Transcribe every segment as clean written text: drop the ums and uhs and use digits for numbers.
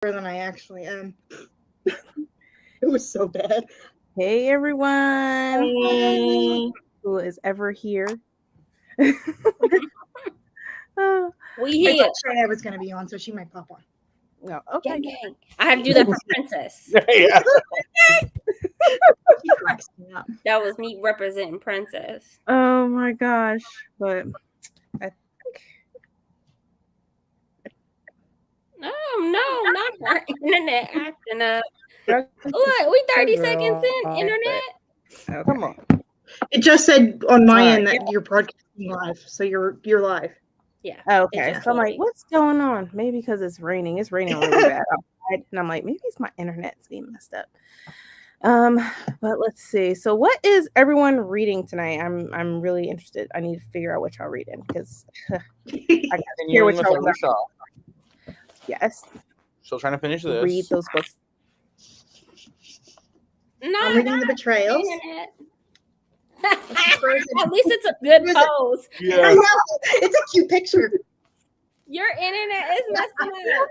than I actually am. It was so bad. Hey everyone who is ever here. We I here. thought Shreya was going to be on, so she might pop on. No, okay. Gang, gang. I had to do that for Princess. Yeah. She flexed me up. That was me representing Princess. Oh my gosh. But I think No, not our internet acting up. Look, Look, we 30 seconds in internet. Okay. Come on. It just said on my All end right. that you're broadcasting live, so you're live. Yeah. Okay. just So I'm like, told me. what's going on? Maybe because it's raining. It's raining really bad outside. And I'm like, maybe it's my internet's being messed up. But let's see. So what is everyone reading tonight? I'm really interested. I need to figure out what y'all reading because I gotta hear what y'all read. Yes. Still trying to finish this. Read those books. I'm Not reading The Betrayals. internet. At least it's a good pose. I Yeah. know. It's a cute picture. Your internet is messing up.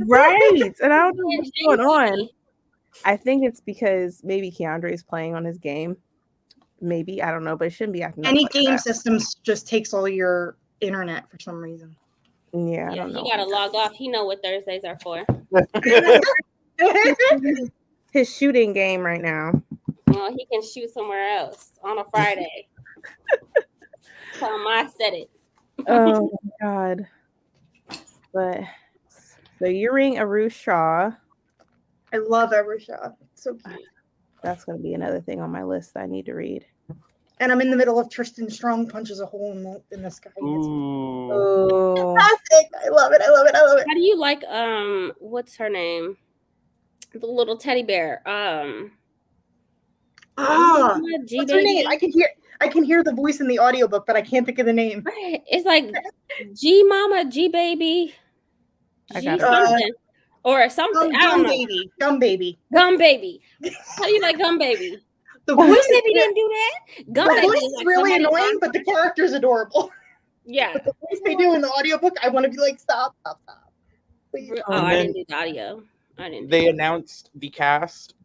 Right. And I don't know what's It's going on. janky. I think it's because maybe Keandre is playing on his game. Maybe. I don't know, but it shouldn't be acting up Any like game that. systems just takes all your internet for some reason. Yeah, I Yeah, don't know. he gotta log off. He know what Thursdays are for. His shooting game right now. Well, he can shoot somewhere else on a Friday. Tell him I said it. Oh my god. But so you're reading Aru Shaw. I love Evershaw. It's so cute. That's gonna be another thing on my list that I need to read. And I'm in the middle of Tristan Strong punches a hole in the sky. It's Ooh. Oh, fantastic. I love it. I love it. I love it. How do you like what's her name? The little teddy bear. G What's her name? baby. I can hear the voice in the audiobook, but I can't think of the name. It's like G mama, G baby, I G got it. something. Or something. I don't know. Baby. Gum Baby. Gum baby. How do you like Gum baby? The Gum voice, baby didn't do that. Gum the baby voice is is like really somebody annoying, on- but the character's adorable. Yeah. But the voice they do in the audiobook, I want to be like, stop. Please. Oh, And I then didn't do the audio. I didn't. They announced the cast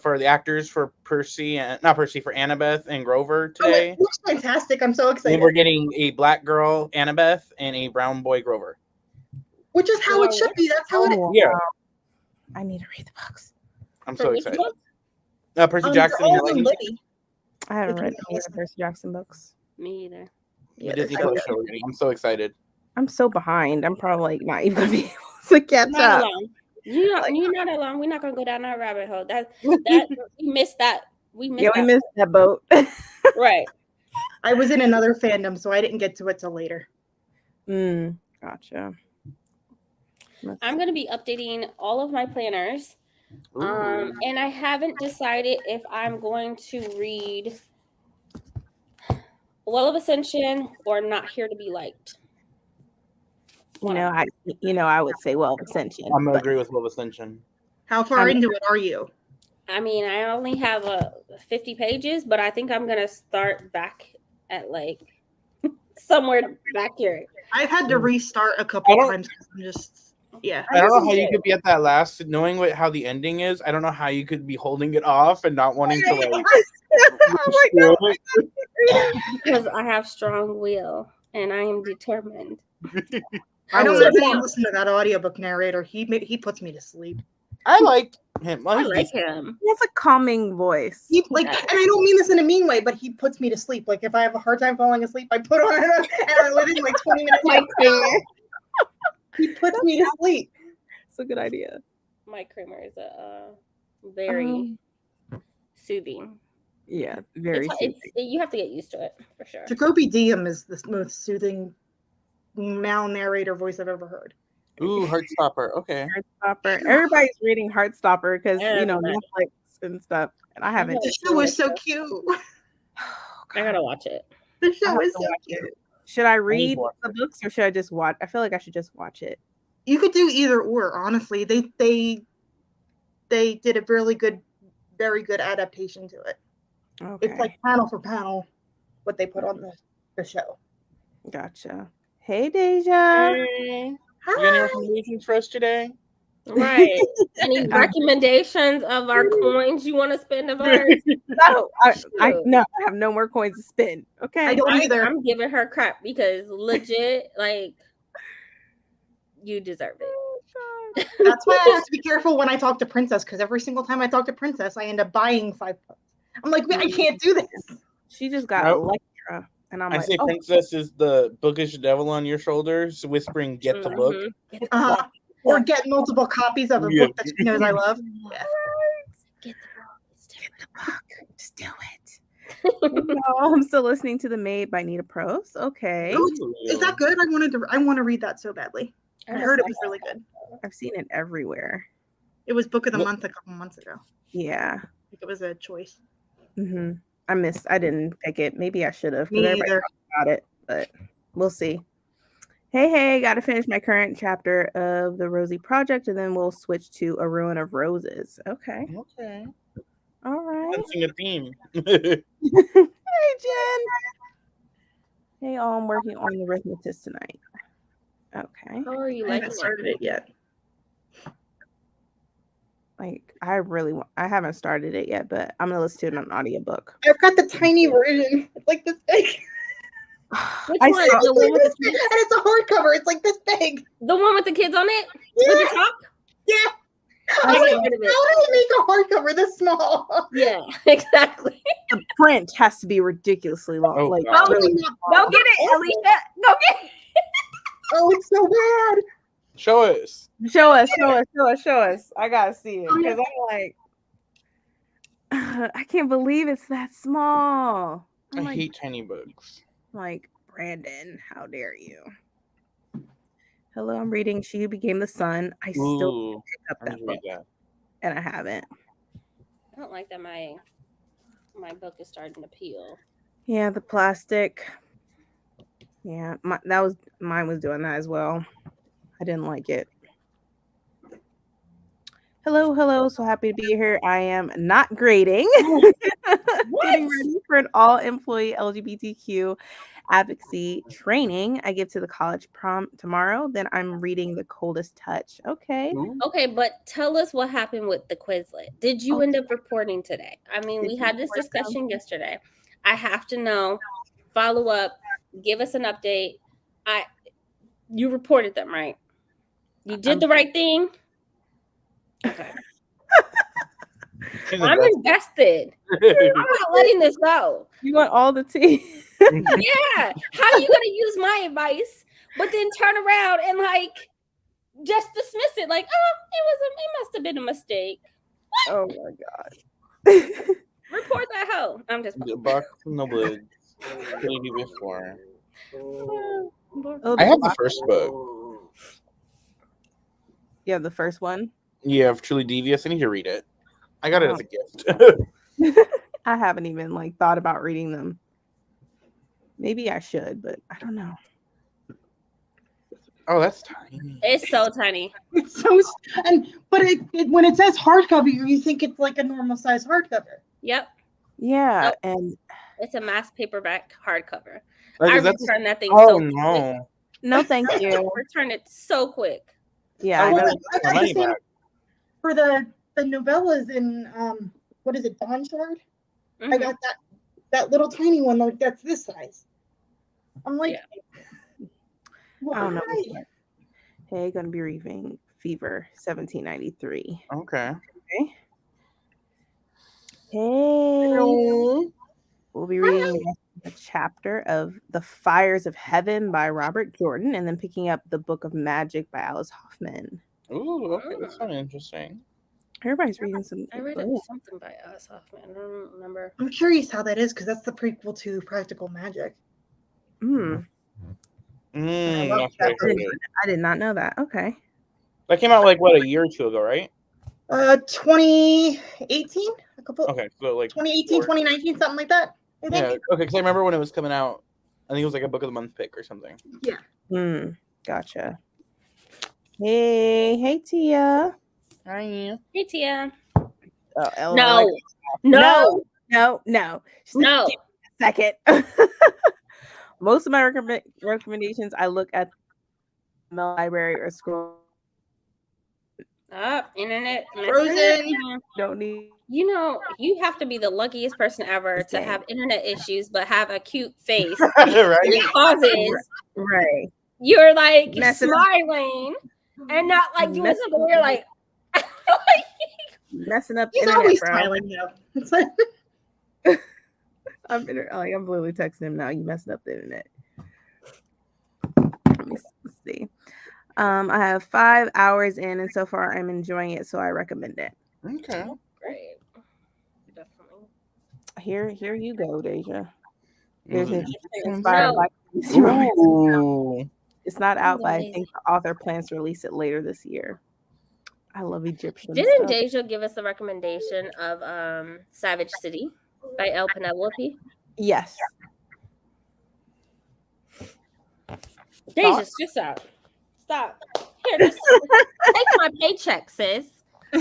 for the actors for for Annabeth and Grover Oh, today. it looks fantastic. I'm so And excited. we're getting a black girl Annabeth and a brown boy Grover. Which is how it should be. That's how it is. Oh, Yeah. wow. I need to read the books. I'm For so which excited. book? Percy They're Jackson and all the in Lightning Libby. I haven't It's read any of the awesome. Percy Jackson books. Me either. the Yeah, Disney they're so Plus good. show we're getting. I'm so excited. I'm so behind. I'm probably like not even gonna be able to catch Not up. alone. You're not alone. We're not gonna go down that rabbit hole. That we missed that. We missed Yeah, we that. missed that boat. Right. I was in another fandom, so I didn't get to it till later. Gotcha. I'm gonna be updating all of my planners. Ooh. And I haven't decided if I'm going to read Well of Ascension or Not Here to Be Liked. I would say Ascension. I'm gonna but agree with Love Ascension. How far into it are you? I mean, I only have 50 pages, but I think I'm gonna start back at like somewhere back here. I've had to restart a couple times. I'm just, yeah. I don't know how you could be at that last, knowing how the ending is. I don't know how you could be holding it off and not wanting to like. Oh my god! Because I have strong will and I am determined. I don't know if you listen to that audiobook narrator. He puts me to sleep. I like him. I like him. He has a calming voice. And I don't mean this in a mean way, but he puts me to sleep. Like if I have a hard time falling asleep, I put on it and within like 20 minutes, he puts me to sleep. It's a good idea. Mike Kramer is a very soothing. Yeah, very soothing. You have to get used to it for sure. Jacoby Diem is the most soothing male narrator voice I've ever heard. Ooh, Heartstopper. Okay. Heartstopper. Everybody's reading Heartstopper because Netflix and stuff, and I haven't. The show is so cute. I gotta watch it. The show is so cute. Should I read the books or should I just watch? I feel like I should just watch it. You could do either or. Honestly, they did a really good, very good adaptation to it. Okay. It's like panel for panel what they put on the show. Gotcha. Hey, Deja. Hey. You got any recommendations for us today? Right. Any recommendations of our coins you want to spend of ours? No, I have no more coins to spend. Okay. I don't either. I'm giving her crap because legit, like, you deserve it. That's why I have to be careful when I talk to Princess, because every single time I talk to Princess, I end up buying 5 books. I'm like, I can't do this. She just got Nope. Electra, and I'm I like, say Princess is the bookish devil on your shoulders, whispering, "Get the book." Or get multiple copies of a book that she knows I love. Yeah. Get the book. Just do it. No, I'm still listening to The Maid by Nita Prose. Okay. Oh, is that good? I want to read that so badly. I heard it was really good. I've seen it everywhere. It was book of the month a couple months ago. Yeah. I think it was a choice. Mm-hmm. I didn't pick it. Maybe I should have. Me either. About it, but we'll see. Hey, got to finish my current chapter of the Rosie Project, and then we'll switch to A Ruin of Roses. Okay. All right. Sensing a theme. Hey, Jen. Hey, all. I'm working on the arithmetic tonight. Okay. How are you I haven't started it yet. Like, I haven't started it yet, but I'm gonna listen to it on an audiobook. I've got the tiny version. It's like this big. Which one? The one with the kids? And it's a hardcover. It's like this big. The one with the kids on it? Yeah. With the top? Yeah. How do they make a hardcover this small? Yeah, exactly. The print has to be ridiculously long. Oh, like, God. really Go get it, Alicia. Go get it. Oh, it's so bad. Show us. Show us. I gotta see it because I'm like, I can't believe it's that small. I hate tiny books. Like, Brandon, how dare you? Hello, I'm reading She Who Became the Sun. I still pick up that book, and I haven't. I don't like that my book is starting to peel. Yeah, the plastic. Yeah, mine was doing that as well. I didn't like it. Hello. So happy to be here. I am not grading. Getting ready for an all-employee LGBTQ advocacy training. I give to the college prom tomorrow. Then I'm reading The Coldest Touch. Okay. Okay, but tell us what happened with the Quizlet. Did you end up reporting today? I mean, we had this discussion yesterday. I have to know. Follow up. Give us an update. You reported them, right? You did the right thing. Okay. I'm invested. I'm not letting this go. You want all the tea? Yeah. How are you gonna use my advice, but then turn around and like just dismiss it? Like, it must have been a mistake. What? Oh my God. Report that hoe. I'm just the box from the woods. Maybe before. Oh, I have the first book. Yeah, the first one. Yeah, of Truly Devious. I need to read it. I got it as a gift. I haven't even like thought about reading them. Maybe I should, but I don't know. Oh, that's tiny. It's so tiny. It's so, but when it says hardcover, you think it's like a normal size hardcover. Yep. Yeah, Nope. and it's a mass paperback hardcover. Like, I returned that thing so quick. No. No, thank you. Returned it so quick. Yeah, I got the same for the novellas in what is it, Dawn Shard? Mm-hmm. I got that little tiny one like that's this size. I'm like, I don't know. Hey, gonna be reading Fever 1793. Okay. Hey, we'll be reading a chapter of The Fires of Heaven by Robert Jordan, and then picking up The Book of Magic by Alice Hoffman. Ooh, okay, that's kind of interesting. Everybody's reading some. I read something by Alice Hoffman. I don't remember. I'm curious how that is because that's the prequel to Practical Magic. I did not know that. Okay. That came out like what, a year or two ago, right? 2018. Okay, so like 2018, 2019, something like that. I think. Yeah. Okay, because I remember when it was coming out. I think it was like a book of the month pick or something. Yeah. Gotcha. Hey, Tia. Hi. Hey, Tia. Oh, No. Just second. Most of my recommendations, I look at the library or scroll. Internet. Frozen. Don't need. You know, you have to be the luckiest person ever to have internet issues, but have a cute face. Right? Causes Right. you're like Messing up. smiling and not like doing Messing something where you're like, Messing up He's internet, always bro. smiling though. It's like I'm literally texting him now. You messing up the internet. Let me see. I have 5 hours in, and so far I'm enjoying it, so I recommend it. Okay. great. Definitely. Here you go, Deja. Here's Mm. it. Inspired by Ooh. It's not out, but I amazing. think the author plans to release it later this year. I love Egyptian Didn't stuff. Deja give us the recommendation of Savage City by El Penelope? Yes. Deja, just stop. Stop. Here, just take my paycheck, sis.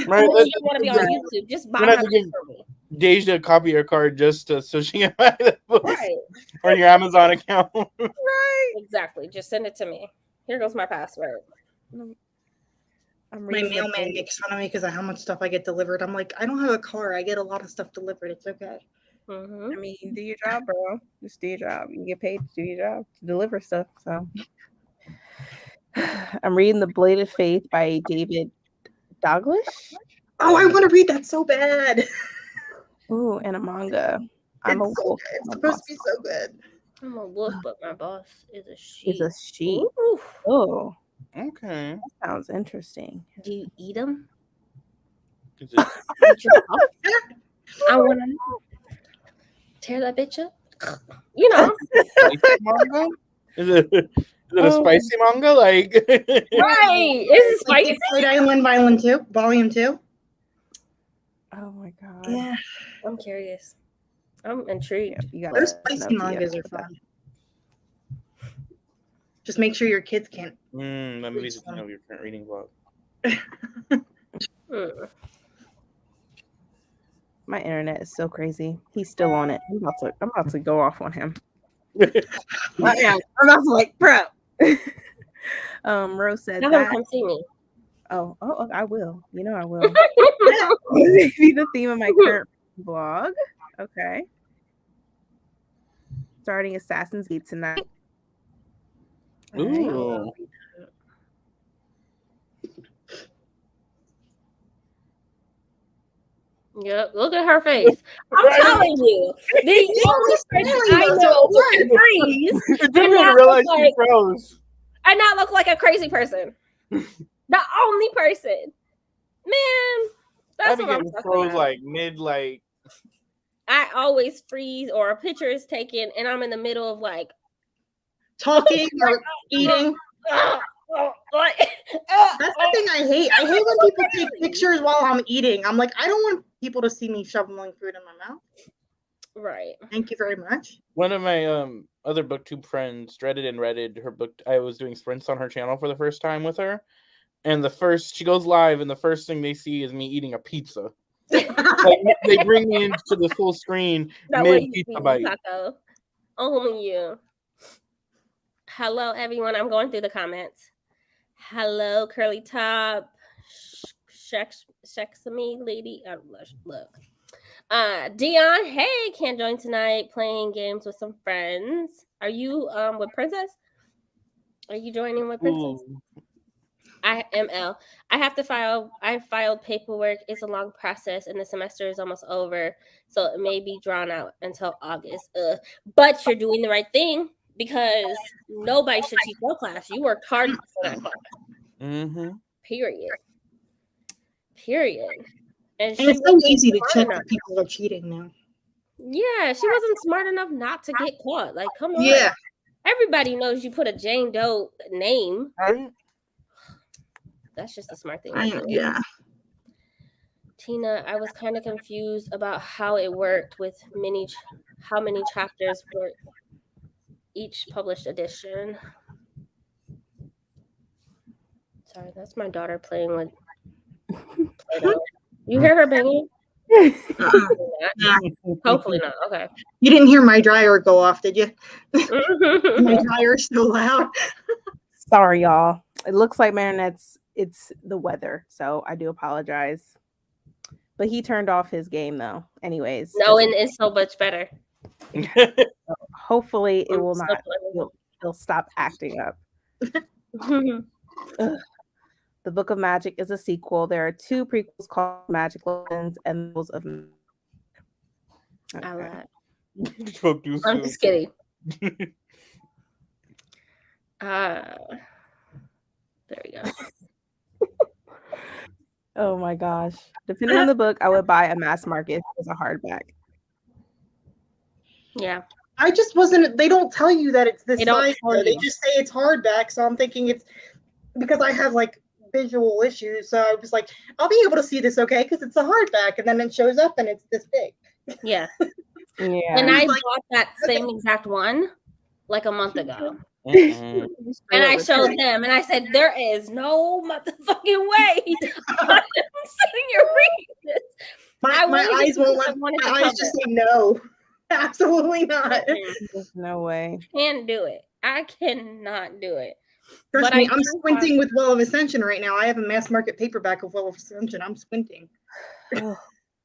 Right, You don't want to be on YouTube. Just buy We're gonna my have to give book for me. Deja a copy of her card just so she can buy the books Right. on your Amazon account. Right. Exactly. Just send it to me. Here goes my password. I'm my reading the mailman page. makes fun of me because of how much stuff I get delivered. I'm like, I don't have a car. I get a lot of stuff delivered. It's okay. Mm-hmm. I mean, do your job, bro. Just do your job. You get paid to do your job, to deliver stuff. So I'm reading The Bladed Faith by David Douglas. Oh, I want to read that so bad. Ooh, and a manga. I'm a It's so wolf. good. It's My supposed boss to be so good. I'm a wolf, but my boss is a sheep. is a sheep. Ooh. Oh, Okay. that sounds interesting. Do you eat them? Is it I want to tear that bitch up. You know, spicy manga? Is it a spicy manga? Like right? Is it Like spicy? Big Island Volume 2. Oh my god. Yeah, I'm curious. I'm intrigued. You gotta those know spicy to mangas you. are fun. Just make sure your kids can't. let me see of your current reading blog. My internet is so crazy. He's still on it. I'm about to go off on him. I'm about to like, bro. Rose said Have him that. come see me. Oh, I will. You know I will. Maybe the theme of my current blog. Okay. Starting Assassin's Creed tonight. Ooh. Yep, look at her face. I'm telling you, the only person I know who freeze I didn't even realize she froze. and not look like a crazy person. The only person, man. That's what I'm talking froze about. like mid like. I always freeze, or a picture is taken, and I'm in the middle of like Talking or eating. That's the thing I hate. I hate when people take pictures while I'm eating. I'm like, I don't want people to see me shoveling food in my mouth. Right. Thank you very much. One of my other booktube friends, Dreaded and Redded, her book. I was doing sprints on her channel for the first time with her, and she goes live, and the first thing they see is me eating a pizza. Like, they bring me into the full screen mid pizza bite. Taco. Only you. Hello, everyone. I'm going through the comments. Hello, curly top, Shexamy lady. Look. Dion, hey, can't join tonight. Playing games with some friends. Are you with Princess? Are you joining with Princess? Ooh. I filed paperwork. It's a long process, and the semester is almost over, so it may be drawn out until August. But you're doing the right thing, because nobody should cheat no class. You worked hard for that class. Mm-hmm. Period. And it's so easy to check if people are cheating now. Yeah, she wasn't smart enough not to get caught. Like, come on. Yeah. Everybody knows you put a Jane Doe name. Right? That's just a smart thing. Yeah. Tina, I was kind of confused about how it worked with how many chapters were each published edition. Sorry, that's my daughter playing with Play-Doh. You hear her banging? Hopefully not. Okay. You didn't hear my dryer go off, did you? My dryer's so loud. Sorry, y'all. It looks like my internet's it's the weather. So I do apologize. But he turned off his game though. Anyways. No, and it's so much better. Hopefully it will So not. playable. He'll stop acting up. Ugh. The Book of Magic is a sequel. There are 2 prequels called Magic Lessons and Rules of Magic. I lied. Spoke too I'm soon. just kidding. There we go. Oh my gosh. Depending on the book, I would buy a mass market as a hardback. Yeah. I just wasn't. They don't tell you that it's this They don't size. tell Though. They you. just say it's hardback. So I'm thinking it's because I have like visual issues. So I was like, I'll be able to see this okay because it's a hardback, and then it shows up and it's this big. Yeah. Yeah. And I Like, bought that same exact one like a month ago. Mm-mm. And I showed them and I said, there is no motherfucking way I'm sitting here reading this. my wanted eyes to- won't I let. wanted My to eyes cover just it. say no. Absolutely not. There's no way. Can't do it. I cannot do it. Trust But me, I I'm do squinting with Well of Ascension right now. I have a mass market paperback of Well of Ascension. I'm squinting. Oh,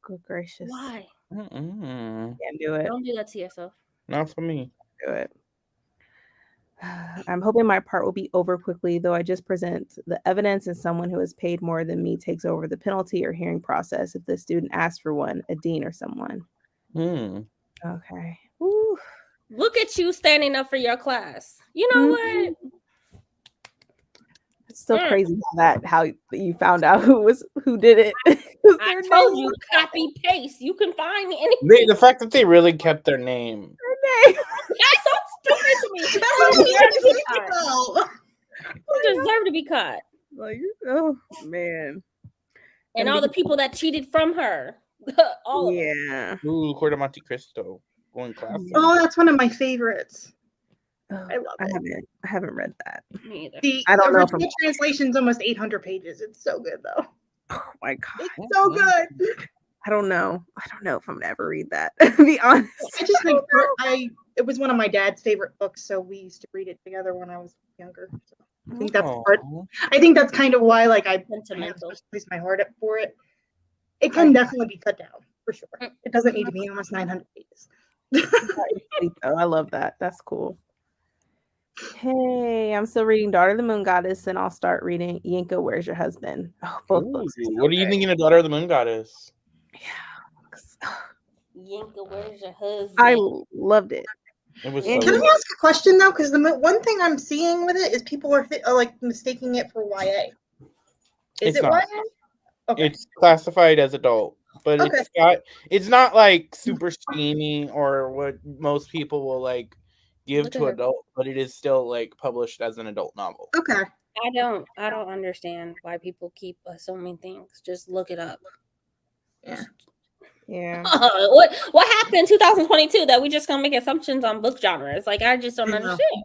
good gracious. Why? Mm-mm. Can't do it. Don't do that to yourself. Not for me. Do it. I'm hoping my part will be over quickly, though I just present the evidence and someone who has paid more than me takes over the penalty or hearing process if the student asks for one, a dean or someone. Okay. Woo. Look at you standing up for your class. You know what? It's so crazy how you found out who did it. I told you, copy paste. You can find anything. The fact that they really kept their name. That's so stupid to me. You deserve to be caught. Like, oh man. And all the people that cheated from her. All of them. Yeah. Ooh, Court of Monte Cristo. Going classic. Oh, that's one of my favorites. Oh, I love it. I haven't read that. Me either. The I don't know if original translation's almost 800 pages. It's so good though. Oh my god. It's so good. I don't know if I'm gonna ever read that. To be honest. I just think it was one of my dad's favorite books, so we used to read it together when I was younger. So I think that's part. I think that's kind of why, like, I have Sentimental. placed my heart up for it. It can definitely be cut down for sure. It doesn't need to be almost 900 pages. I love that. That's cool. Hey, I'm still reading Daughter of the Moon Goddess, and I'll start reading Yinka, Where's Your Husband? Oh, both books. What are you thinking of Daughter of the Moon Goddess? Yeah. Yinka, where's your husband? I loved it. It was Can I ask a question though? Because the one thing I'm seeing with it is people are like mistaking it for YA. Is It's it not. YA? Okay. It's classified as adult, but it's not like super steamy or what most people will like give to adult, but it is still like published as an adult novel. Okay. I don't understand why people keep assuming things. Just look it up. Yeah. What happened in 2022 that we just gonna make assumptions on book genres? Like, I just don't understand.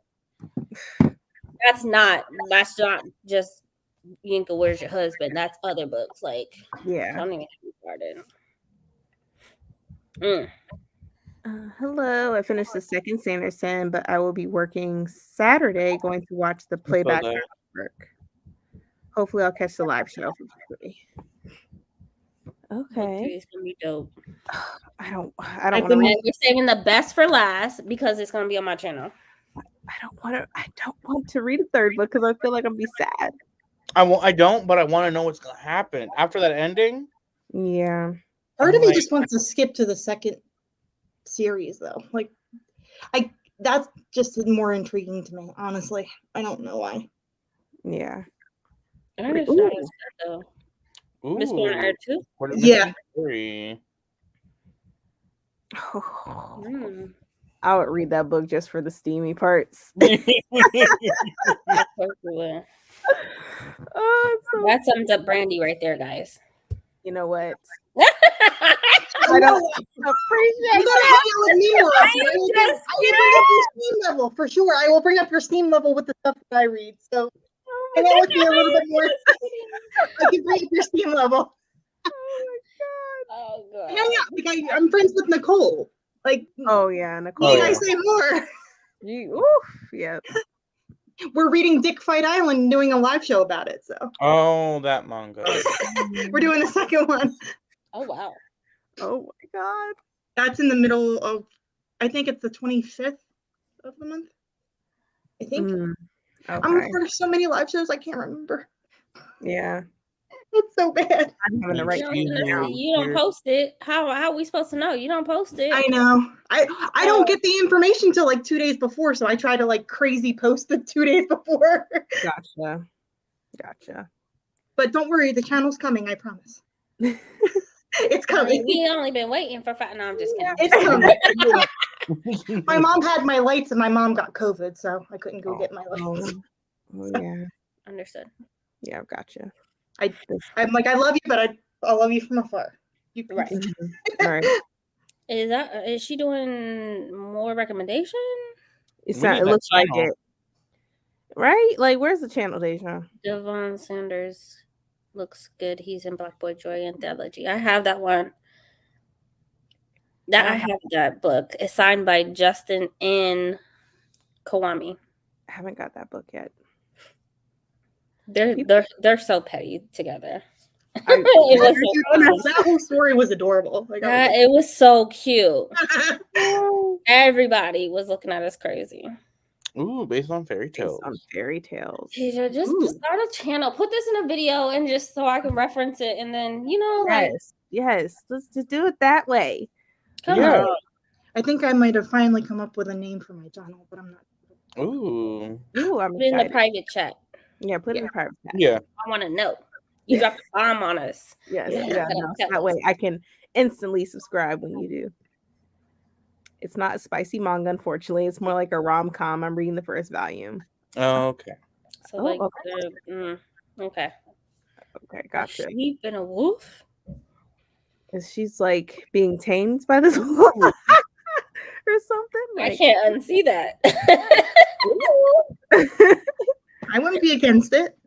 That's not just Yinka, Where's Your Husband? That's other books. Like, yeah. don't even get started. Hello. I finished the second Sanderson, but I will be working Saturday going to watch the playback work. Hopefully I'll catch the live show. Okay. It's gonna be dope. I don't want to read. We're saving the best for last because it's gonna be on my channel. I don't want to read a third book because I feel like I'm gonna be sad. I don't, but I want to know what's gonna happen after that ending. Yeah. Part of me just wants to skip to the second series though. Like, that's just more intriguing to me, honestly. I don't know why. Yeah. I understand it's good though. Miss Warner too? Yeah. I would read that book just for the steamy parts. That sums up Brandy right there, guys. You know what? I don't appreciate that. I will bring up your steam level for sure. I will bring up your steam level with the stuff that I read. So hang out with me a little bit more. I can bring up your steam level. Oh god. Hang out. Like I'm friends with Nicole. Like, oh yeah, Nicole. Can I say more? Yeah. We're reading Dick Fight Island and doing a live show about it. So. Oh, that manga. We're doing the second one. Oh wow. Oh my god. That's in the middle of, I think it's the 25th of the month. I think. Okay. I'm for so many live shows, I can't remember. Yeah. It's so bad. I'm having the right You don't post it. How are we supposed to know? You don't post it. I know. I don't get the information till like 2 days before, so I try to like crazy post it 2 days before. Gotcha. But don't worry, the channel's coming, I promise. It's coming. We only been waiting for 5. No, I'm just kidding. It's coming. My mom had my lights and my mom got COVID, so I couldn't go get my lights. Oh yeah. Understood. Yeah, gotcha. I'm like, I love you, but I love you from afar. Right. Right. Is she doing more recommendation? It looks like it. Right? Like, where's the channel, Deja? Devon Sanders looks good. He's in Black Boy Joy Anthology. I have that one. I have that book. It's signed by Justin and Kawami. I haven't got that book yet. They're so petty together. That whole story was adorable. Like, it was so cute. Everybody was looking at us crazy. Ooh, based on fairy tales. Just start a channel. Put this in a video and just so I can reference it, and then yes. Let's just do it that way. Come on. I think I might have finally come up with a name for my channel, but I'm not. Ooh, I'm put it in the private chat. Yeah, put it in the private chat. Yeah, I want to know. You dropped a bomb on us. Yes, that way I can instantly subscribe when you do. It's not a spicy manga, unfortunately. It's more like a rom-com. I'm reading the first volume. Oh, okay. So okay. Okay, gotcha. Has she been a wolf? Is she's like being tamed by this wolf or something? I can't unsee that. I wouldn't be against it.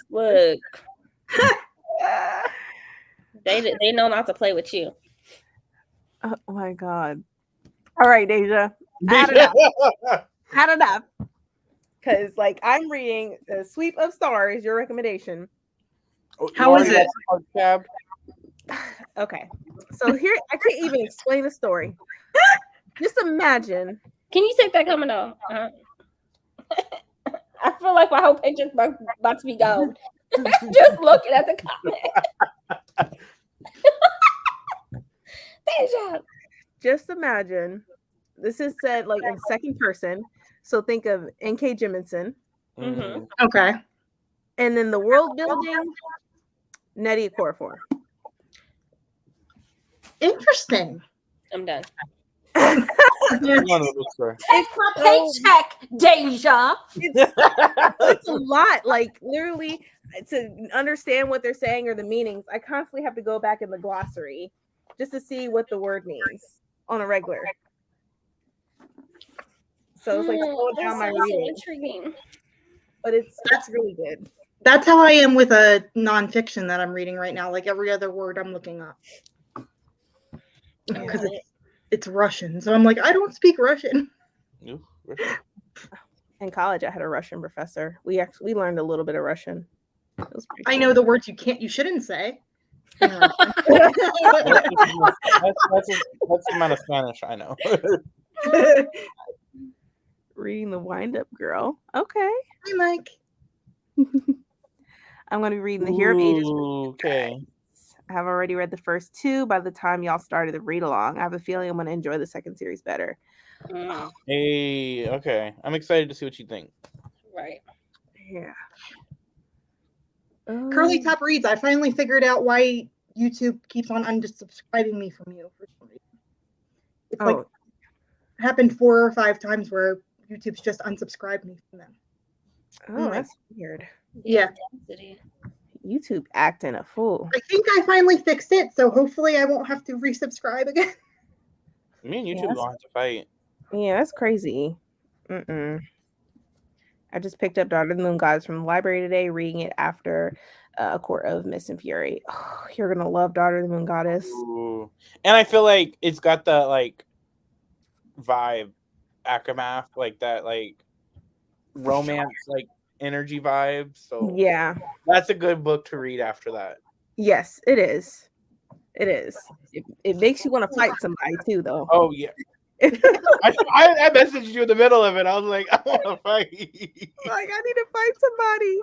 Look. They know not to play with you. Oh my god. All right, Deja. Had enough. Because like I'm reading The Sweep of Stars, your recommendation. How is it? Okay. So here I can't even explain the story. Just imagine. Can you take that comment off? I feel like my whole page is about to be gone. Just looking at the comment. Just imagine. This is said like in second person. So think of N.K. Jemisin. Mm-hmm. Okay. And then the world building, Nnedi Okorafor. Interesting. I'm done. It's my paycheck, Deja. It's a lot. Like literally, to understand what they're saying or the meanings, I constantly have to go back in the glossary just to see what the word means on a regular. So it's like slowing down my reading. Intriguing. But it's really good. That's how I am with a nonfiction that I'm reading right now. Like every other word I'm looking up. Because it's Russian. So I'm like, I don't speak Russian. In college, I had a Russian professor. We learned a little bit of Russian. I know the words you shouldn't say. That's the amount of Spanish I know. Reading The Wind-Up Girl. Okay. Hi, Mike. I'm going to be reading The Hero of Ages. Okay. I have already read the first 2 by the time y'all started the read along. I have a feeling I'm going to enjoy the second series better. Hey, okay. I'm excited to see what you think. Right. Yeah. Curly Top Reads. I finally figured out why YouTube keeps on unsubscribing me from you for some reason. It's like happened 4 or 5 times where YouTube's just unsubscribed me from them. Oh, that's weird. Yeah. YouTube acting a fool. I think I finally fixed it, so hopefully I won't have to resubscribe again. Me and YouTube don't have to fight. Yeah, that's crazy. I just picked up Daughter of the Moon Goddess from the library today, reading it after A Court of Mist and Fury. Oh, you're gonna love Daughter of the Moon Goddess. Ooh. And I feel like it's got the like vibe, aftermath, like that, like romance like energy vibes. So Yeah. that's a good book to read after that. Yes, it is. It is. It makes you want to fight somebody too, though. Oh yeah. I messaged you in the middle of it. I was like, I want to fight. Like, I need to fight somebody.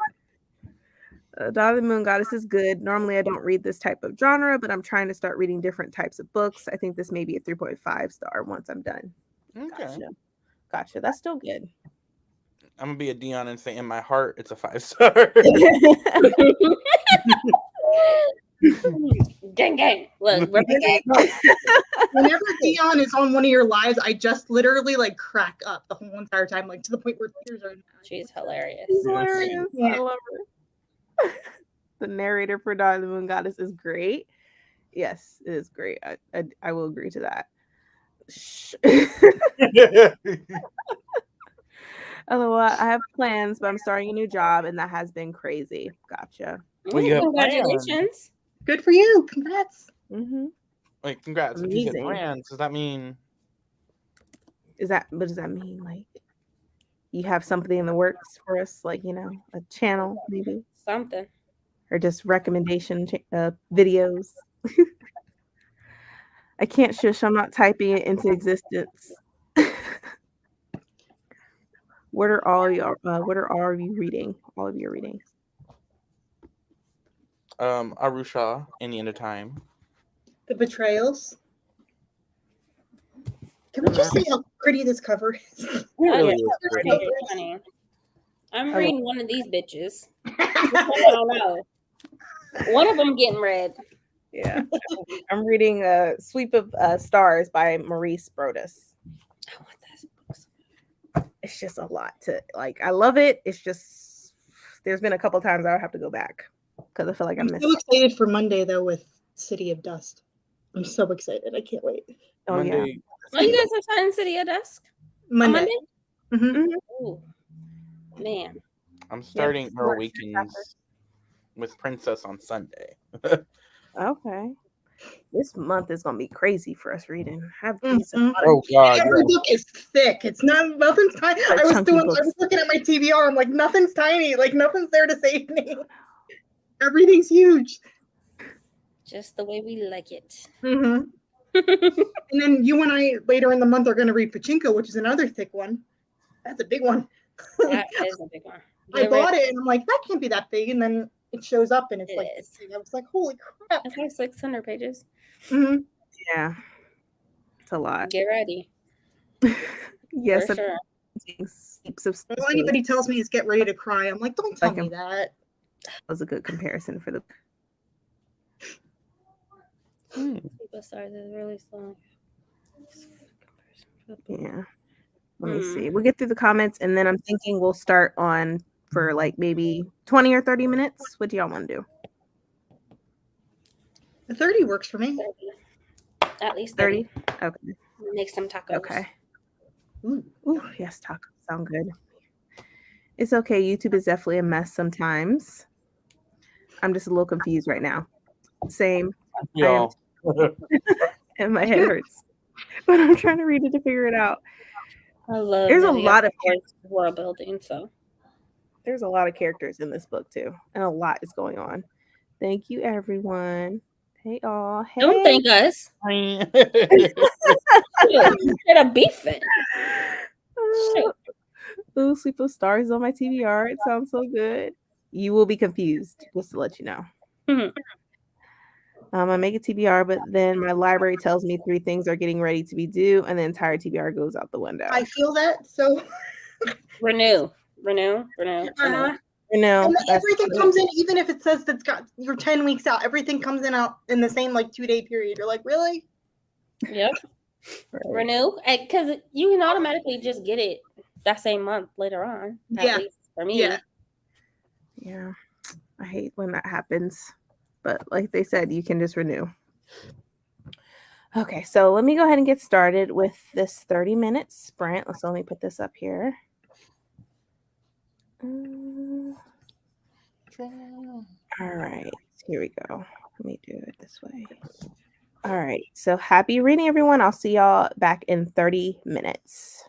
Dawn of the Moon Goddess is good. Normally, I don't read this type of genre, but I'm trying to start reading different types of books. I think this may be a 3.5 star once I'm done. Okay. Gotcha. That's still good. I'm gonna be a Dion and say, in my heart, it's a 5-star. Gang, gang. Look, whenever Dion is on one of your lives, I just literally like crack up the whole entire time, like to the point where tears are. She's hilarious. Hilarious. Yeah. I love her. The narrator for Dawn of the Moon Goddess is great. Yes, it is great. I will agree to that. LOL, I have plans, but I'm starting a new job, and that has been crazy. Gotcha. Well, you have Congratulations. Good for you. Congrats. Mm-hmm. Like, congrats. But you said Amazing. plans. Does that mean? What does that mean? Like, you have something in the works for us, like, you know, a channel maybe, Something. or just recommendation videos. I can't shush. I'm not typing it into existence. What are all of you reading? All of you reading? Arusha in the end of time. The Betrayals. Can we just see how pretty this cover is? It really is pretty. Funny. I'm reading one of these bitches. I don't know. One of them getting read. Yeah. I'm reading Sweep of Stars by Maurice Brodus. I want that. It's just a lot to like. I love it. It's just there's been a couple times I'll have to go back because I feel like I I'm missed so excited for Monday though with City of Dust. I'm so excited. I can't wait. Oh Monday. yeah. Oh, you guys are starting City of Dusk? Monday. On Monday? Mm-hmm. Ooh. Man. I'm starting Her Awakens with Princess on Sunday. Okay. This month is gonna be crazy for us reading. Mm-hmm. Oh God! Every book is thick. It's nothing's tiny. I was looking at my TBR. I'm like, nothing's tiny. Like nothing's there to save me. Everything's huge. Just the way we like it. Mm-hmm. And then you and I later in the month are going to read Pachinko, which is another thick one. That's a big one. That is a big one. I bought it and I'm like, that can't be that big. And then it shows up and it's It like, is. I was like, holy crap. It's like 600 pages. Mm-hmm. Yeah. It's a lot. Get ready. Yes. For sure. All anybody tells me is get ready to cry. I'm like, don't tell me that. Was a good comparison for the. Superstars is really slow. Yeah. Let me see. We'll get through the comments and then I'm thinking we'll start on for like maybe 20 or 30 minutes. What do y'all want to do? The 30 works for me. 30. At least 30. Okay. Make some tacos. Okay. Ooh, yes, tacos sound good. It's okay. YouTube is definitely a mess sometimes. I'm just a little confused right now. Same. Yeah. And my head hurts. But I'm trying to read it to figure it out. I love There's a lot of world building, so there's a lot of characters in this book too. And a lot is going on. Thank you, everyone. Hey all. Hey. Don't thank us. Instead of beefing. Ooh, Sleep of Stars on my TBR. It sounds so good. You will be confused, just to let you know. I make a TBR, but then my library tells me 3 things are getting ready to be due, and the entire TBR goes out the window. I feel that. So renew. Renew. And everything comes in, even if it says that's got you're 10 weeks out, everything comes in out in the same like 2-day period. You're like, really? Yep. Right. Renew, because you can automatically just get it that same month later on. At least for me. Yeah. I hate when that happens. But like they said, you can just renew. Okay, so let me go ahead and get started with this 30-minute sprint. Let's only put this up here. All right, here we go. Let me do it this way. All right, so happy reading, everyone. I'll see y'all back in 30 minutes.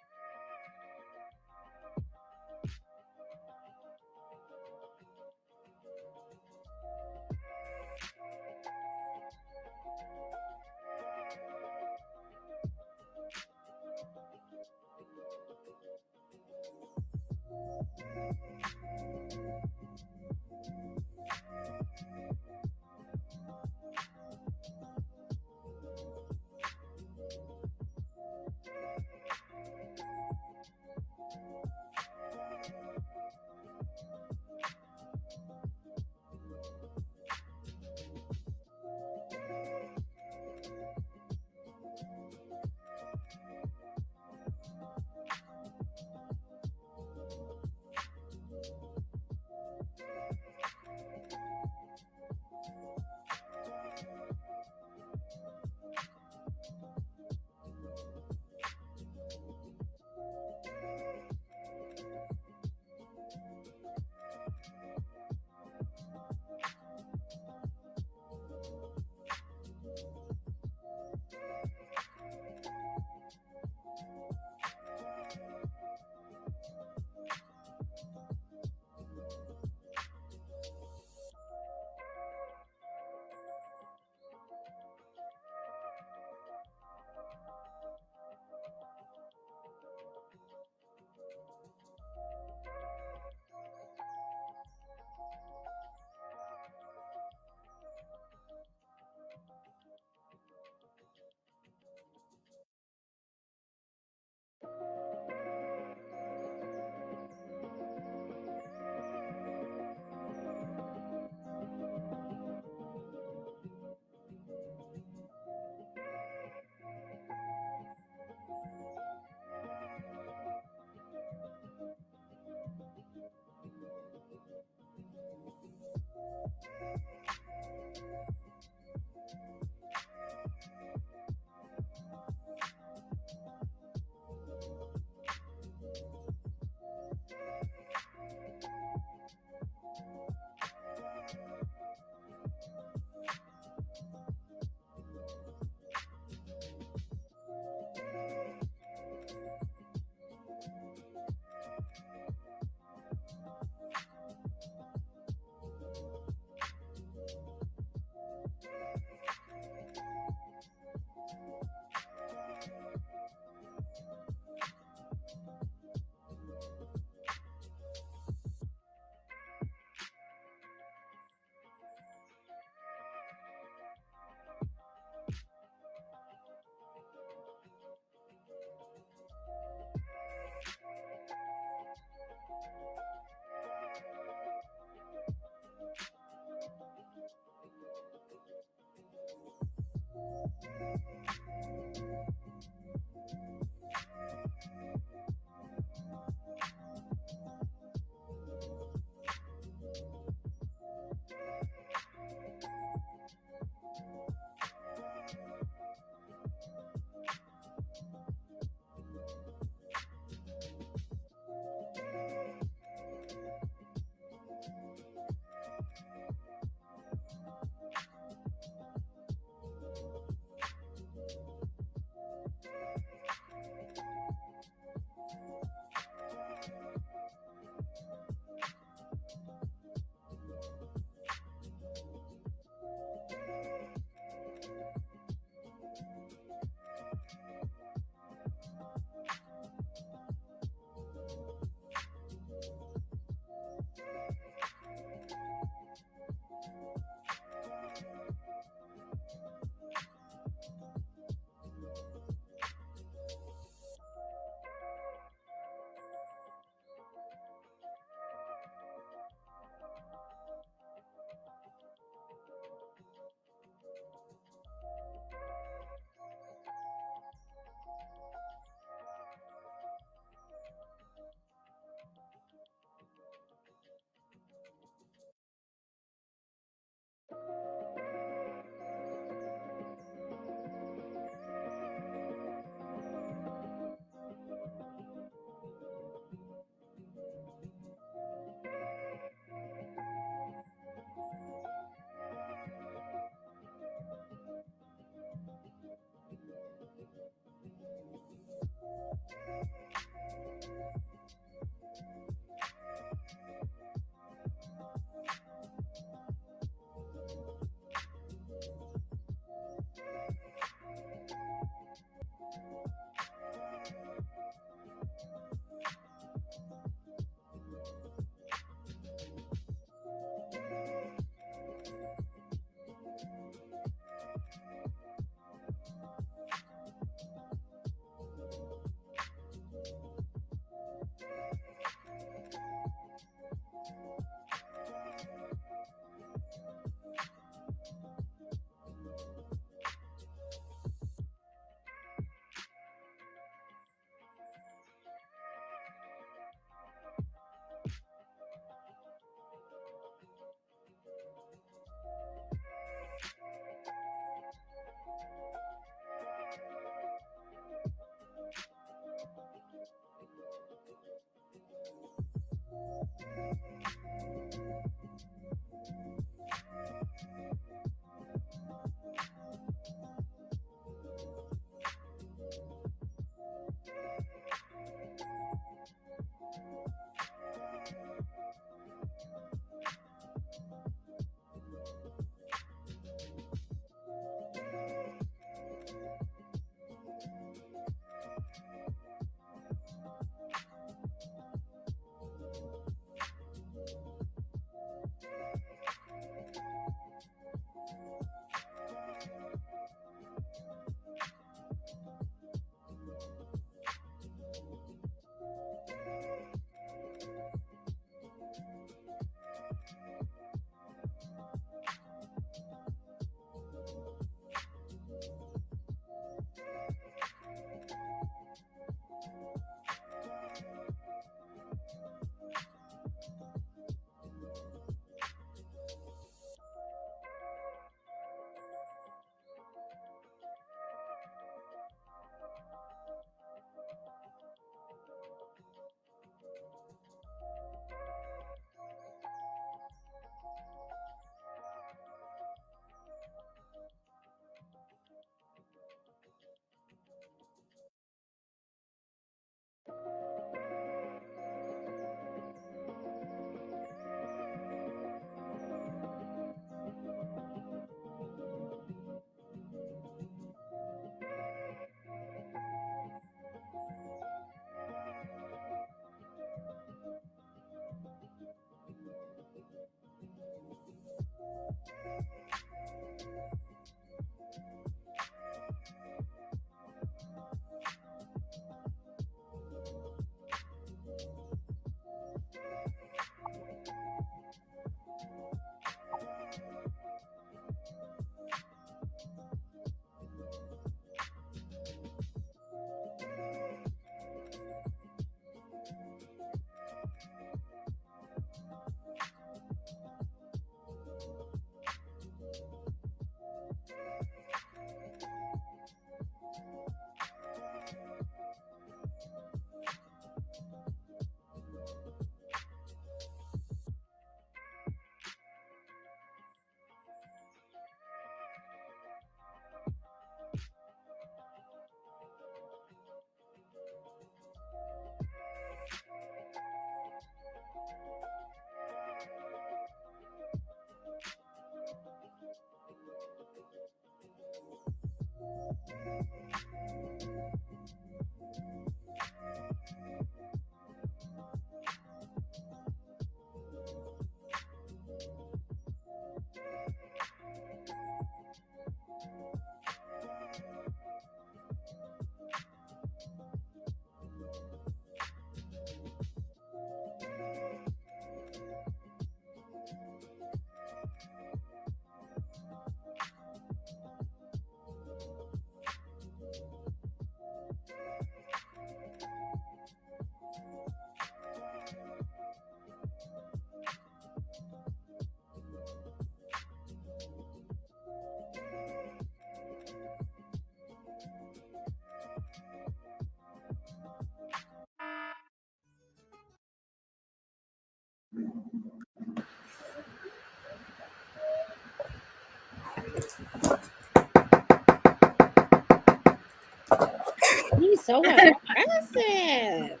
So aggressive.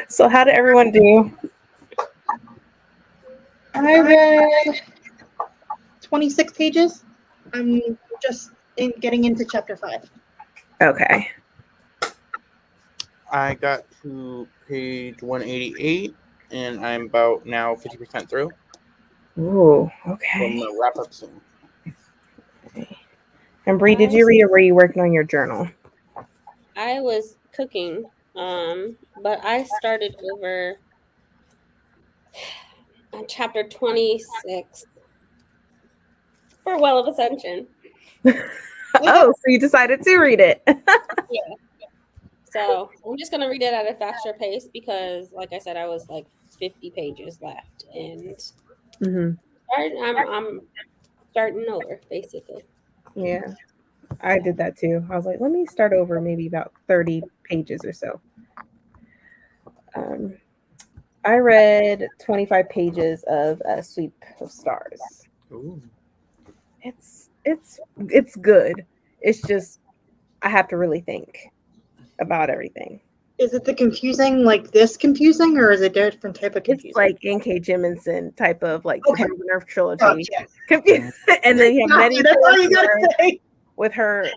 So how did everyone do? I read 26 pages. I'm just getting into chapter 5. Okay. I got to page 188, and I'm about now 50% through. Ooh, So I'm okay. gonna wrap up soon. And Bree, did you read or were you working on your journal? I was cooking, but I started over on chapter 26 for Well of Ascension. Oh, so you decided to read it. Yeah. So I'm just gonna read it at a faster pace because, like I said, I was like 50 pages left, and I'm starting over basically. Yeah, I did that too. I was like, let me start over, maybe about 30 pages or so. I read 25 pages of Sweep of Stars. Ooh. It's good. It's just I have to really think about everything. Is it the confusing, like this confusing, or is it a different type of confusing? It's like N.K. Jemisin type of like Okay. the Nerf trilogy. Gotcha. Confused. And then you have many That's all you gotta say. with her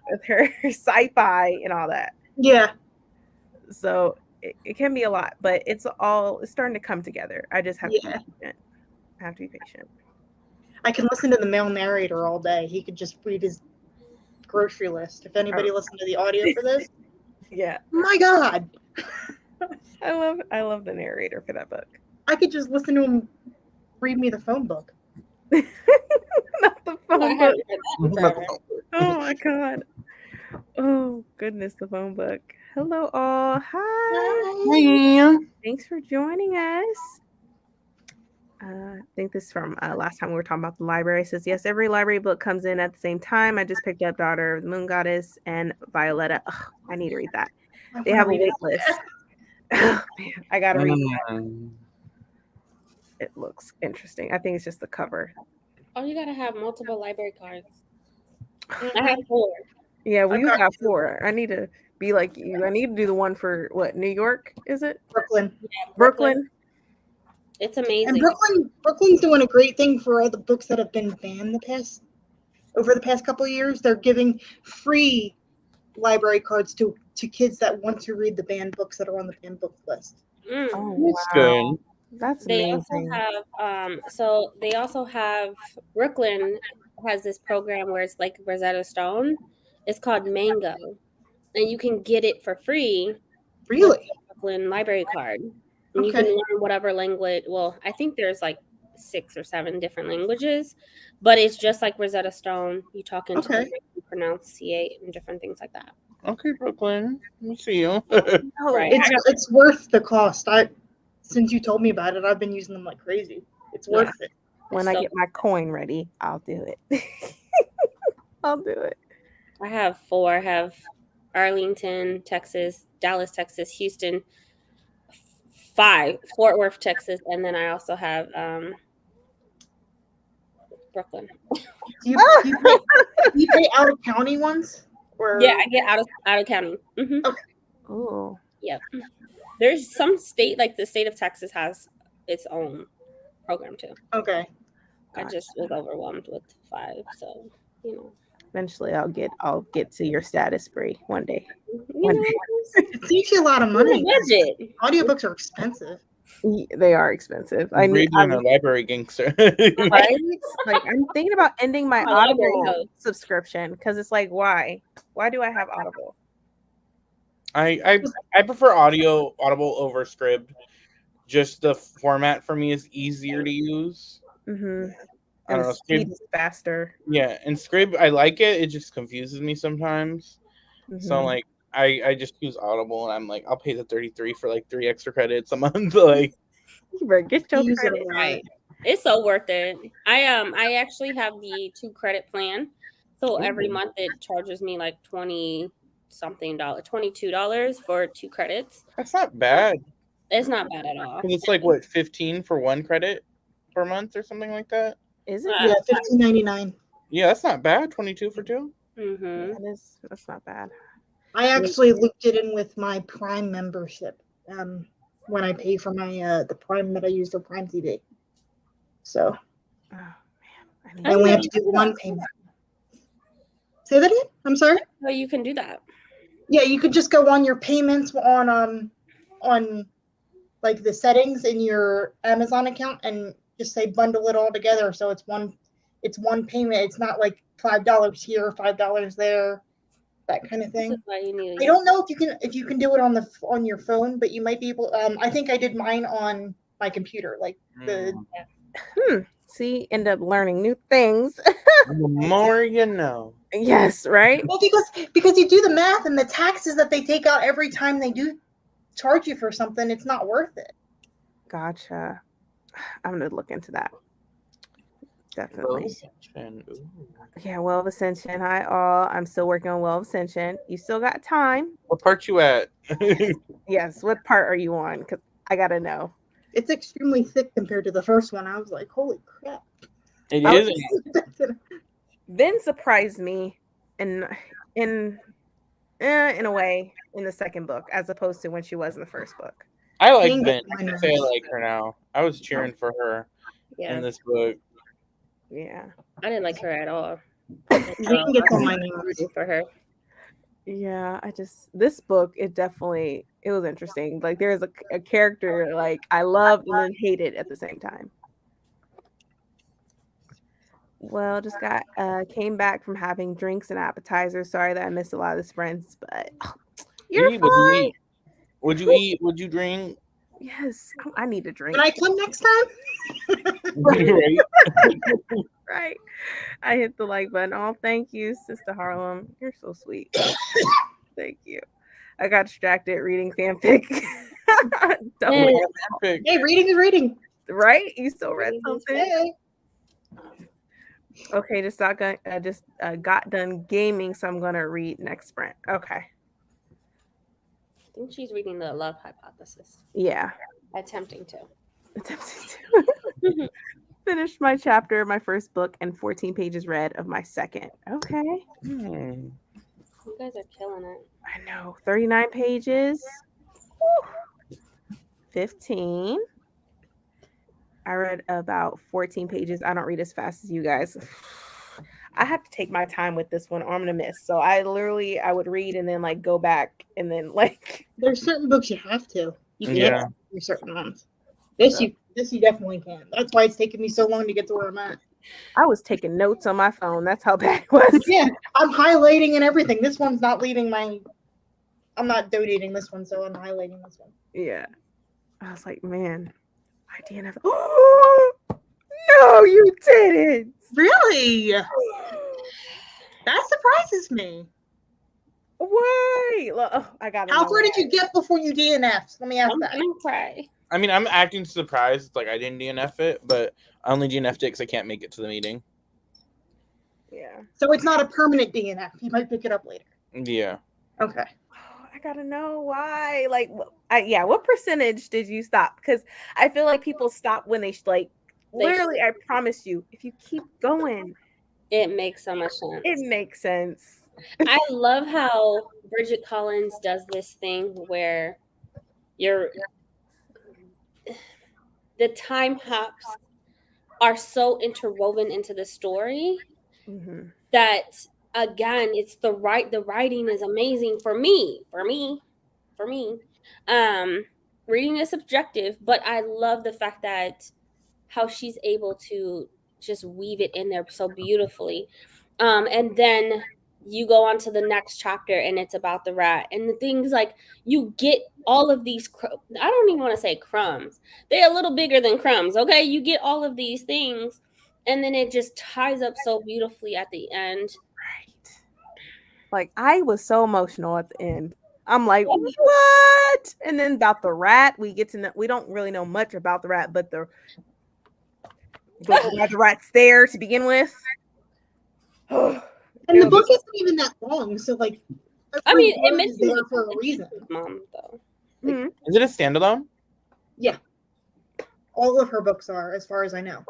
sci-fi and all that. Yeah. So it can be a lot, but it's starting to come together. I just have to be patient. I have to be patient. I can listen to the male narrator all day. He could just read his grocery list. If anybody listened to the audio for this, yeah. My God. I love the narrator for that book. I could just listen to him read me the phone book. Not the phone book. Forever. Oh my God. Oh goodness, the phone book. Hello all. Hi. Yeah. Thanks for joining us. I think this is from last time we were talking about the library. It says, yes, every library book comes in at the same time. I just picked up Daughter of the Moon Goddess and Violetta. Ugh, I need to read that. They have a wait list. Oh, man, I got to read that. It looks interesting. I think it's just the cover. Oh, you gotta have multiple library cards. I have 4. Yeah, well, you got 4. I need to be like you. I need to do the one for what? New York, is it? Brooklyn. Yeah, Brooklyn. It's amazing. And Brooklyn's doing a great thing for all the books that have been banned over the past couple of years. They're giving free library cards to kids that want to read the banned books that are on the banned book list. Oh, That's good. That's They amazing. also have Brooklyn has this program where it's like Rosetta Stone. It's called Mango, and you can get it for free. Really? With the Brooklyn library card, and you can learn whatever language. Well, I think there's like 6 or 7 different languages, but it's just like Rosetta Stone. You talk into them, you pronunciate and different things like that. Okay, Brooklyn. Let me see you. Right. It's worth the cost. Since you told me about it, I've been using them like crazy. It's worth it. When I get my coin ready, I'll do it. I'll do it. I have 4. I have Arlington, Texas, Dallas, Texas, Houston, 5, Fort Worth, Texas, and then I also have Brooklyn. Do you pay out of county ones? Or? Yeah, I get out of county. Mm-hmm. Okay. Oh. Yep. There's some state, like the state of Texas has its own program too. Okay. I just was overwhelmed with 5, so Eventually, I'll get to your status, Bree, one day. It saves you a lot of money. Budget. Audiobooks are expensive. They are expensive. I'm a library gangster. Right? Like I'm thinking about ending my Audible subscription because it's like, why? Why do I have Audible? I prefer Audible over Scribd. Just the format for me is easier to use. Mm-hmm. I don't know. Speed is faster. Yeah, and Scribd, I like it. It just confuses me sometimes. Mm-hmm. So like, I just use Audible, and I'm like, I'll pay the $33 for like 3 extra credits a month. Like, you better get your credit right. It's so worth it. I actually have the 2 credit plan, so every month it charges me like $22 for 2 credits. That's not bad. It's not bad at all. It's like what, 15 for 1 credit per month or something like that. Is it? Yeah, $15.99. Yeah, that's not bad. 22 for 2. Mm-hmm. That's not bad. I actually looped it in with my Prime membership when I pay for my the Prime that I use for Prime TV. So Oh man, I only have to do one payment. Say that again? I'm sorry? Oh, you can do that. Yeah, you could just go on your payments on like the settings in your Amazon account and just say bundle it all together so it's one payment. It's not like $5 here, $5 there, that kind of This thing. is why you need I don't know if you can do it on your phone, but you might be able. I think I did mine on my computer, like the. See, end up learning new things. The more you know. Yes, right. Well, because you do the math and the taxes that they take out every time they do charge you for something, it's not worth it. Gotcha. I'm gonna look into that. Definitely. Yeah, Well of Ascension. Hi all. I'm still working on Well of Ascension. You still got time. What part you at? Yes. What part are you on? Because I gotta know. It's extremely thick compared to the first one. I was like, holy crap. It is. Vin surprised me in a way in the second book as opposed to when she was in the first book. I like Vin. I can say I like her now. I was cheering for her in this book. Yeah. I didn't like her at all. Vin gets on my nerves. For her. Yeah, this book, it was interesting. Like there's a character like I loved and then hated at the same time. Well, just came back from having drinks and appetizers. Sorry that I missed a lot of this, friends, but you're fine. Would you eat? Would you drink? Yes, I need a drink. When I come next time? Right. Right. I hit the like button. Oh, thank you, Sister Harlem. You're so sweet. Thank you. I got distracted reading fanfic. Hey, reading is reading. Right? You still read something? Hey. Okay, just got done gaming, so I'm gonna read next sprint. Okay. I think she's reading the Love Hypothesis. Yeah. Attempting to. Finished my chapter, my first book, and 14 pages read of my second. Okay. You guys are killing it. I know. 39 pages. Woo. 15. I read about 14 pages. I don't read as fast as you guys. I have to take my time with this one or I'm gonna miss. So I would read and then like go back and then like there's certain books you have to. You can't Yeah. do certain ones. This you definitely can. That's why it's taken me so long to get to where I'm at. I was taking notes on my phone. That's how bad it was. Yeah, I'm highlighting and everything. This one's not leaving I'm not donating this one, so I'm highlighting this one. Yeah. I was like, man, I DNF. Oh, no, you didn't. Really? That surprises me. Why? Oh, I got it. How far did you get before you DNF'd? Let me ask that. I'm gonna cry. I mean, I'm acting surprised. Like I didn't DNF it, but I only DNF'd it because I can't make it to the meeting. Yeah. So it's not a permanent DNF. You might pick it up later. Yeah. Okay. I gotta know why. Like, what percentage did you stop? Because I feel like people stop when they literally. I promise you, if you keep going, it makes so much sense. It makes sense. I love how Bridget Collins does this thing where the time hops are so interwoven into the story that again, it's the writing is amazing for me. Reading is subjective, but I love the fact that how she's able to just weave it in there so beautifully. And then you go on to the next chapter and it's about the rat and the things like you get all of these I don't even want to say crumbs. They're a little bigger than crumbs. Okay. You get all of these things and then it just ties up so beautifully at the end. Right. Like I was so emotional at the end. I'm like, what? And then about the rat, we get to know, we don't really know much about the rat, but the rat's there to begin with. And the book isn't even that long, so like, I mean, it makes there for a reason. Mom, though. Is it a standalone? Yeah, all of her books are, as far as I know.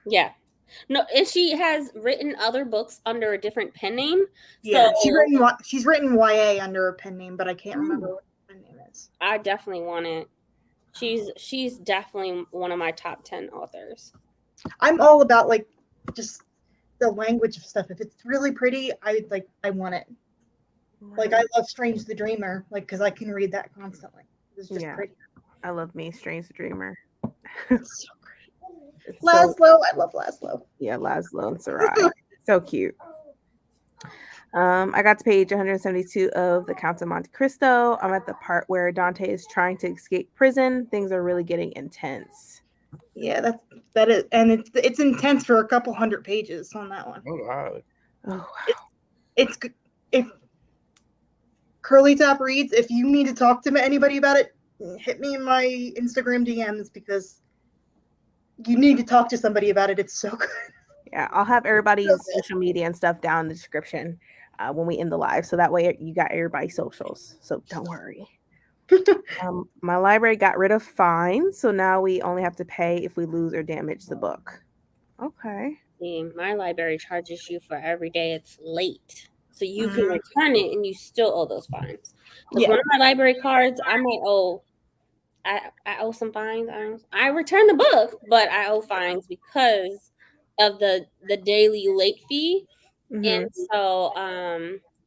Yeah. No, and she has written other books under a different pen name. Yeah, So she's written YA under a pen name, but I can't remember what the pen name is. I definitely want it. She's definitely one of my top 10 authors. I'm all about like just the language of stuff. If it's really pretty, I want it. Like I love Strange the Dreamer, like because I can read that constantly. It's just pretty. I love me Strange the Dreamer. It's so great. Laszlo, I love Laszlo. Yeah, Laszlo and Sarai. So cute. I got to page 172 of The Count of Monte Cristo. I'm at the part where Dante is trying to escape prison. Things are really getting intense. Yeah, that is, and it's intense for a couple hundred pages on that one. Oh wow. Oh, It's if Curly Top reads, if you need to talk to anybody about it, hit me in my Instagram DMs because you need to talk to somebody about it. It's so good. Yeah, I'll have everybody's social media and stuff down in the description when we end the live, so that way you got everybody's socials. So don't worry. My library got rid of fines, so now we only have to pay if we lose or damage the book. Okay. See, my library charges you for every day it's late. So you can return it and you still owe those fines. Because one of my library cards, I might owe I owe some fines. I returned the book, but I owe fines because of the daily late fee. And so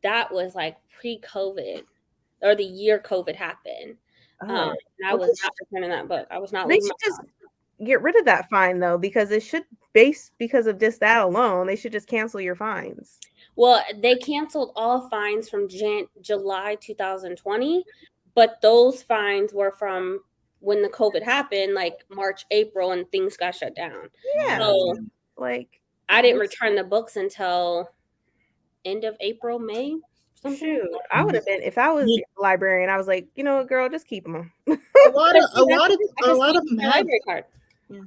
that was like pre-COVID or the year COVID happened. And I was not returning that book. I was not. They should just get rid of that fine though, because it should because of just that alone. They should just cancel your fines. Well, they canceled all fines from July 2020, but those fines were from when the COVID happened, like March, April, and things got shut down. Yeah, so like I didn't return the books until end of April, May. Shoot, I would have been if I was a librarian. I was like, you know what, girl, just keep them. a lot of them have library card. Yeah.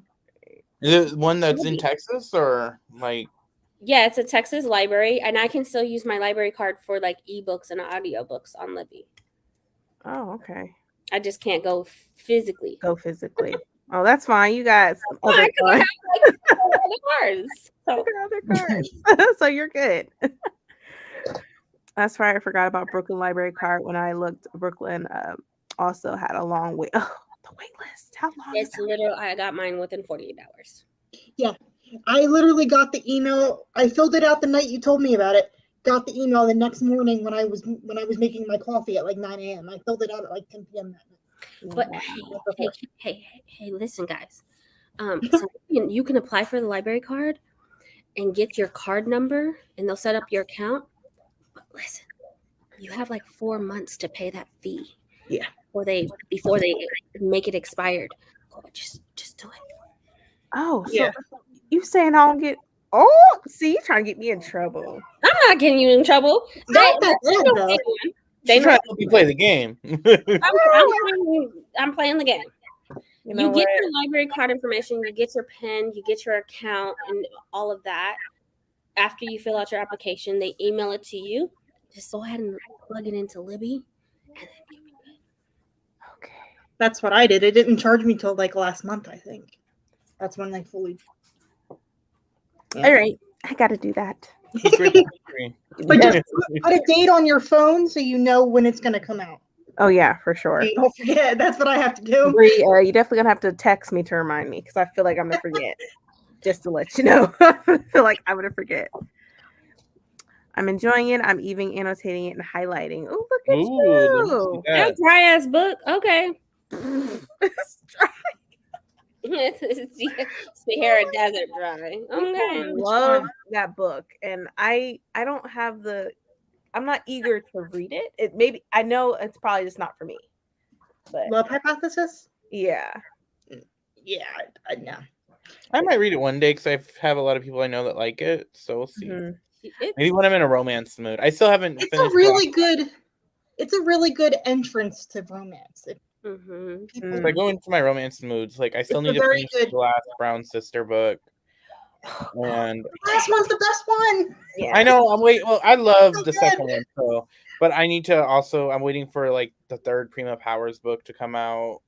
Is it one that's in Texas or like? Yeah, it's a Texas library, and I can still use my library card for like ebooks and audiobooks on Libby. Oh, okay. I just can't go physically. Oh, that's fine. You got some other cards. Other cards. So you're good. That's right. I forgot about Brooklyn Library card when I looked. Brooklyn also had a long wait. Oh, the wait list. How long? It's literally. I got mine within 48 hours. Yeah, I literally got the email. I filled it out the night you told me about it. Got the email the next morning when I was making my coffee at like 9 a.m. I filled it out at like 10 p.m. that night. But hey, listen, guys. So you can apply for the library card and get your card number, and they'll set up your account. But listen, you have like 4 months to pay that fee. Yeah. Before they make it expired. Just do it. Oh, so you saying I don't get? Oh, see, you trying to get me in trouble. I'm not getting you in trouble. They trying to help you play the game. I'm playing the game. You get your library card information, you get your pen, you get your account, and all of that. After you fill out your application, they email it to you. Just go ahead and plug it into Libby, and then you'll be good. Okay. That's what I did. It didn't charge me till like last month, I think. That's when they fully. Yeah. All right, I got to do that. But just put a date on your phone so you know when it's going to come out. Oh yeah, for sure. Don't forget. That's what I have to do. You definitely gonna have to text me to remind me because I feel like I'm gonna forget. Just to let you know, I feel like I'm gonna forget. I'm enjoying it. I'm even annotating it and highlighting. Oh, look at you! That dry ass book. Okay. It's dry. Sahara Desert dry. Okay. I love that book, and I don't have I'm not eager to read it. I know it's probably just not for me. But Love Hypothesis? Yeah. Yeah, I know. I might read it one day because I have a lot of people I know that like it. So we'll see. Mm-hmm. Maybe when I'm in a romance mood. I still haven't It's finished. It's a really good entrance to romance. If I go into my romance moods, like I still need to finish the last Brown Sister book. And the last one's the best one. Yeah. I know. I love the second one, so but I need to also. I'm waiting for like the third Prima Powers book to come out.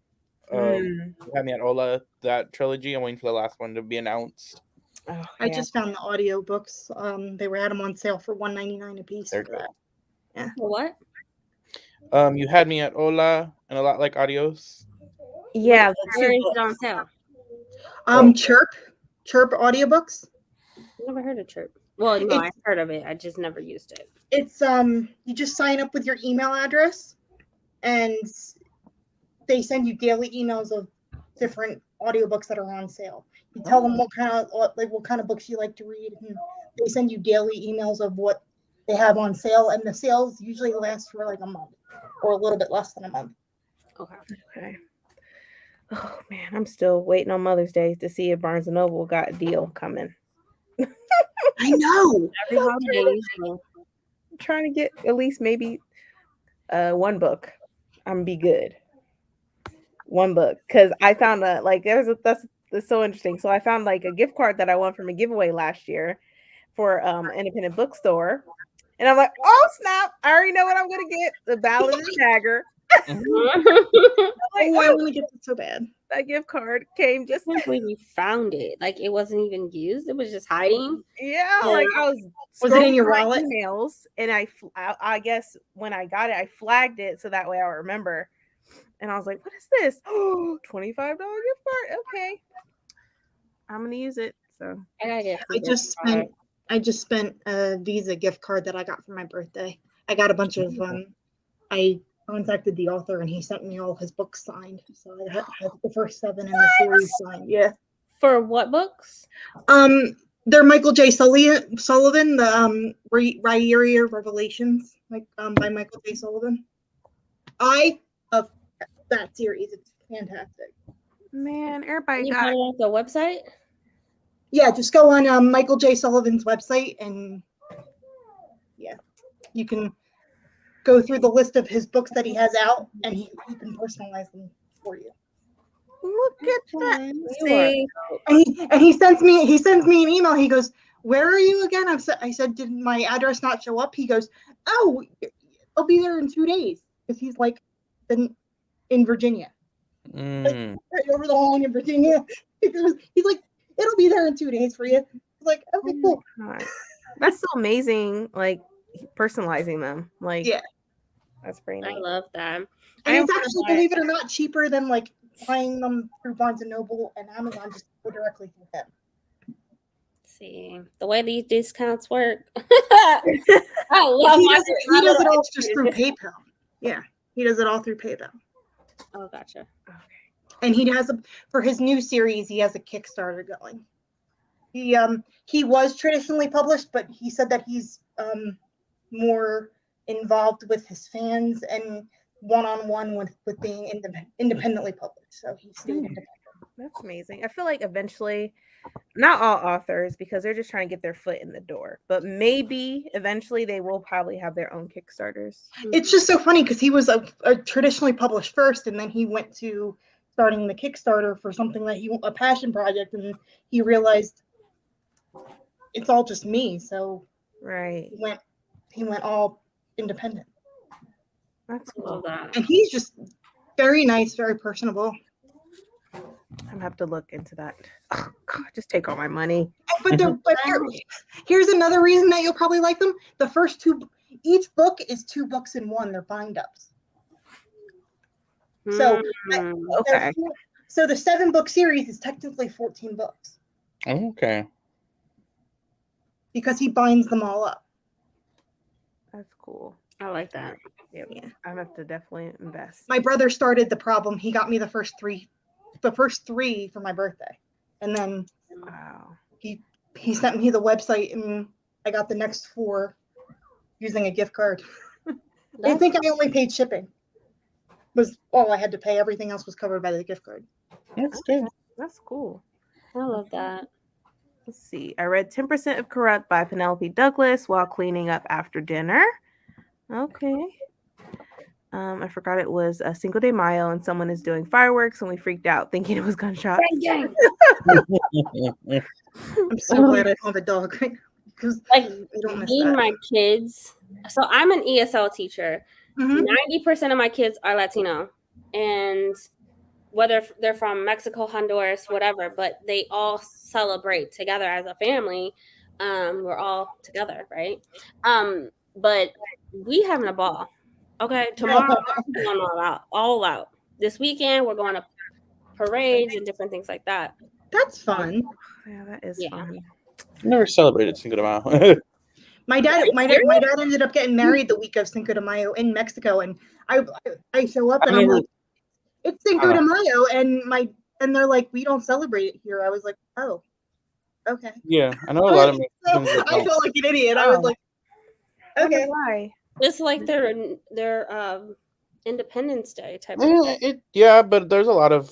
Ola, that trilogy. I'm waiting for the last one to be announced. Oh, I yeah. just found the audiobooks. They had them on sale for $1.99 a piece. They're For that. Yeah. For what? You had me at Hola and a lot like Adios. Yeah, the Where two is it books. on sale? Chirp audiobooks. Never heard of Chirp. Well, no, It's- I've heard of it. I just never used it. It's you just sign up with your email address, and they send you daily emails of different audiobooks that are on sale. You tell them what kind of books you like to read, and they send you daily emails of what they have on sale, and the sales usually last for like a month or a little bit less than a month. Okay. Oh man, I'm still waiting on Mother's Day to see if Barnes & Noble got a deal coming. I know. Every holiday usually. I'm trying to get at least maybe one book. I'm gonna be good. One book, because I found that's so interesting. So I found like a gift card that I won from a giveaway last year for an independent bookstore, and I'm like, oh snap! I already know what I'm gonna get: the Ballad of the Dagger. I want to get it so bad. That gift card came just. I can't believe you found it. Like it wasn't even used. It was just hiding. Yeah, like I was. Was it in scrolling your through my wallet? Emails, and I guess when I got it, I flagged it so that way I'll remember. And I was like, what is this? Oh, $25 gift card. Okay. I'm going to use it. So I gotta get. I just spent a Visa gift card that I got for my birthday. I got a bunch of I contacted the author and he sent me all his books signed. So I had the first 7 in the series signed. Yeah. For what books? They're Michael J. Sullivan, the Ryeria Revelations, by Michael J. Sullivan. I love that series. It's fantastic. man, everybody You got found it on the website? Yeah, just go on Michael J. Sullivan's website and yeah, you can go through the list of his books that he has out and he can personalize them for you. look at that. You See, And he sends me an email. He goes, "Where are you again?" I said, "Did my address not show up?" He goes, "Oh, I'll be there in 2 days," because he's like in Virginia, like, right over the line in Virginia. He's like, "It'll be there in 2 days for you." I was like, "Okay, cool." God. That's so amazing. Like personalizing them. Like, Yeah. that's pretty I neat. love that. And it's actually, believe it or not, cheaper than like buying them through Barnes and Noble and Amazon. Just go directly through them. See the way these discounts work. I love He does it all just through PayPal. Yeah, he does it all through PayPal. Oh, gotcha. And he has for his new series, he has a Kickstarter going. He was traditionally published, but he said that he's more involved with his fans and one-on-one with being independently published. So he stayed independent. That's amazing. I feel like eventually, not all authors, because they're just trying to get their foot in the door, but maybe eventually they will probably have their own Kickstarters. It's just so funny because he was a traditionally published first, and then he went to starting the Kickstarter for something that a passion project, and he realized it's all just me. So Right. he went all independent. That's cool. Love that. And he's just very nice, very personable. I'm gonna have to look into that. Oh God, just take all my money. But here's another reason that you'll probably like them. The first 2, each book is 2 books in one. They're bind-ups. So Okay. So the 7-book series is technically 14 books Okay. because he binds them all up. That's cool. I like that. Yep. Yeah. I'm gonna have to definitely invest. My brother started the problem. He got me the first 3 for my birthday, and then Wow. he sent me the website, and I got the next 4 using a gift card. I think I only paid shipping. Was all I had to pay. Everything else was covered by the gift card. That's good. That's cool. I love that. Let's see. I read 10% of Corrupt by Penelope Douglas while cleaning up after dinner. Okay. I forgot it was a Cinco de Mayo and someone is doing fireworks and we freaked out thinking it was gunshots. I'm so glad I don't have a dog right now because Like I don't miss me, that. my kids. So I'm an ESL teacher. Mhm. 90% of my kids are Latino, and whether they're from Mexico, Honduras, whatever, but they all celebrate together as a family. We're all together, right? But we having a ball. Okay, tomorrow we're going all out. This weekend we're going to parades and different things like that. That's fun. Yeah, that is fun. Never celebrated Cinco de Mayo. My dad ended up getting married the week of Cinco de Mayo in Mexico, and I show up and I'm like, it's Cinco de Mayo, and they're like, we don't celebrate it here. I was like, oh, okay. Yeah, I know a lot of Mexicans that I don't. felt like an idiot. I was like, okay. Why? It's like their Independence Day type of thing. Yeah, but there's a lot of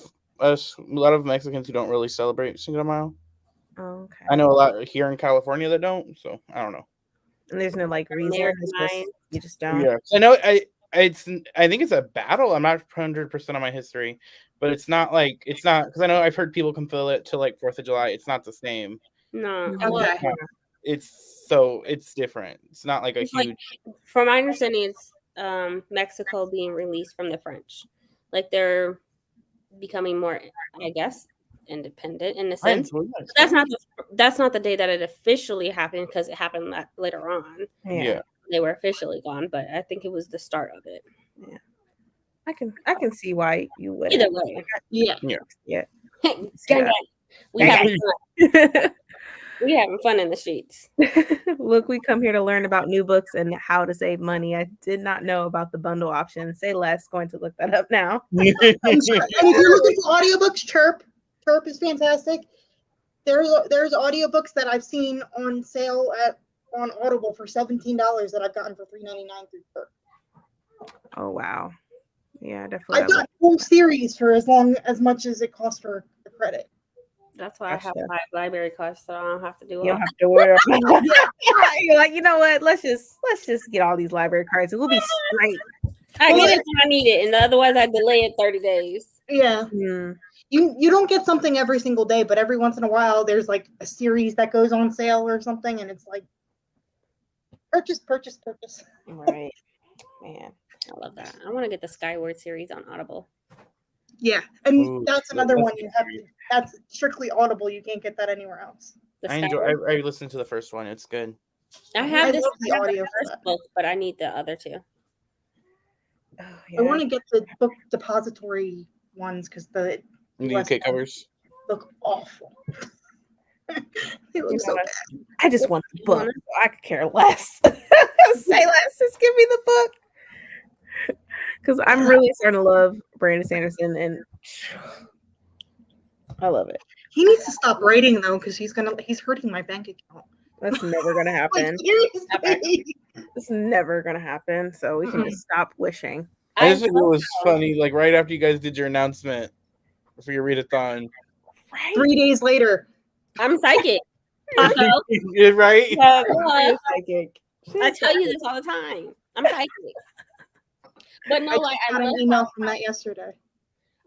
Mexicans who don't really celebrate Cinco de Mayo. Oh, okay. I know a lot here in California that don't, so I don't know. And there's no like reason. You just don't. Yeah, I know. I think it's a battle. I'm not 100% on my history, but it's not because I know I've heard people compare it to like 4th of July. It's not the same. No, Okay. It's different. It's not like a huge. Like, from my understanding, it's Mexico being released from the French. Like they're becoming more, I guess, independent in a sense. That's not the day that it officially happened, because it happened later on. Yeah. They were officially gone, but I think it was the start of it. Yeah. I can see why you would. Either way. Yeah. We having fun. We having fun in the streets. Look, we come here to learn about new books and how to save money. I did not know about the bundle option. Say less. Going to look that up now. And if you're looking for audiobooks, Chirp is fantastic. There's audiobooks that I've seen on sale on Audible for $17 that I've gotten for $3.99 through Chirp. Oh wow. Yeah, definitely. I've got whole series for as much as it costs for the credit. That's why I have 5 library cards, so I don't have to do it. You don't have to worry about it. You're like, you know what? Let's just get all these library cards. It will be straight. I get it when I need it, and otherwise I delay it 30 days. Yeah. Mm. You don't get something every single day, but every once in a while there's like a series that goes on sale or something, and it's like purchase. Right. Man, I love that. I want to get the Skyward series on Audible. Yeah, and that's another one you have to. That's strictly Audible. You can't get that anywhere else. I listened to the first one. It's good. I have the audio first book, but I need the other two. Oh, yeah. I want to get the book depository ones because the UK covers look awful. They look so bad. I just want the book. I could care less. Say less. Just give me the book. Because I'm really starting to love Brandon Sanderson, and I love it. He needs to stop writing though, because he's hurting my bank account. That's never gonna happen. It's never gonna happen. So we can just stop wishing. I just think it was funny. Like right after you guys did your announcement for your readathon, right? 3 days later, I'm psychic. Right? I'm psychic. I tell you this all the time. I'm psychic. But no, I got an email from that yesterday.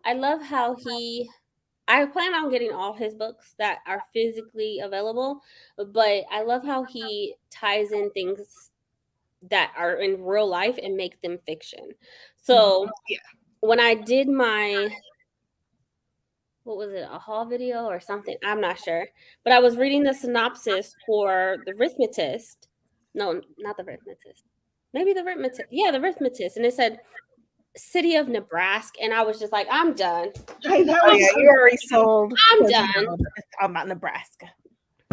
I love how I plan on getting all his books that are physically available, but I love how he ties in things that are in real life and make them fiction. So when I did my, what was it, a haul video or something? I'm not sure. But I was reading the synopsis for The Arithmetist. No, not The Arithmetist. Maybe The Arithmetist. Yeah, The Arithmetist. And it said City of Nebraska. And I was just like, I'm done. You already sold. I'm done. I'm about Nebraska.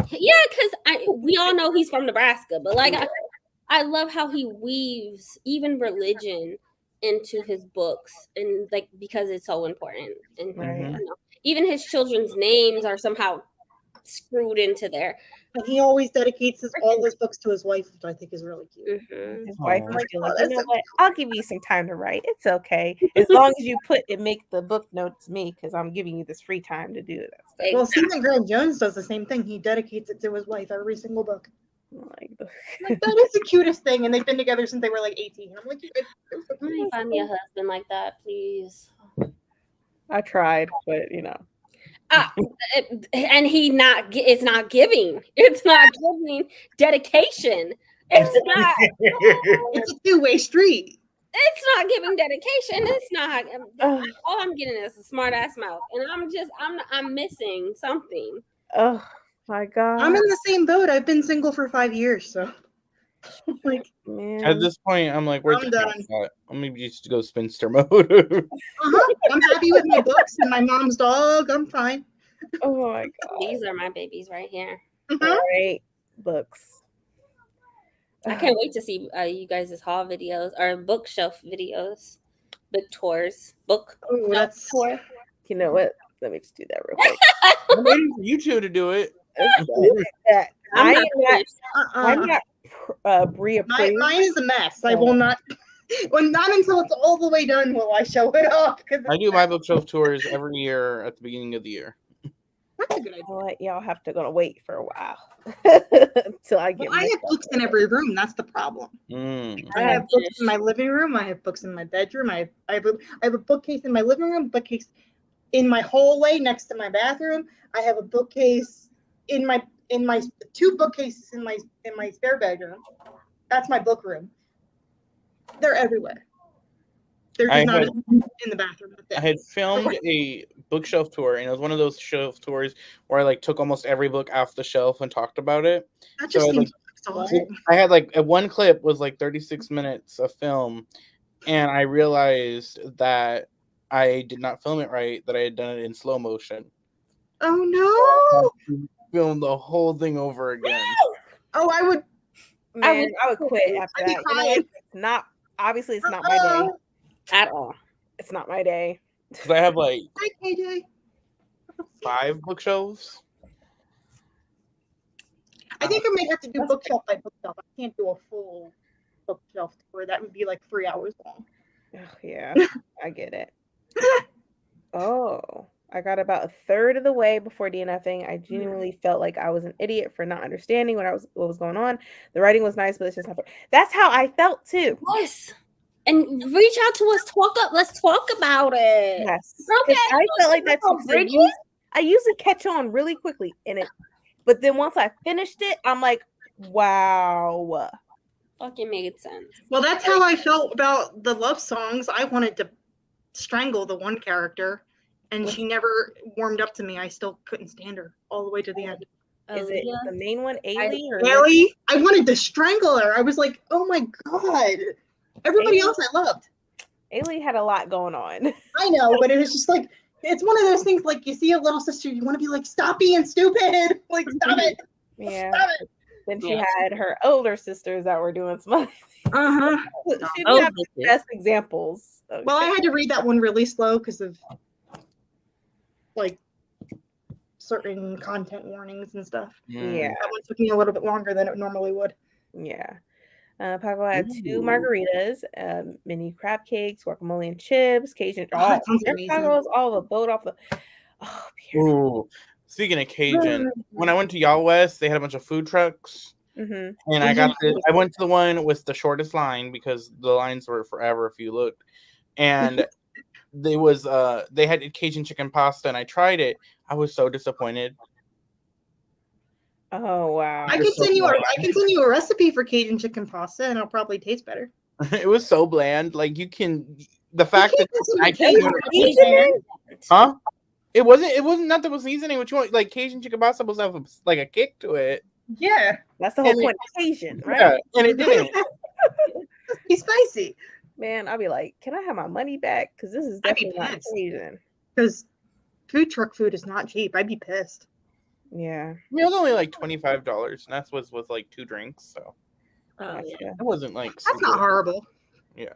Yeah, because we all know he's from Nebraska. But like, I love how he weaves even religion into his books, and like because it's so important. And you know, even his children's names are somehow screwed into there. And he always dedicates all his books to his wife, which I think is really cute. Mm-hmm. His wife is like, you know what? I'll give you some time to write. It's okay. As long as you make the book notes me, because I'm giving you this free time to do that stuff. Well, Stephen Graham Jones does the same thing. He dedicates it to his wife, every single book. Like that is the cutest thing. And they've been together since they were like 18. And I'm like, find me a husband like that, please. I tried, but you know. And it's not giving dedication. It's not. It's a two-way street. It's not giving dedication. It's not. All I'm getting is a smart ass mouth, and I'm missing something. Oh my god! I'm in the same boat. I've been single for 5 years, so like Man. At this point, I'm like, where's I'm the done. cat at? I'm maybe just to go spinster mode. I'm happy with my books and my mom's dog. I'm fine. Oh my god! These are my babies right here. Mhm. Right, books. I can't wait to see you guys' haul videos or bookshelf videos, book tours, book Oh, that's tour. You know what? Let me just do that real quick. I'm waiting for you two to do it. I'm not not pre-approved. Mine is a mess. I will not. Well, not until it's all the way done will I show it off. I do my bookshelf tours every year at the beginning of the year. That's a good idea. You know what? Y'all have to gonna wait for a while till I get. Well, I have books in every room. That's the problem. Mm. I have books in my living room. I have books in my bedroom. I have a bookcase in my living room. Bookcase in my hallway next to my bathroom. I have a bookcase in my 2 bookcases in my spare bedroom. That's my book room. They're everywhere. They're just not in the bathroom. I had filmed a bookshelf tour, and it was one of those shelf tours where I like took almost every book off the shelf and talked about it. That just seems exhausting. I had like one clip was like 36 minutes of film, and I realized that I did not film it right, that I had done it in slow motion. Oh no! Film the whole thing over again. Oh, I would. Man, I would quit after I'd be that. You know, crying. it's not obviously it's not my day At all. It's not my day. Because I have like Hi, KJ. 5 bookshelves. I think I may have to do bookshelf by bookshelf. I can't do a full bookshelf tour. That would be like 3 hours long. Oh, yeah, I get it. Oh, I got about a third of the way before DNFing. I genuinely felt like I was an idiot for not understanding what was going on. The writing was nice, but it's just not. That's how I felt too. Yes. And reach out to us. Let's talk about it. Yes. Okay. I felt like that too. 'Cause I usually catch on really quickly in it, but then once I finished it, I'm like, wow. Fucking made sense. Well, that's how I felt about the love songs. I wanted to strangle the one character, and she never warmed up to me. I still couldn't stand her all the way to the end. Is it the main one, Ailey? Ailey? I wanted to strangle her. I was like, oh my god. Everybody else I loved. Ailey had a lot going on. I know, but it was just like, it's one of those things like you see a little sister, you want to be like, stop being stupid. Like, stop it. Yeah. Stop it. Then she had her older sisters that were doing some other things. Uh-huh. She didn't have the best examples. Well, I had to read that one really slow because of like certain content warnings and stuff. Yeah. That one took me a little bit longer than it normally would. Yeah. Paco had 2 margaritas, mini crab cakes, guacamole and chips, Cajun. That sounds amazing. Tacos, all the boat off the. Oh, Ooh. Speaking of Cajun, when I went to Y'all West, they had a bunch of food trucks. Mm-hmm. And I went to the one with the shortest line because the lines were forever if you looked. And they had Cajun chicken pasta, and I tried it. I was so disappointed. Oh wow! I can send you a recipe for Cajun chicken pasta, and it'll probably taste better. It was so bland. Like the fact that I can't. Huh? It wasn't not the seasoning. What you want? Like Cajun chicken pasta was have like a kick to it. Yeah, that's the whole point of Cajun, right? Yeah, and it didn't. It's spicy. Man, I'll be like, can I have my money back? Because this is definitely not Cajun. Because food truck food is not cheap. I'd be pissed. Yeah. It was only like $25, and that was with like 2 drinks. So it wasn't like that's not horrible. Yeah.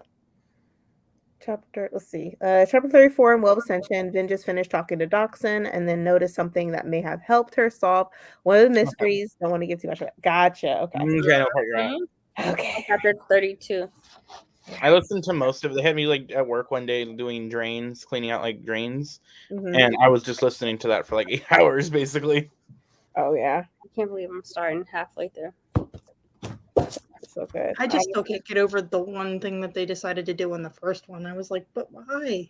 Let's see. Chapter 34 in Well of Ascension. Vin just finished talking to Dachshund and then noticed something that may have helped her solve one of the mysteries. Don't want to give too much. Gotcha. Okay. Okay. Chapter 32. I listened to most of it. They had me like at work one day doing drains, cleaning out like drains. And I was just listening to that for like 8 hours basically. Oh yeah. I can't believe I'm starting halfway through. So good. I just still can't get over the one thing that they decided to do in the first one. I was like, but why?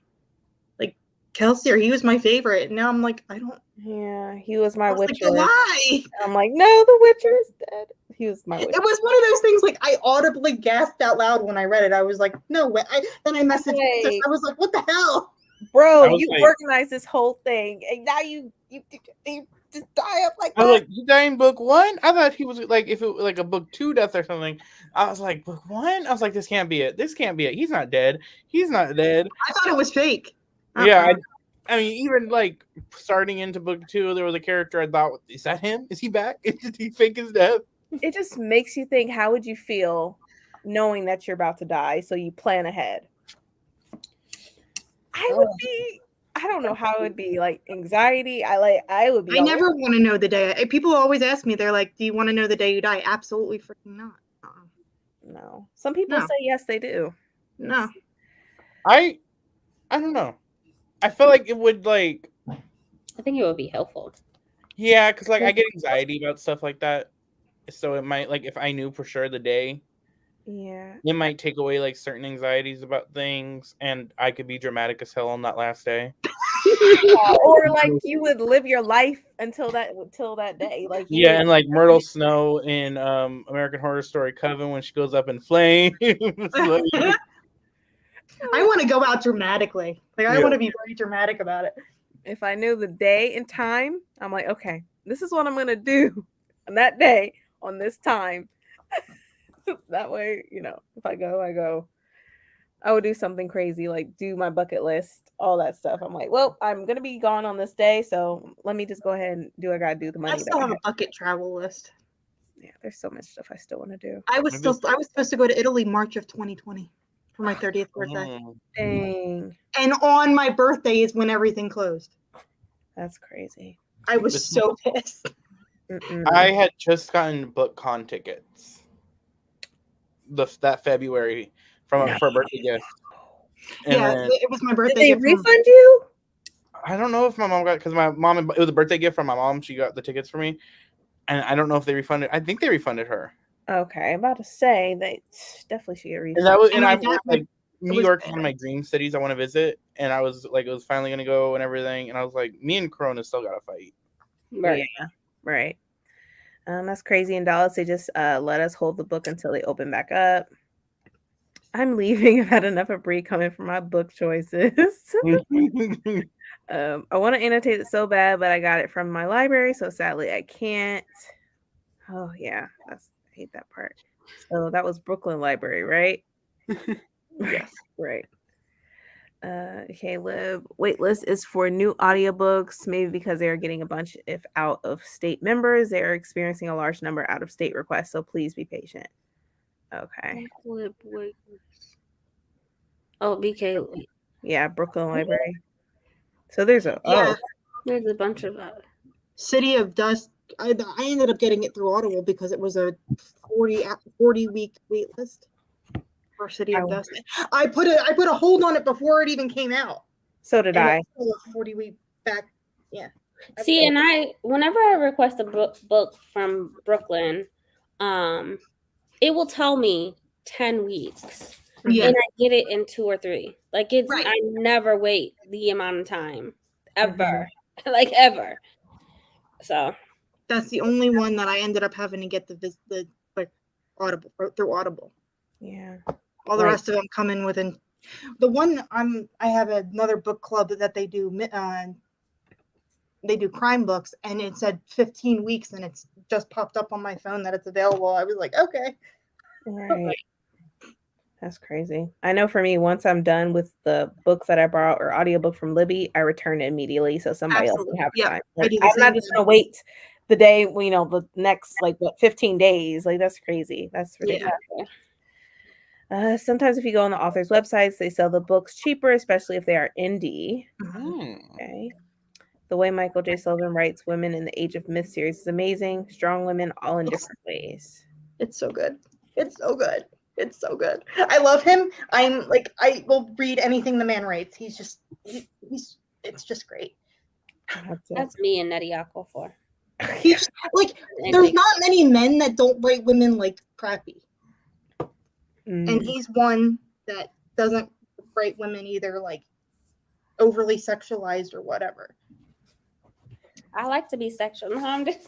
Like, Kelsier, he was my favorite. And now I'm like, I don't. Yeah, he was my I was like, Witcher. why? I'm like, no, the Witcher is dead. He was my Witcher. It was one of those things like I audibly gasped out loud when I read it. I was like, no way. Then I messaged Chris. I was like, what the hell? Bro, you like, organized this whole thing, and now you just die up like that. I was like, you die in book 1? I thought he was like, if it was like a book 2 death or something. I was like, book 1? I was like, this can't be it. This can't be it. He's not dead. He's not dead. I thought it was fake. Yeah, I mean, even like starting into book 2, there was a character I thought, is that him? Is he back? Did he fake his death? It just makes you think, how would you feel knowing that you're about to die? So you plan ahead. I don't know how it would be, like anxiety. I would be. I never want to know the day. People always ask me, they're like, do you want to know the day you die? Absolutely freaking not. No. Some people say yes, they do. No. I don't know. I feel like it would like. I think it would be helpful. Yeah, because like I get anxiety about stuff like that, so it might like if I knew for sure the day. Yeah. It might take away like certain anxieties about things, and I could be dramatic as hell on that last day. Or like you would live your life until that day. Like and like Myrtle Snow in American Horror Story Coven when she goes up in flames. Like, I want to go out dramatically. Like I want to be very dramatic about it. If I knew the day and time, I'm like, okay, this is what I'm gonna do on that day on this time. That way, if I go, I go. I would do something crazy, like do my bucket list, all that stuff. I'm like, well, I'm gonna be gone on this day, so let me just go ahead and do what I gotta do. The money. I still have a bucket travel list. Yeah, there's so much stuff I still want to do. I was supposed to go to Italy March of 2020 for my 30th birthday. Dang. And on my birthday is when everything closed. That's crazy. I was so pissed. I had just gotten BookCon tickets that February for a birthday gift. And it was my birthday. Did they refund you? I don't know if my mom got, because my mom, it was a birthday gift from my mom. She got the tickets for me, and I don't know if they refunded. I think they refunded her. Okay, I'm about to say they definitely should get refunded. And that was, and I was like, New York is one of my dream cities I want to visit, and I was like, it was finally gonna go and everything, and I was like, me and Corona still gotta fight. Right. Yeah, right. That's crazy. In Dallas, they just let us hold the book until they open back up. I'm leaving. I've had enough of Brie coming for my book choices. I want to annotate it so bad, but I got it from my library, so sadly I can't. Oh yeah, I hate that part. So that was Brooklyn Library, right? Yes. Right. Okay, Liv. Waitlist is for new audiobooks, maybe because they are getting a bunch of out-of-state members. They are experiencing a large number out-of-state requests, so please be patient. Okay. Oh, BK. Yeah, Brooklyn Library. So there's a there's a bunch of City of Dust. I ended up getting it through Audible because it was a 40-week wait list for City of Dust. I put a hold on it before it even came out. So did I. A 40-week back. Yeah. See, and whenever I request a book from Brooklyn, it will tell me 10 weeks. Yeah. And I get it in 2 or 3. Like it's Right. I never wait the amount of time. Ever. Like ever. So that's the only one that I ended up having to get the like Audible through Audible. Yeah. All the rest of them come in within. The one I have another book club that they do crime books, and it said 15 weeks, and it's just popped up on my phone that it's available. I was like, okay. Right. That's crazy. I know for me, once I'm done with the book that I brought or audiobook from Libby, I return it immediately so somebody else can have time. Like, I'm not just going to wait the day, the next, 15 days. Like, that's crazy. That's ridiculous. Yeah. Sometimes if you go on the author's websites, they sell the books cheaper, especially if they are indie. Okay. The way Michael J. Sullivan writes Women in the Age of Myth series is amazing. Strong women, all in different ways. It's so good. It's so good. It's so good. I love him. I will read anything the man writes. He's just, it's just great. That's me and Nettie Aquafor. He's there's not many men that don't write women like crappy. And he's one that doesn't write women either overly sexualized or whatever. I like to be sexual. No, I'm just...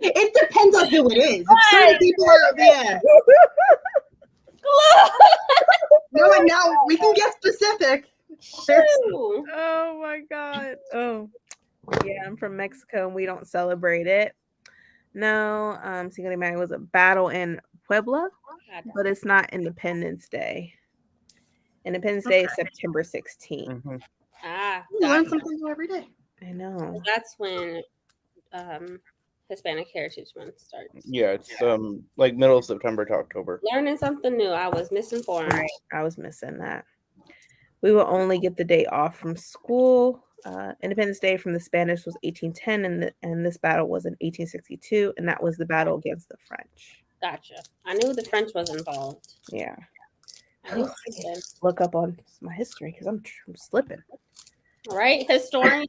It depends on who it is. If certain people are, yeah. No, and now we can get specific. Oh my God. Oh, yeah. I'm from Mexico and we don't celebrate it. No, Cinco de Mayo was a battle in Puebla, but it's not Independence Day. Independence Day is September 16th. Mm-hmm. You learn something new every day. I know. That's when Hispanic Heritage Month starts. Yeah, it's like middle of September to October. Learning something new. I was misinformed. Right. I was missing that. We will only get the day off from school. Independence Day from the Spanish was 1810, and this battle was in 1862, and that was the battle against the French. Gotcha. I knew the French was involved. Yeah. I knew Look up on my history because I'm slipping. Right, historian.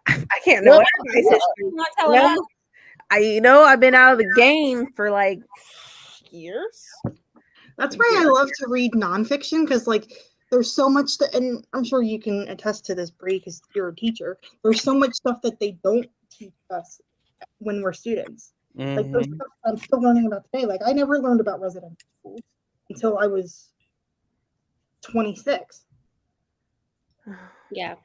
I can't know everybody's history. Not telling us. I've been out of the game for like years. That's why I love to read nonfiction because, like, there's so much that, and I'm sure you can attest to this, Bree, because you're a teacher. There's so much stuff that they don't teach us when we're students. Mm-hmm. Like, there's stuff I'm still learning about today. Like, I never learned about residential schools until I was 26. Yeah.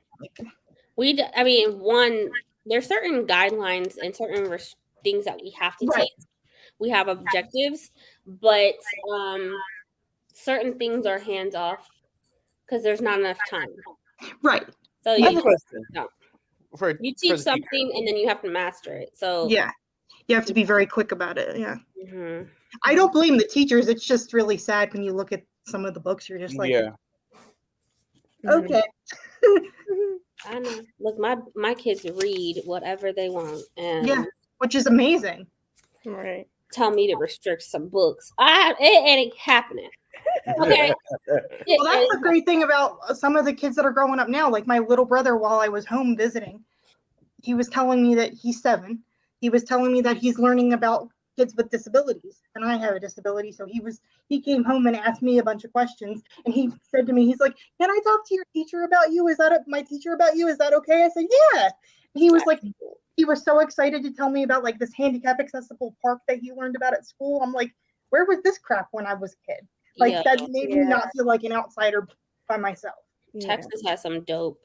There's certain guidelines and certain things that we have to take. We have objectives, but certain things are hands off because there's not enough time. Right. So you teach something teacher. And then you have to master it. So yeah, you have to be very quick about it. Yeah. Mm-hmm. I don't blame the teachers. It's just really sad when you look at some of the books. You're just like, yeah. Okay. I know. Look, my kids read whatever they want, and yeah, which is amazing. Right. Tell me to restrict some books. It ain't happening. Okay. Well, that's the great thing about some of the kids that are growing up now. Like my little brother, while I was home visiting, he was telling me that he's 7. He was telling me that he's learning about kids with disabilities, and I have a disability. So he came home and asked me a bunch of questions, and he said to me, he's like, "Can I talk to your teacher about you? My teacher about you? Is that okay?" I said, "Yeah." And he was like, he was so excited to tell me about like this handicap accessible park that he learned about at school. I'm like, where was this crap when I was a kid? Like that made me not feel like an outsider by myself. Texas has some dope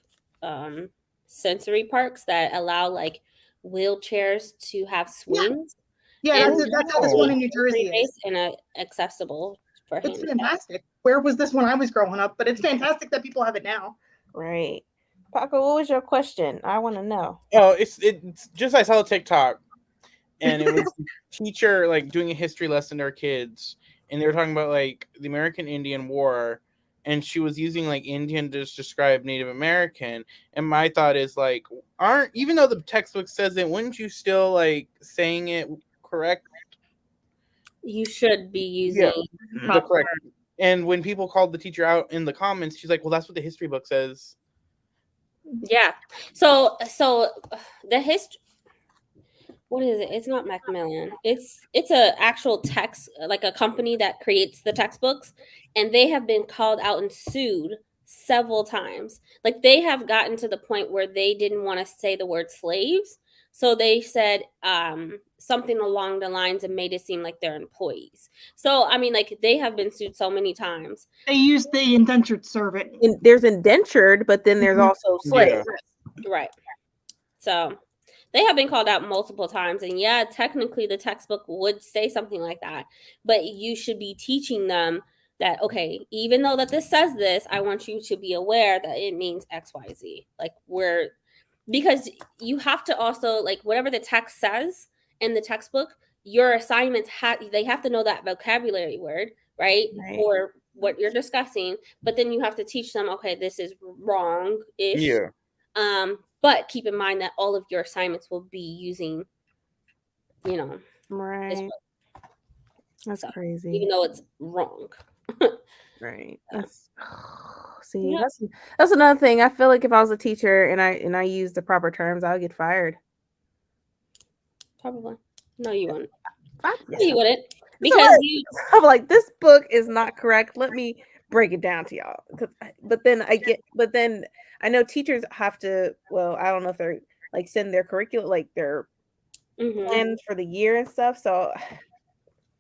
sensory parks that allow like wheelchairs to have swings. Yeah, that's how this one in New Jersey is. And accessible for It's fantastic. Where was this when I was growing up? But it's fantastic that people have it now. Right. Paco, what was your question? I want to know. Oh, it's just I saw a TikTok, and it was a teacher like doing a history lesson to her kids, and they were talking about like the American Indian War, and she was using like Indian to describe Native American. And my thought is like, even though the textbook says it, wouldn't you still like saying it correct? You should be using the correct. And when people called the teacher out in the comments, she's like, "Well, that's what the history book says." Yeah. So the history. What is it? It's not Macmillan. It's a actual text, like a company that creates the textbooks, and they have been called out and sued several times. Like they have gotten to the point where they didn't want to say the word slaves, so they said something along the lines and made it seem like they're employees. So I mean, like they have been sued so many times. They use the indentured servant. There's indentured, but then there's also slave. Yeah. Right. So they have been called out multiple times, and yeah, technically the textbook would say something like that, but you should be teaching them that, okay, even though that this says this, I want you to be aware that it means XYZ. Like because you have to also, like, whatever the text says in the textbook, your assignments they have to know that vocabulary word, right? For what you're discussing, but then you have to teach them, okay, this is wrong-ish. Yeah. But keep in mind that all of your assignments will be using, right. That's crazy. Even though it's wrong. Right. That's another thing. I feel like if I was a teacher and I used the proper terms, I would get fired. Probably. No, you wouldn't. No, you wouldn't. Because I'm like, this book is not correct. Let me break it down to y'all. But then I know teachers have to. Well, I don't know if they're like send their curriculum, like their plans for the year and stuff. So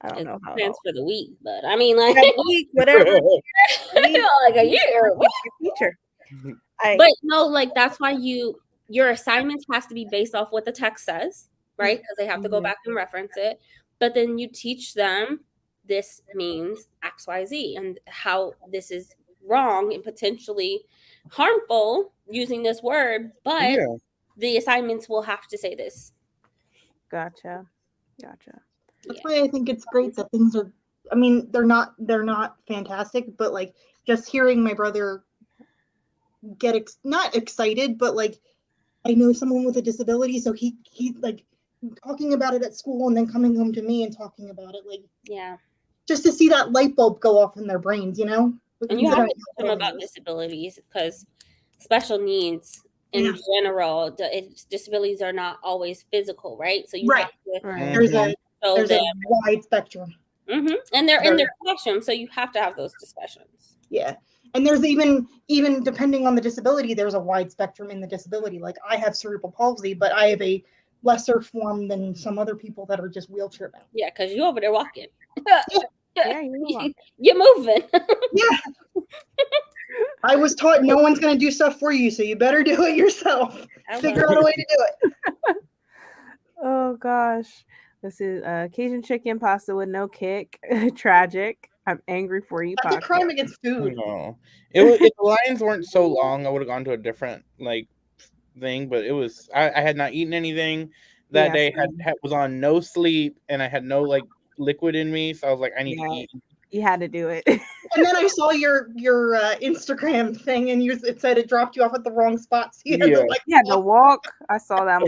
I don't know how plans for the week, but I mean, like week, whatever, like a year. Teacher. But no, like that's why your assignments has to be based off what the text says, right? Because they have to go back and reference it. But then you teach them this means X, Y, Z, and how this is wrong and potentially harmful using this word. But the assignments will have to say this. Gotcha. That's why I think it's great that things are. I mean, they're not fantastic, but like just hearing my brother get not excited, but like I know someone with a disability, so he like talking about it at school and then coming home to me and talking about it, like just to see that light bulb go off in their brains, you know. And you have to teach them about disabilities because special needs in general, disabilities are not always physical, right? So you have to there's a wide spectrum. And they're in their classroom, so you have to have those discussions. Yeah. And there's even depending on the disability, there's a wide spectrum in the disability. Like I have cerebral palsy, but I have a lesser form than some other people that are just wheelchair bound. Yeah, because you're over there walking. You're moving. I was taught no one's going to do stuff for you, so you better do it yourself. Figure out a way to do it. Oh gosh. This is Cajun chicken pasta with no kick. Tragic. I'm angry for you. That's a crime against food. No, if the lines weren't so long, I would have gone to a different thing. But it was I had not eaten anything that day. Was on no sleep, and I had no liquid in me, so I was like, I need to eat. You had to do it. And then I saw your Instagram thing, and it said it dropped you off at the wrong spot. So you had to walk. I saw that.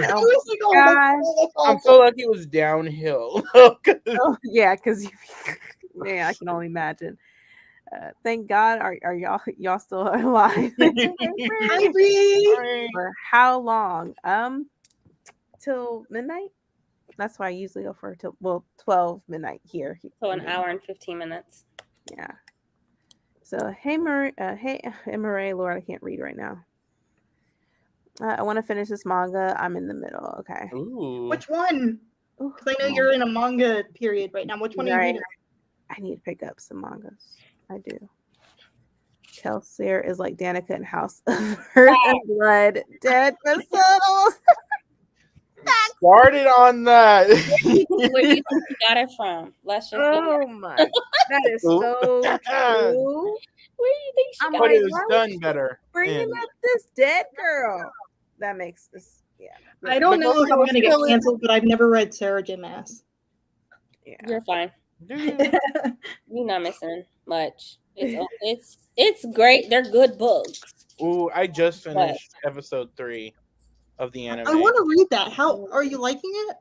I'm so lucky it was downhill. Because I can only imagine. Thank God. Are y'all still alive? For how long? Till midnight. That's why I usually go for 12 midnight here. So an hour and 15 minutes. Yeah. So hey Marie, Lord, I can't read right now. I want to finish this manga. I'm in the middle. Okay. Ooh. Which one? Because I know you're in a manga period right now. Which one are you reading? I need to pick up some mangas. I do. Kelsier is like Danica in House of Earth and Blood. Dead for subtle. Started on that. Where do you think you got it from? Let's just my, that is so true. Where do you think she got but it was done better. Bringing up this dead girl. That makes this, I don't know if I'm going to get canceled, but I've never read Sarah J. Maas. Yeah, you're fine. You're not missing much. It's great. They're good books. Ooh, I just finished episode 3 of the anime. I want to read that. How are you liking it?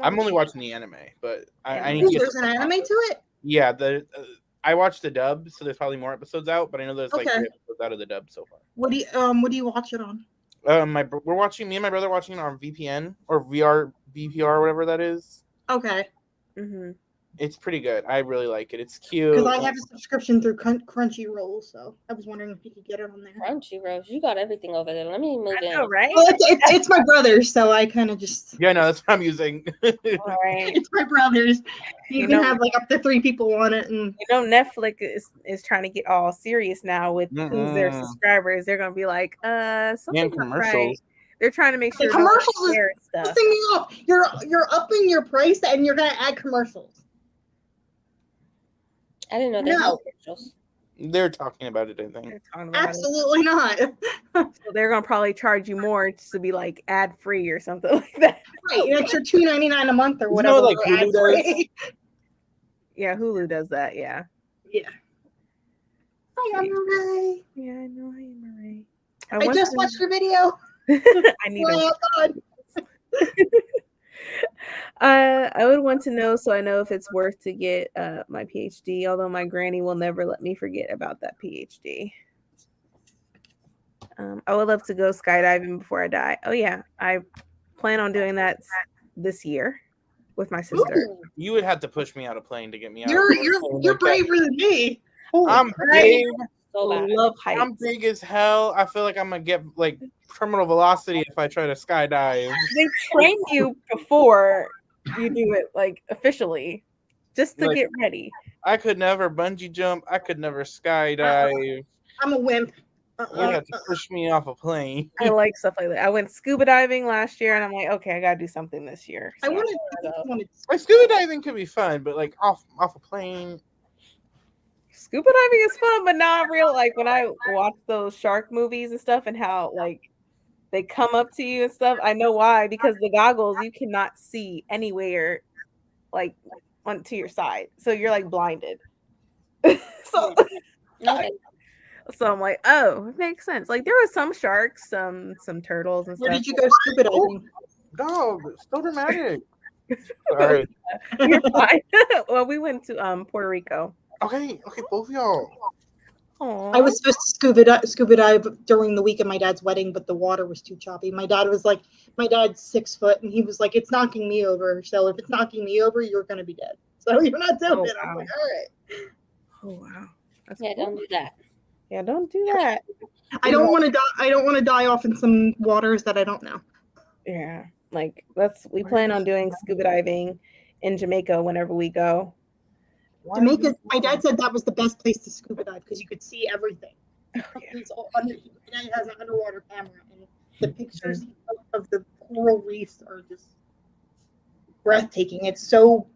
I'm only watching the anime, but I need to. There's an anime to it. Yeah, I watched the dub, so there's probably more episodes out, but I know there's 3 episodes out of the dub so far. What do you watch it on? Me and my brother watching it on VPN or VPR, whatever that is. Okay. Mm-hmm. It's pretty good. I really like it. It's cute. Because I have a subscription through Crunchyroll, so I was wondering if you could get it on there. Crunchyroll, you got everything over there. Let me move in. Know, right? Well, it's my brother's, so I kind of just. Yeah, no, that's what I'm using. Right. It's my brother's. You can have up to 3 people on it, and Netflix is trying to get all serious now with who's their subscribers. They're gonna be like, something commercials. right. They're trying to make sure the commercials is stuff. pissing me off. You're upping your price, and you're gonna add commercials. I didn't know they had commercials. They're talking about it, I think. Absolutely not. So they're gonna probably charge you more just to be like ad free or something like that. Right, an extra $2.99 a month or whatever. Hulu does? Yeah, Hulu does that. Yeah. Yeah. Hi, I'm Marie. Yeah, I know. Hi, Marie. I just watched your video. I need I would want to know so I know if it's worth to get my PhD, although my granny will never let me forget about that PhD. I would love to go skydiving before I die. Oh yeah, I plan on doing that this year, with my sister. Ooh, You would have to push me out of plane to get me out. you're of a plane you're like that. braver than me. Holy I'm crap. big. So I bad. love I'm heights. big as hell. I feel like I'm gonna get like terminal velocity if I try to skydive. They train you before you do it, like officially, just to Like, get ready. I could never bungee jump. I could never skydive. I'm a wimp. You'd have to push me off a plane. I like stuff like that. I went scuba diving last year, and I'm like, okay, I gotta do something this year. I So wanted Like scuba diving could be fun, but like off a plane. scuba diving is fun, but not real. Like when I watch those shark movies and stuff, and how like they come up to you and stuff. I know why, because the goggles you cannot see anywhere, like onto your side, so you're like blinded. so Okay. So I'm like, oh, it makes sense. Like there were some sharks, some turtles and Where stuff. did you go scuba diving? Dog, so dramatic. Sorry. You're fine. Well, we went to Puerto Rico. Okay, both of y'all. Aww. I was supposed to scuba dive during the week of my dad's wedding, but the water was too choppy. My dad's 6 foot, and he was like, "It's knocking me over. So if it's knocking me over, you're gonna be dead. So you're not doing it." I'm wow. like, "All right." Oh wow. That's Yeah, cool. don't do that. Yeah, don't do that. I don't want to die. I don't want to die off in some waters that I don't know. Yeah, like we plan on doing scuba diving in Jamaica whenever we go. Jamaica. My dad said that was the best place to scuba dive because you could see everything. Oh, yeah. It's all under. My dad has an underwater camera, and the pictures of the coral reefs are just breathtaking. It's so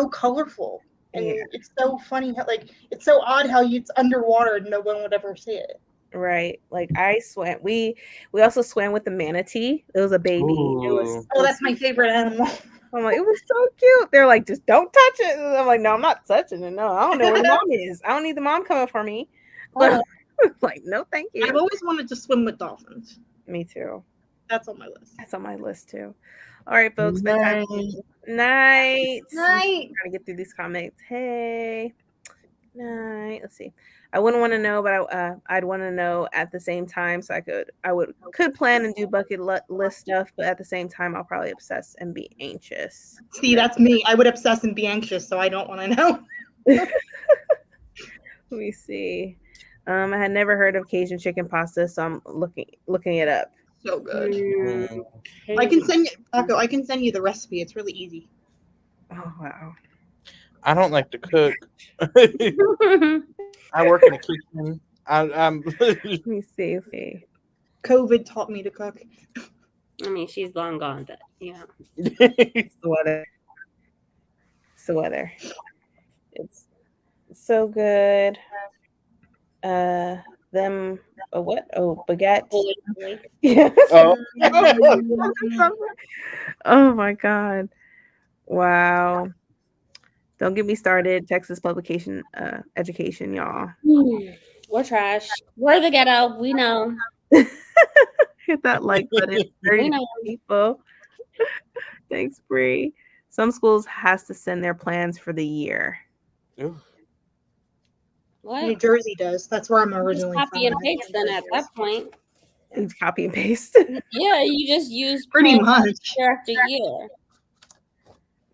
colorful. And it's so funny how it's so odd how it's underwater and no one would ever see it. Right. Like I swam. We also swam with the manatee. It was a baby. It was. Oh, that's my favorite animal. I'm like, it was so cute. They're like, just don't touch it. And I'm like, no, I'm not touching it. No, I don't know where the mom is. I don't need the mom coming for me. But like, no, thank you. I've always wanted to swim with dolphins. Me too. That's on my list. That's on my list too. All right, folks. Night. Night. Night. Trying to get through these comments. Hey. Night. Let's see. I wouldn't want to know, but I'd want to know at the same time, so I could plan and do bucket list stuff, but at the same time, I'll probably obsess and be anxious. See, that's me. I would obsess and be anxious, so I don't want to know. Let me see. I had never heard of Cajun chicken pasta, so I'm looking it up. So good. Okay. I can send you, Paco. I can send you the recipe. It's really easy. Oh wow. I don't like to cook. I work in a kitchen. Let me see. Okay. COVID taught me to cook. I mean, she's long gone, but yeah. It's the weather. It's the weather. It's so good. Them. Oh, what? Oh, baguette. Yes. Oh. Oh my God. Wow. Don't get me started. Texas publication education, y'all. We're trash. We're the ghetto. We know. Hit that like button. 30 know. people. Thanks, Bree. Some schools has to send their plans for the year. Ooh. What? New Jersey does. That's where I'm Just originally copy from. and paste then at that point. And copy and paste. Yeah, you just use Pretty plans much. year after year.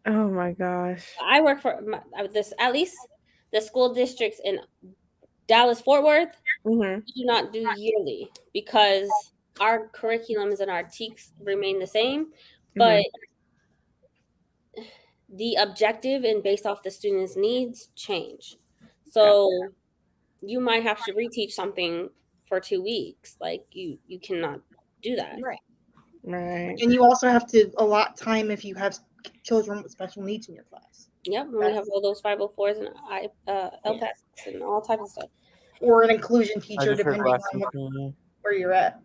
Oh my gosh. I work for this, at least the school districts in Dallas Fort Worth Mm-hmm. do not do yearly because our curriculums and our TEKs remain the same, but the objective and based off the students' needs change. So you might have to reteach something for 2 weeks. Like you cannot do that. Right. Right. And you also have to allot time if you have children with special needs in your class. Yep, and we have all those 504s and LTACs and all types of stuff. Or an inclusion I teacher, just heard depending on last where you're at.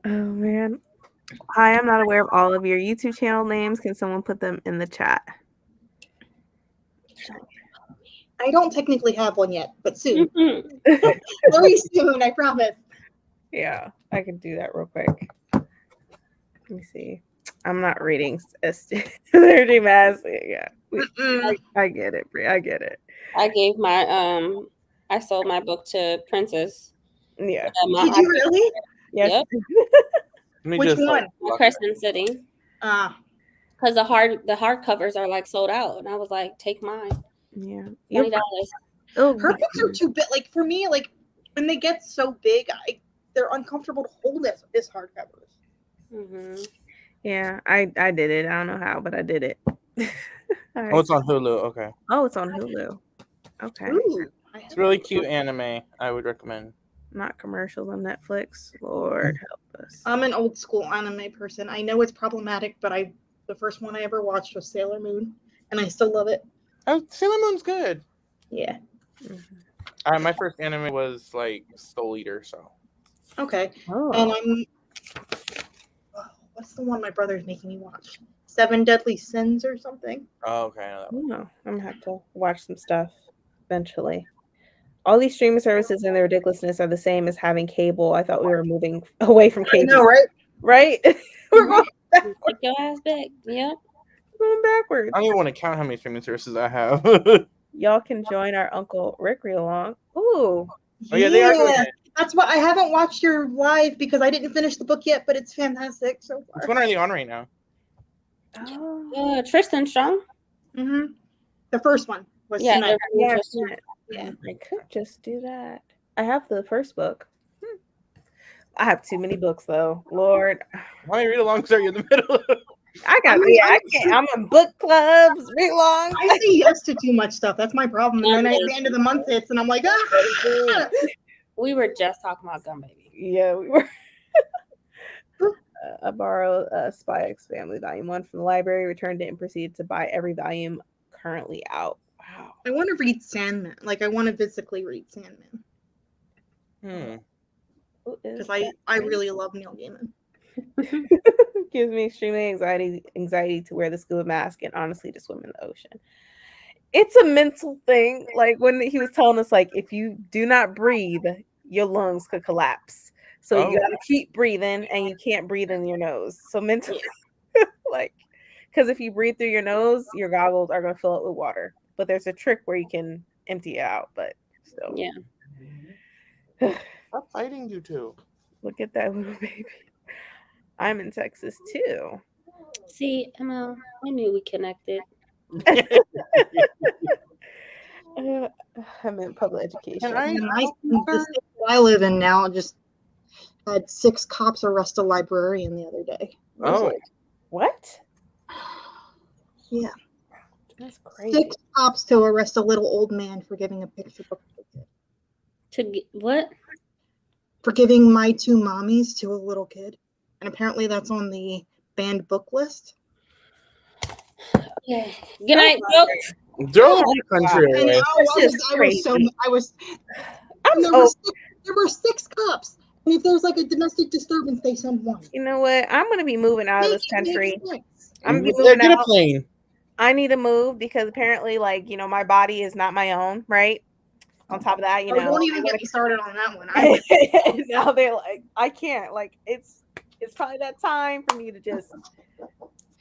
Oh man. Hi, I'm not aware of all of your YouTube channel names. Can someone put them in the chat? I don't technically have one yet, but soon. Very soon, I promise. Yeah, I can do that real quick. Let me see. I'm not reading Energy Mass. Yeah. I get it, Brie. I get it. I gave my I sold my book to Princess. Yeah. Did you really? Yes. Yep. Which one? Crescent City. Ah, because the hardcovers are like sold out, and I was like, take mine, Yeah. $20. Her books are too big. Like for me, like when they get so big, they're uncomfortable to hold as hardcovers. Mm-hmm. Yeah, I did it. I don't know how, but I did it. Oh, it's on Hulu. Okay. Oh, it's on Hulu. Okay. Ooh, It's really cute anime. I would recommend. Not commercials on Netflix. Lord help us. I'm an old school anime person. I know it's problematic, but the first one I ever watched was Sailor Moon, and I still love it. Oh, Sailor Moon's good. Yeah. Mm-hmm. My first anime was like Soul Eater, so. And what's the one my brother's making me watch? 7 Deadly Sins or something. Oh, okay. I'm gonna have to watch some stuff eventually. All these streaming services and their ridiculousness are the same as having cable. I thought we were moving away from cable. I know, right? Right? We're going backwards. Take your ass back. Yep. Going backwards. I don't even want to count how many streaming services I have. Y'all can join our Uncle Rick read along. Ooh. Oh yeah, they are doing it. That's what I haven't watched your live because I didn't finish the book yet, but it's fantastic so far. Which one are they on right now? Oh. Tristan Strong. Mm-hmm. The first one was Yeah, tonight. Yeah, Tristan. yeah. I could just do that. I have the first book. I have too many books though. Lord. Why read along? Are you in the middle? I can't. I'm in book clubs, read along. I say yes to too much stuff. That's my problem. And then at the end of the month hits, and I'm like, ah! We were just talking about Gun Baby. Yeah, we were. I borrowed Spy X Family Volume 1 from the library, returned it, and proceeded to buy every volume currently out. Wow. I want to read Sandman. Like, I want to physically read Sandman. Because I really love Neil Gaiman. Gives me extremely anxiety to wear the scuba mask and honestly to swim in the ocean. It's a mental thing. Like when he was telling us, like, if you do not breathe, your lungs could collapse. So you gotta keep breathing, and you can't breathe in your nose. So mentally, like, because if you breathe through your nose, your goggles are gonna fill up with water. But there's a trick where you can empty it out. But still, yeah. Stop fighting, you two. Look at that little baby. I'm in Texas too. See, Emma, I knew we connected. I'm in public education. The state I live in now just had 6 cops arrest a librarian the other day. What? Yeah. That's crazy. 6 cops to arrest a little old man for giving a picture book to a kid. What? For giving My Two Mommies to a little kid. And apparently that's on the banned book list. Yeah. Good night, folks. They're all over the country. And there were 6 cops. And if there's like a domestic disturbance, they send 1. You know what? I'm going to be moving out of this country. I'm going to be Get moving a out. plane. I need to move because apparently, like, you know, my body is not my own, right? On top of that, you know. Don't even get me started on that one. Now they're like, I can't. Like, it's probably that time for me to just.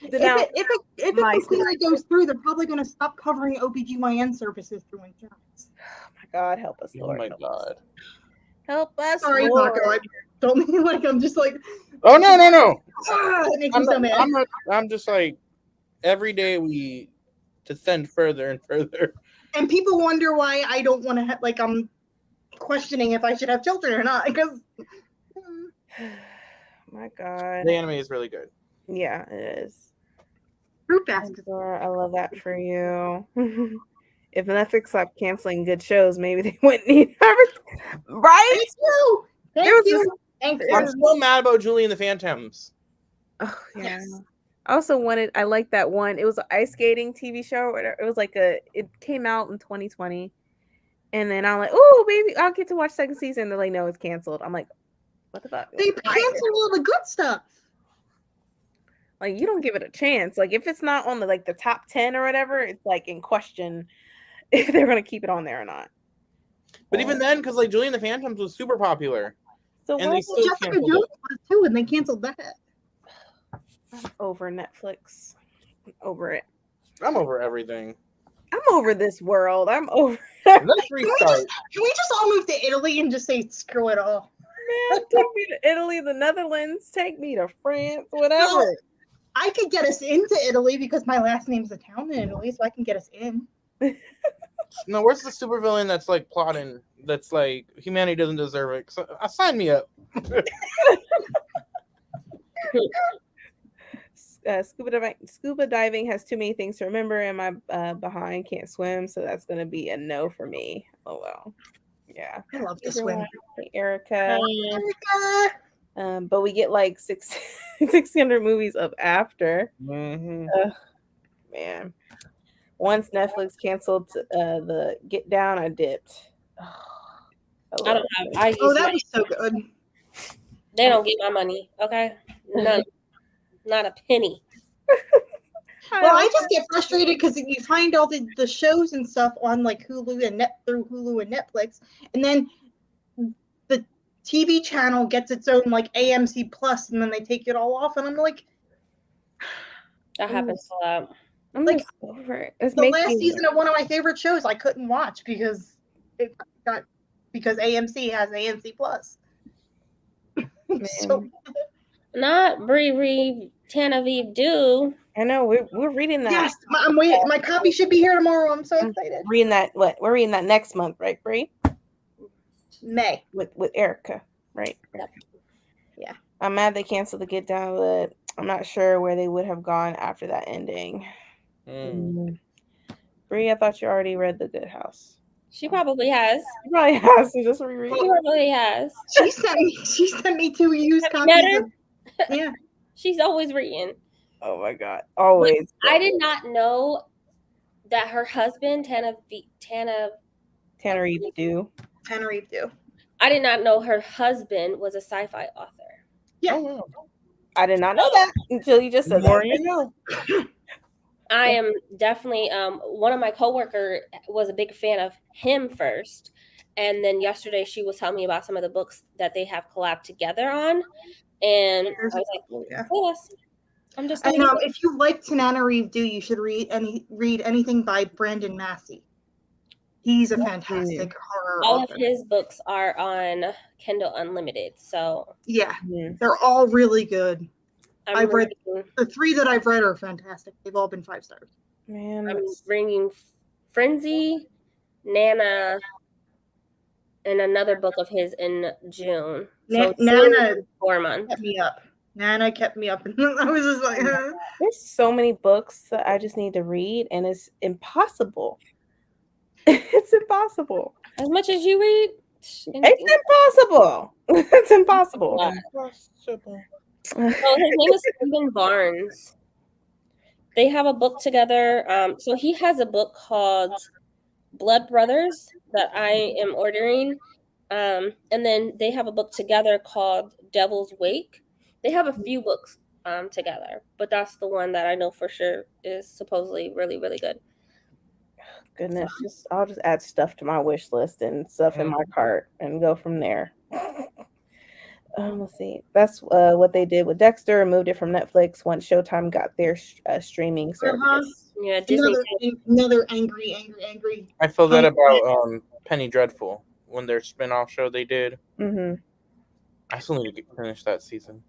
If the query goes through, they're probably going to stop covering OBGYN services through insurance. Oh my God, help us, Lord. Oh my God. Help us. Sorry, Lord. Paco. I don't mean like I'm just like. Oh no. It makes me so mad. I'm just like, every day we descend further and further. And people wonder why I don't want to have, like, I'm questioning if I should have children or not. Because. My God. The anime is really good. Yeah, it is. Fruit basket. I love that for you. If Netflix stopped canceling good shows, maybe they wouldn't need everything. Right? Thank you. I'm still mad about Julie and the Phantoms. Oh, yeah. Yes. I also I like that one. It was an ice skating TV show. It was like it came out in 2020. And then I'm like, oh, baby, I'll get to watch second season. They're like, no, it's canceled. I'm like, what the fuck? They cancel all the good stuff. Like, you don't give it a chance. Like, if it's not on the top 10 or whatever, it's like in question if they're going to keep it on there or not. But even then, because like Julie and the Phantoms was super popular. So and they still Jessica Jones was too, and they canceled that. I'm over Netflix. I'm over it. I'm over everything. I'm over this world. I'm over. Let's restart. Can we just all move to Italy and just say screw it all? Man, take me to Italy, the Netherlands. Take me to France, whatever. I could get us into Italy because my last name's a town in Italy, so I can get us in. No, where's the supervillain that's like plotting? That's like humanity doesn't deserve it. So, sign me up. Scuba diving has too many things to remember, and my behind can't swim, so that's gonna be a no for me. Oh well, yeah. I love to swim. Hey, Erica. Erica. But we get like 600 movies up after. Mm-hmm. Man, once Netflix canceled the Get Down, I dipped. I don't have. That was so good. They don't get my money. Okay, none, not a penny. Well, I just get frustrated because you find all the shows and stuff on like Hulu and through Hulu and Netflix, and then the TV channel gets its own like AMC Plus, and then they take it all off, and I'm like, That happens a lot. I'm like, just over it. the last season of one of my favorite shows I couldn't watch because AMC has AMC Plus. So, Not Riri Tanaviv do. I know we're reading that. yes, I'm waiting. My copy should be here tomorrow. I'm so excited. Reading that. We're reading that next month, right, Bree? May with Erica, right? Yep. Yeah. I'm mad they canceled the Get Down, but I'm not sure where they would have gone after that ending. Bree, I thought you already read The Good House. She probably has. She probably has. She just reread. She probably has. She sent me 2 used copies. Yeah. She's always reading. Oh my God. Always. But I did not know that her husband, Tanner Reeve do. I did not know her husband was a sci-fi author. Yeah. Oh, wow. I did not know that until you just said More that. you know. I am definitely one of my coworkers was a big fan of him first, and then yesterday she was telling me about some of the books that they have collabed together on, and I was like, yes. I'm just. And if you like Tananarive, you should read anything by Brandon Massey. He's a fantastic horror all author. of his books are on Kindle Unlimited, so yeah, they're all really good. I've read the 3 that I've read are fantastic. They've all been 5 stars. Man, I'm bringing Frenzy, Nana, and another book of his in June. So Nana 4 months. kept me up. Nana kept me up, and I was just like, there's so many books that I just need to read, and it's impossible. It's impossible. As much as you read, it's impossible. It's impossible. So his name is Stephen Barnes. They have a book together. So he has a book called Blood Brothers that I am ordering. And then they have a book together called Devil's Wake. They have a few books together, but that's the one that I know for sure is supposedly really, really good. Goodness, I'll just add stuff to my wish list and stuff in my cart and go from there. Let's see. That's what they did with Dexter and moved it from Netflix once Showtime got their streaming service. Yeah, Disney. Another angry. I feel that about Penny Dreadful when their spin-off show they did. Mm-hmm. I still need to finish that season.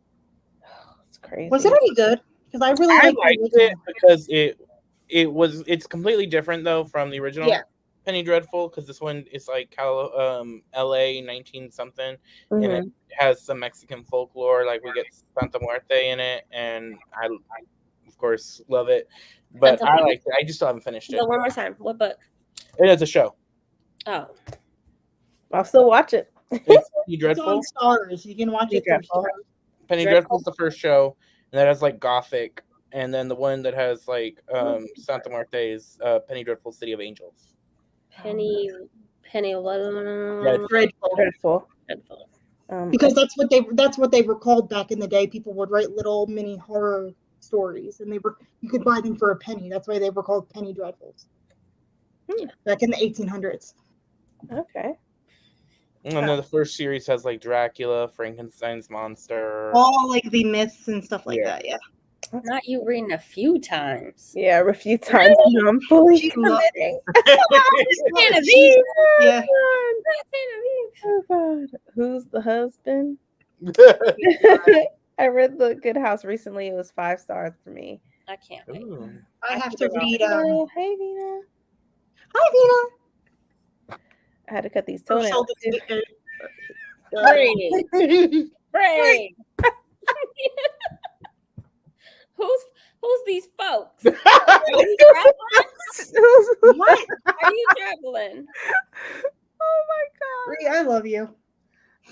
It's crazy. Was it any good? Because I really liked it because it's completely different though from the original Penny Dreadful, because this one is like LA 19 something, and it has some Mexican folklore, like we get Santa Muerte in it, and I of course love it, but I liked it. I just still haven't finished it. So one more time, what book? It is a show. Oh, I'll still watch it. It's Penny Dreadful. It's on Stars. You can watch it. Penny Dreadful is the first show, and that has like Gothic, and then the one that has like Santa Muerte is Penny Dreadful City of Angels. Penny Dreadful. Because that's what they were called back in the day. People would write little mini horror stories, and you could buy them for a penny. That's why they were called Penny Dreadfuls back in the 1800s. Okay. And then the first series has like Dracula, Frankenstein's monster, all like the myths and stuff like that. Yeah. Not you reading a few times. Yeah, a few times. Really? I'm fully committing. Yeah. Oh God. Who's the husband? I read The Good House recently. It was 5 stars for me. I can't wait. Ooh. I have to read. Oh, hey, Vina. Hi, I had to cut these Vina. toenails. too. Brave. Brave. Who's these folks? Are you traveling? What? Are you traveling? Oh my Bree, I love you.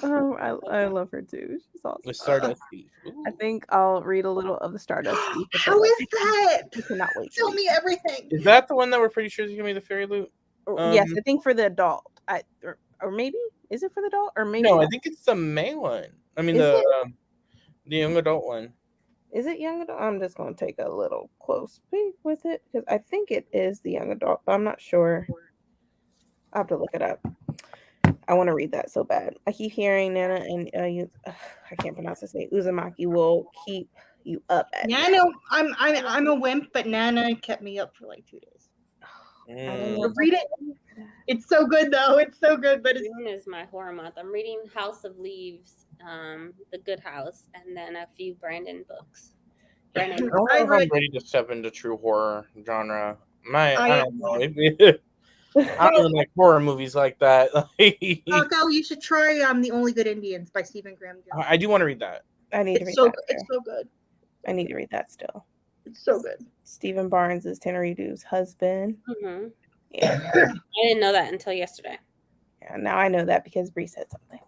god. I love her too. She's awesome. The Stardust Thief. Ooh. I think I'll read a little of the Stardust. Thief if How I is that? I cannot wait. to Tell read me it. everything. Is that the one that we're pretty sure is gonna be the fairy loot? Yes, I think for the adult. Or maybe is it for the adult or maybe No, I not? think it's the May one. I mean Is the young adult one. Is it young adult? I'm just gonna take a little close peek with it because I think it is the young adult, but I'm not sure. I have to look it up. I want to read that so bad. I keep hearing Nana and I can't pronounce his name. Uzumaki will keep you up at night. Nana, I'm a wimp, but Nana kept me up for like 2 days. I don't know. So read it. It's so good though. It's so good, but it's June is my horror month. I'm reading House of Leaves, The Good House, and then a few Brandon books. Brandon, I don't know if read- I'm ready to step into true horror genre. I I don't know. I don't even like horror movies like that. Taco, you should try The Only Good Indians by Stephen Graham Jones. I do want to read that. I need to read It's so that. good. It's so good. I need to read that still. It's so good. Stephen Barnes is Teneridu's husband. mm-hmm. Yeah. I didn't know that until yesterday. Yeah, now I know that because Bree said something.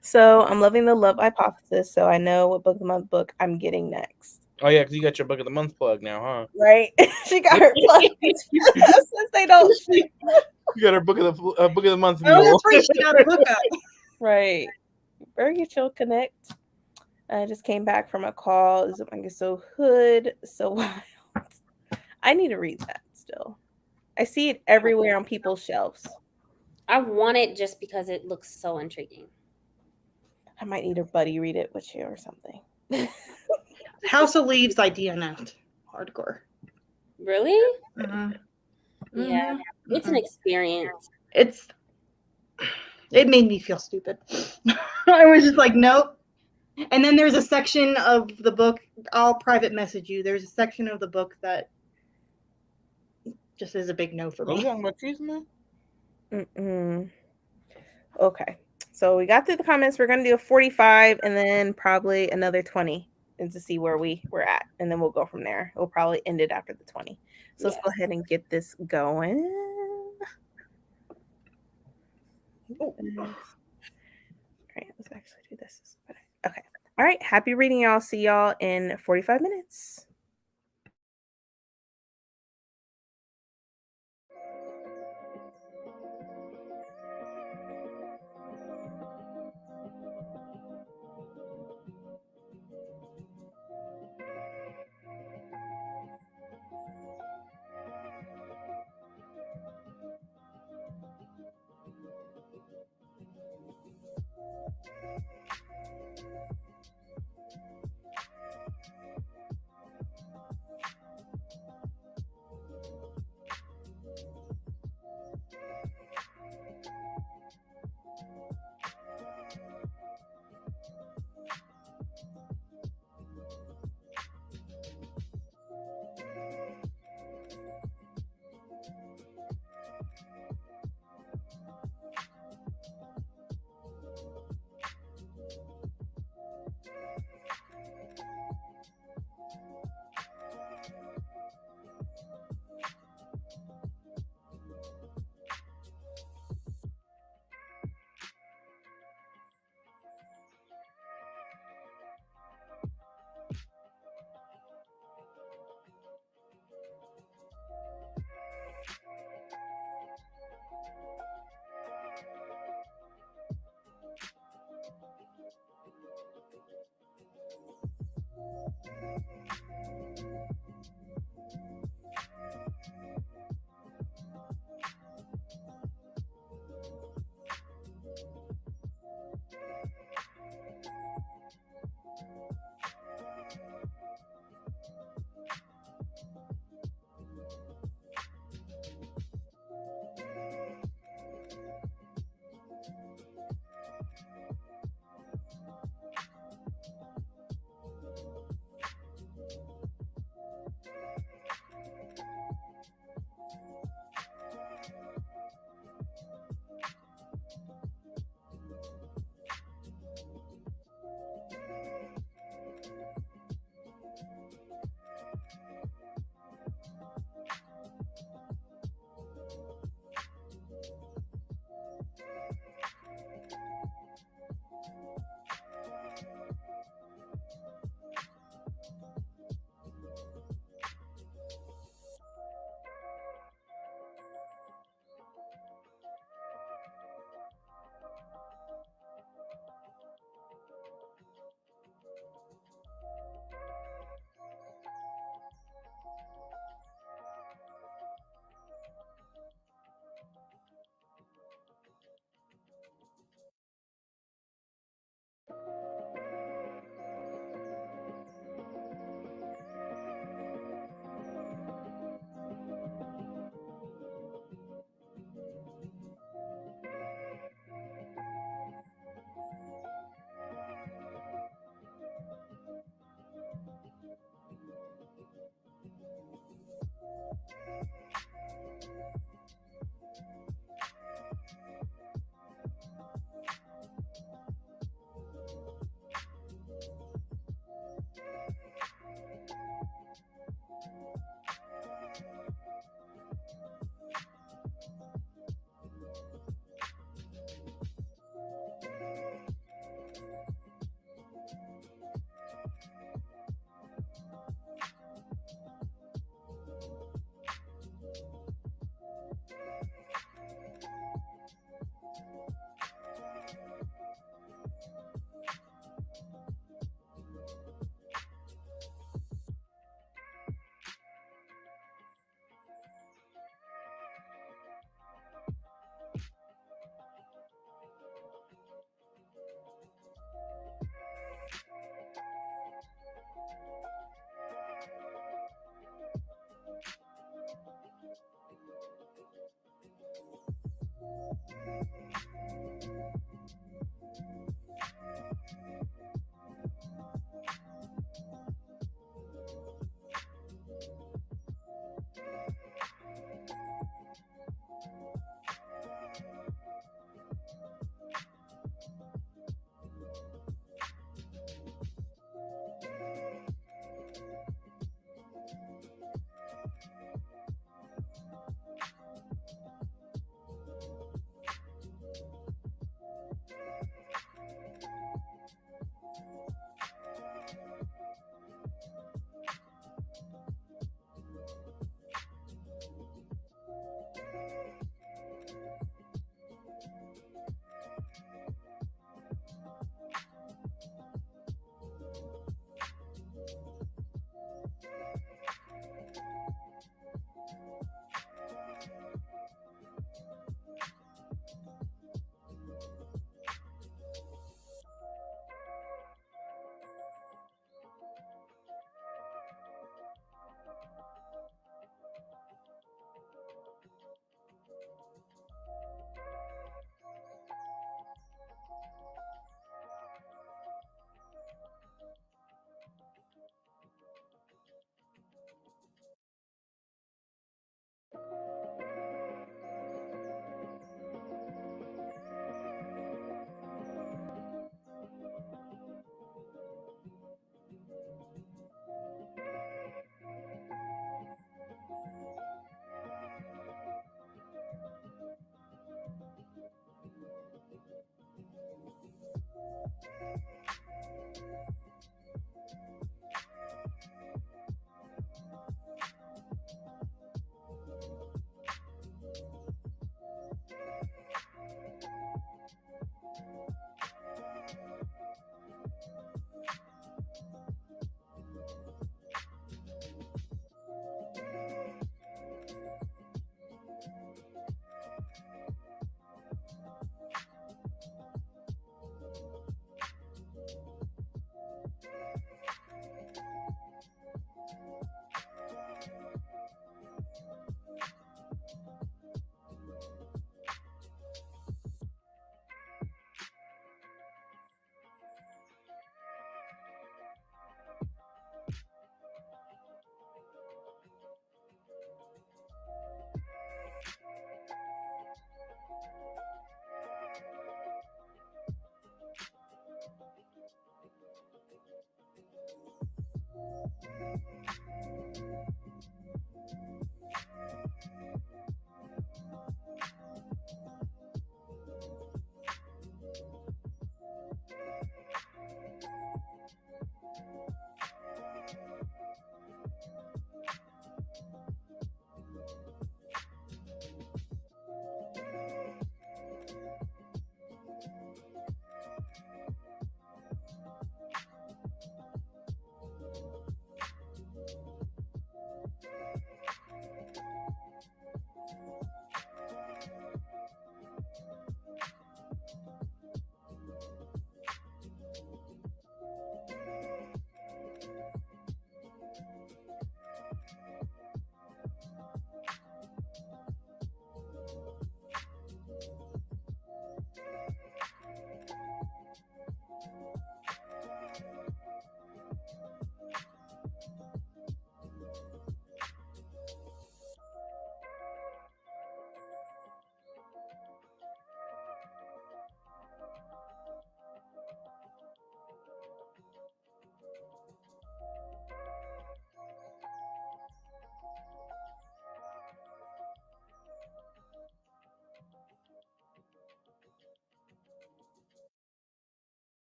So I'm loving the Love Hypothesis. So I know what book of the month book I'm getting next. Oh yeah, because you got your book of the month plug now, huh? Right? She got her plug. Since they don't. You got her book of the month Oh, mule. that's right. She got a book up. Right. Very chill connect. I just came back from a call. Is it so hood, so wild? I need to read that still. I see it everywhere on people's shelves. I want it just because it looks so intriguing. I might need a buddy read it with you or something. House of Leaves, I DNF'd. Hardcore. Really? Mm-hmm. Yeah. It's an experience. It made me feel stupid. I was just like, nope. And then there's a section of the book, I'll private message you. There's a section of the book that just is a big no for Are you me. talking about treason? Okay. So we got through the comments. We're going to do a 45 and then probably another 20 and to see where we're at. And then we'll go from there. We'll probably end it after the 20. So let's go ahead and get this going. All right, let's actually do this. Okay. All right. Happy reading, y'all. See y'all in 45 minutes.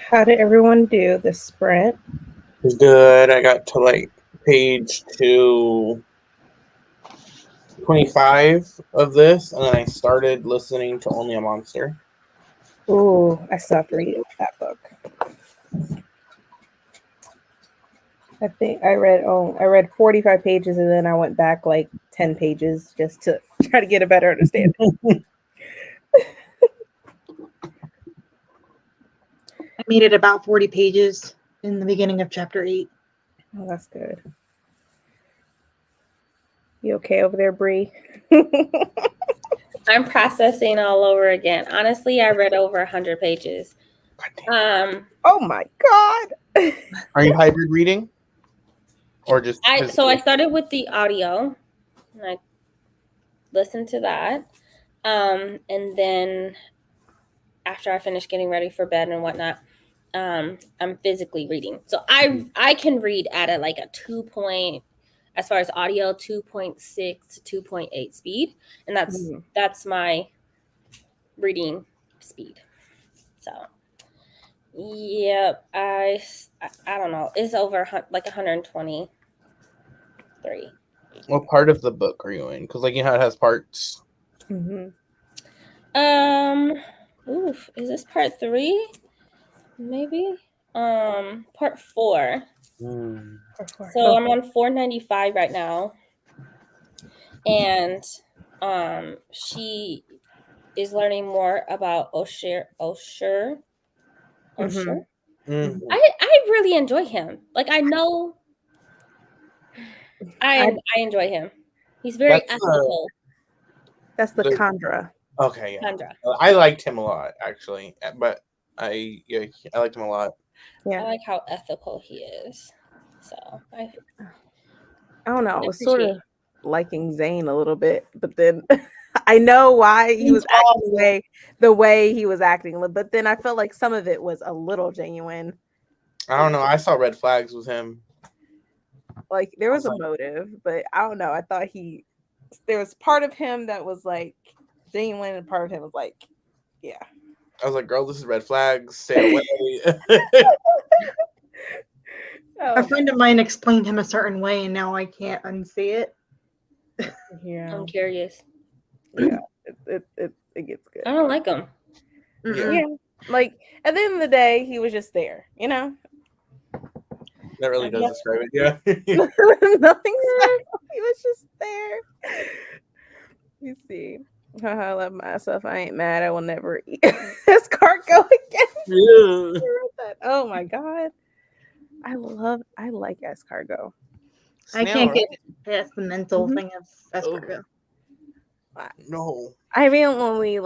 How did everyone do this sprint? Good. I got to like page 225 of this, and then I started listening to Only a Monster. Ooh, I still have to read that book. I think I read 45 pages and then I went back like 10 pages just to try to get a better understanding. I made it about 40 pages in the beginning of chapter 8. Oh, that's good. You okay over there, Bree? I'm processing all over again. Honestly, I read over 100 pages. Oh my God. Are you hybrid reading? Or just So I started with the audio and I listened to that. And then after I finish getting ready for bed and whatnot, I'm physically reading. So I can read at a 2 as far as audio, 2.6 to 2.8 speed. And that's my reading speed. So yep, I don't know. It's over like 123. What part of the book are you in? Because you know how it has parts. Mm-hmm. Is this part 3? Maybe. Part 4. So I'm on 495 right now, and she is learning more about Osher. Mm-hmm. I really enjoy him. I know. I enjoy him. He's very ethical. That's the Chandra. Okay, yeah. Chandra. I liked him a lot, actually, but I liked him a lot. Yeah, I like how ethical he is. So I don't know. I was sort of liking Zane a little bit, but then I know why he was acting the way he was acting. But then I felt like some of it was a little genuine. I don't know. I saw red flags with him. Like there was a motive, but I don't know. I thought there was part of him that was like genuine, and part of him was like, yeah. I was like, girl, this is red flags. Stay away. A friend of mine explained him a certain way, and now I can't unsee it. Yeah, I'm curious. Yeah, it gets good. I don't like him. Yeah, like at the end of the day, he was just there, you know. That really does describe it. Yeah. Nothing special. He was just there. You see. I love myself. I ain't mad. I will never eat escargot again. Yeah. Oh my God. I like escargot. I can't get past the mental thing of escargot. No. I've eaten only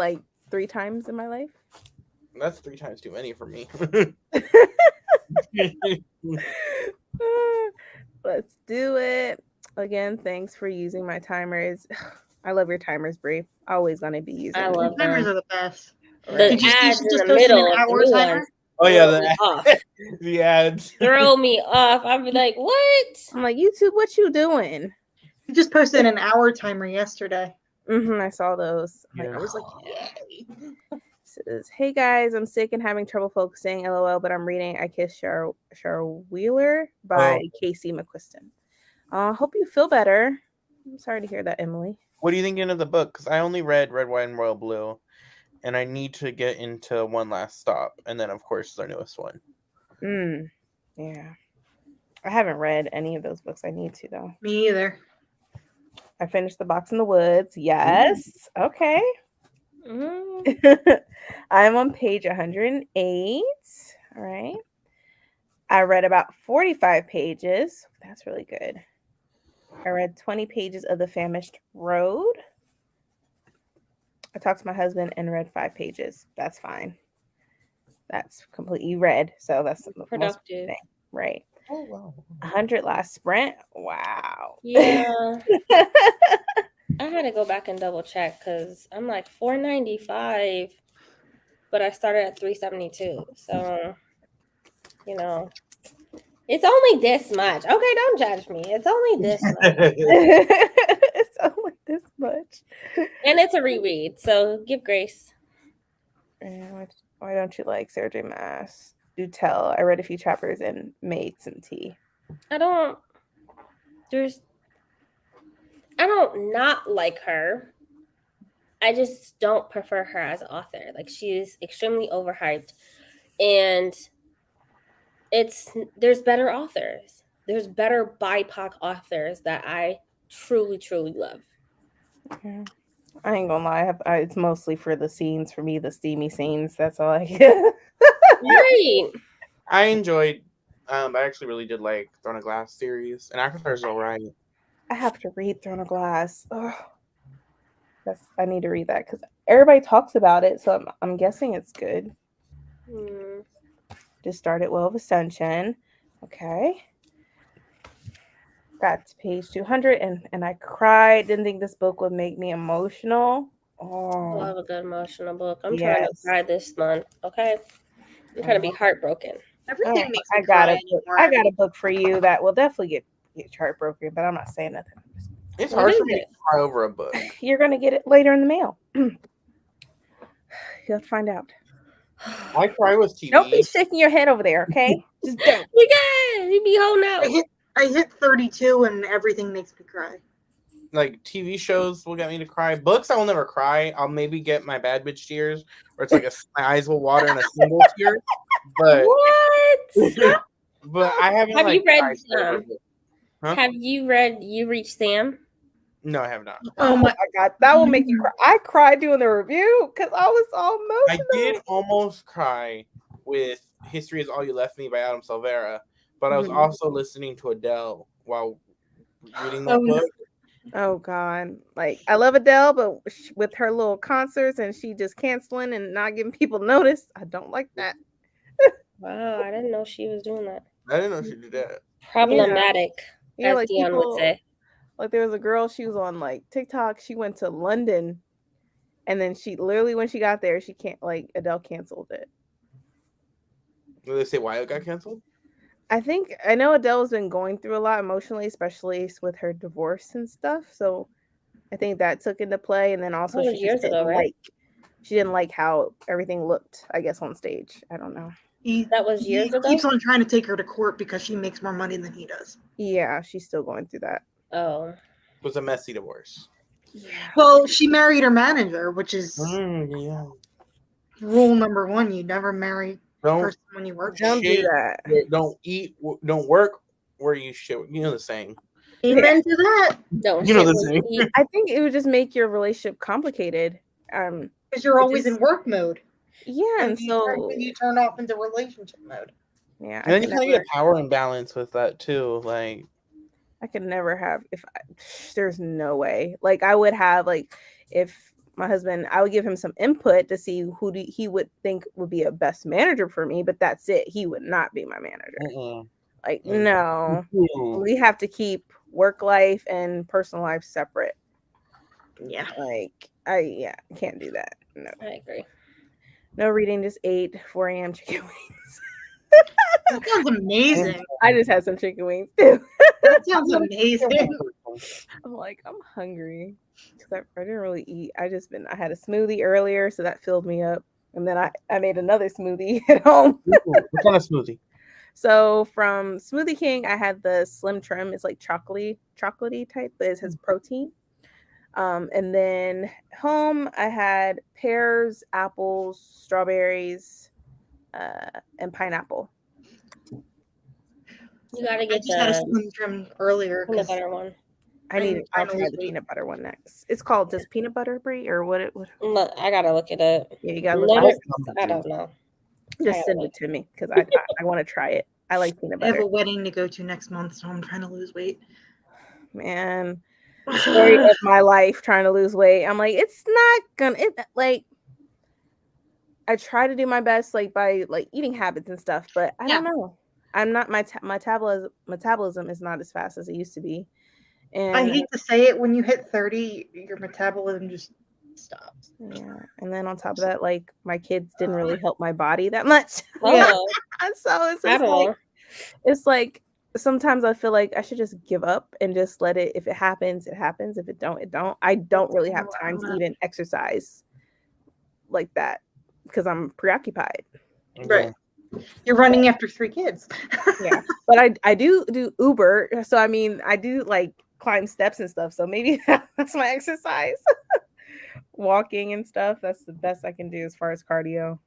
3 times in my life. That's 3 times too many for me. Let's do it. Again, thanks for using my timers. I love your timers, Bree. Always gonna be using I love timers are the best. The ads in the middle of the new ones. Oh yeah, the ads throw me off. I'll be like, what? I'm like, YouTube, what you doing? You just posted an hour timer yesterday. I saw those. I was like, yay. Says, hey guys, I'm sick and having trouble focusing. LOL, but I'm reading I Kiss Cheryl Wheeler by Casey McQuiston. Hope you feel better. I'm sorry to hear that, Emily. What are you thinking of the book? Because I only read Red, White, and Royal Blue, and I need to get into One Last Stop, and then of course their newest one. Yeah, I haven't read any of those books. I need to though. Me either. I finished The Box in the Woods. Yes. Okay. I'm on page 108. All right. I read about 45 pages. That's really good. I read 20 pages of The Famished Road. I talked to my husband and read 5 pages. That's fine. That's completely read. So that's the productive thing. Right. Oh wow. 100 last sprint. Wow. Yeah. I had to go back and double check because I'm like 495, but I started at 372. So, it's only this much. Okay, don't judge me. It's only this much. It's only this much. And it's a reread, so give grace. Yeah, why don't you like Sarah J. Maas? do tell. I read a few chapters and made some tea. I don't not like her. I just don't prefer her as an author. Like, she's extremely overhyped, and there's better authors. There's better BIPOC authors that I truly, truly love. Yeah. I ain't gonna lie. It's mostly for the scenes. For me, the steamy scenes. That's all I get. Right. I enjoyed. I actually really did like Throne of Glass series, and Avatar's alright. I have to read Throne of Glass. Ugh. I need to read that because everybody talks about it, so I'm guessing it's good. Just started Well of Ascension. Okay. Got to page 200 and I cried. Didn't think this book would make me emotional. Oh, I love a good emotional book. I'm trying to cry this month. Okay. I'm trying to be heartbroken. Everything makes I me got cry it. I got a book for you that will definitely get your heart broken, but I'm not saying nothing. It's hard for me to cry over a book. You're gonna get it later in the mail. You'll have to find out. I cry with TV. Don't be shaking your head over there, okay? Just don't. You can. You be holding out. I hit 32 and everything makes me cry. Like, TV shows will get me to cry. Books, I will never cry. I'll maybe get my bad bitch tears, where it's like my eyes will water in a single tear. But what? But I haven't. Have you read? Huh? Have you read You Reach Sam? No, I have not. Oh my god, that will make you cry. I cried doing the review because I was all emotional. I did almost cry with History Is All You Left Me by Adam Silvera, but I was also listening to Adele while reading that book. Oh god, like I love Adele, but with her little concerts and she just canceling and not giving people notice, I don't like that. Wow, I didn't know she was doing that. I didn't know she did that. Problematic, as like Dion would say. Like there was a girl, she was on like TikTok. She went to London, and then she literally when she got there, she can't like Adele canceled it. Did they say why it got canceled? I know Adele's been going through a lot emotionally, especially with her divorce and stuff. So I think that took into play, and then also she didn't like how everything looked, I guess, on stage. I don't know. That was years ago. He keeps on trying to take her to court because she makes more money than he does. Yeah, she's still going through that. Oh, it was a messy divorce. Yeah. Well, she married her manager, which is rule number 1. You never marry the person when you work. Don't do that. Don't work where you should. You know the saying. Amen to that. Don't you know the saying. I think it would just make your relationship complicated. Because you're always in work mode. Yeah, and so you turn off into relationship mode. Yeah, and then you kind of get a power imbalance with that too. Like, I could never have there's no way. Like I would have if my husband, I would give him some input to see who he would think would be a best manager for me, but that's it. He would not be my manager. No, we have to keep work life and personal life separate. Yeah, I can't do that. No, I agree. No reading, just ate 4 a.m. chicken wings. That sounds amazing. I just had some chicken wings too. That sounds amazing. I'm hungry because I didn't really eat. I had a smoothie earlier, so that filled me up, and then I made another smoothie at home. What kind of smoothie? So from Smoothie King, I had the Slim Trim. It's like chocolatey type, but it has protein. And then home, I had pears, apples, strawberries, and pineapple. You gotta get the Slim Trim earlier. Peanut butter one. I'll try the peanut butter one next. It's called just peanut butter brie or what? Look, I gotta look it up. Yeah, you gotta look it up. I don't know. Just send it to me because I want to try it. I like peanut butter. I have a wedding to go to next month, so I'm trying to lose weight. Man, story of my life trying to lose weight. I'm like, it's not gonna. I try to do my best, by eating habits and stuff, but I don't know. I'm not my metabolism is not as fast as it used to be. And I hate to say it, when you hit 30, your metabolism just stops. Yeah, and then on top of that, my kids didn't really help my body that much. Yeah, so it's like sometimes I feel like I should just give up and just let it. If it happens, it happens. If it don't, it don't. I don't really have time to even exercise like that because I'm preoccupied. Right. You're running after 3 kids. Yeah, but I do Uber, so I mean I do like climb steps and stuff. So maybe that's my exercise. Walking and stuff. That's the best I can do as far as cardio.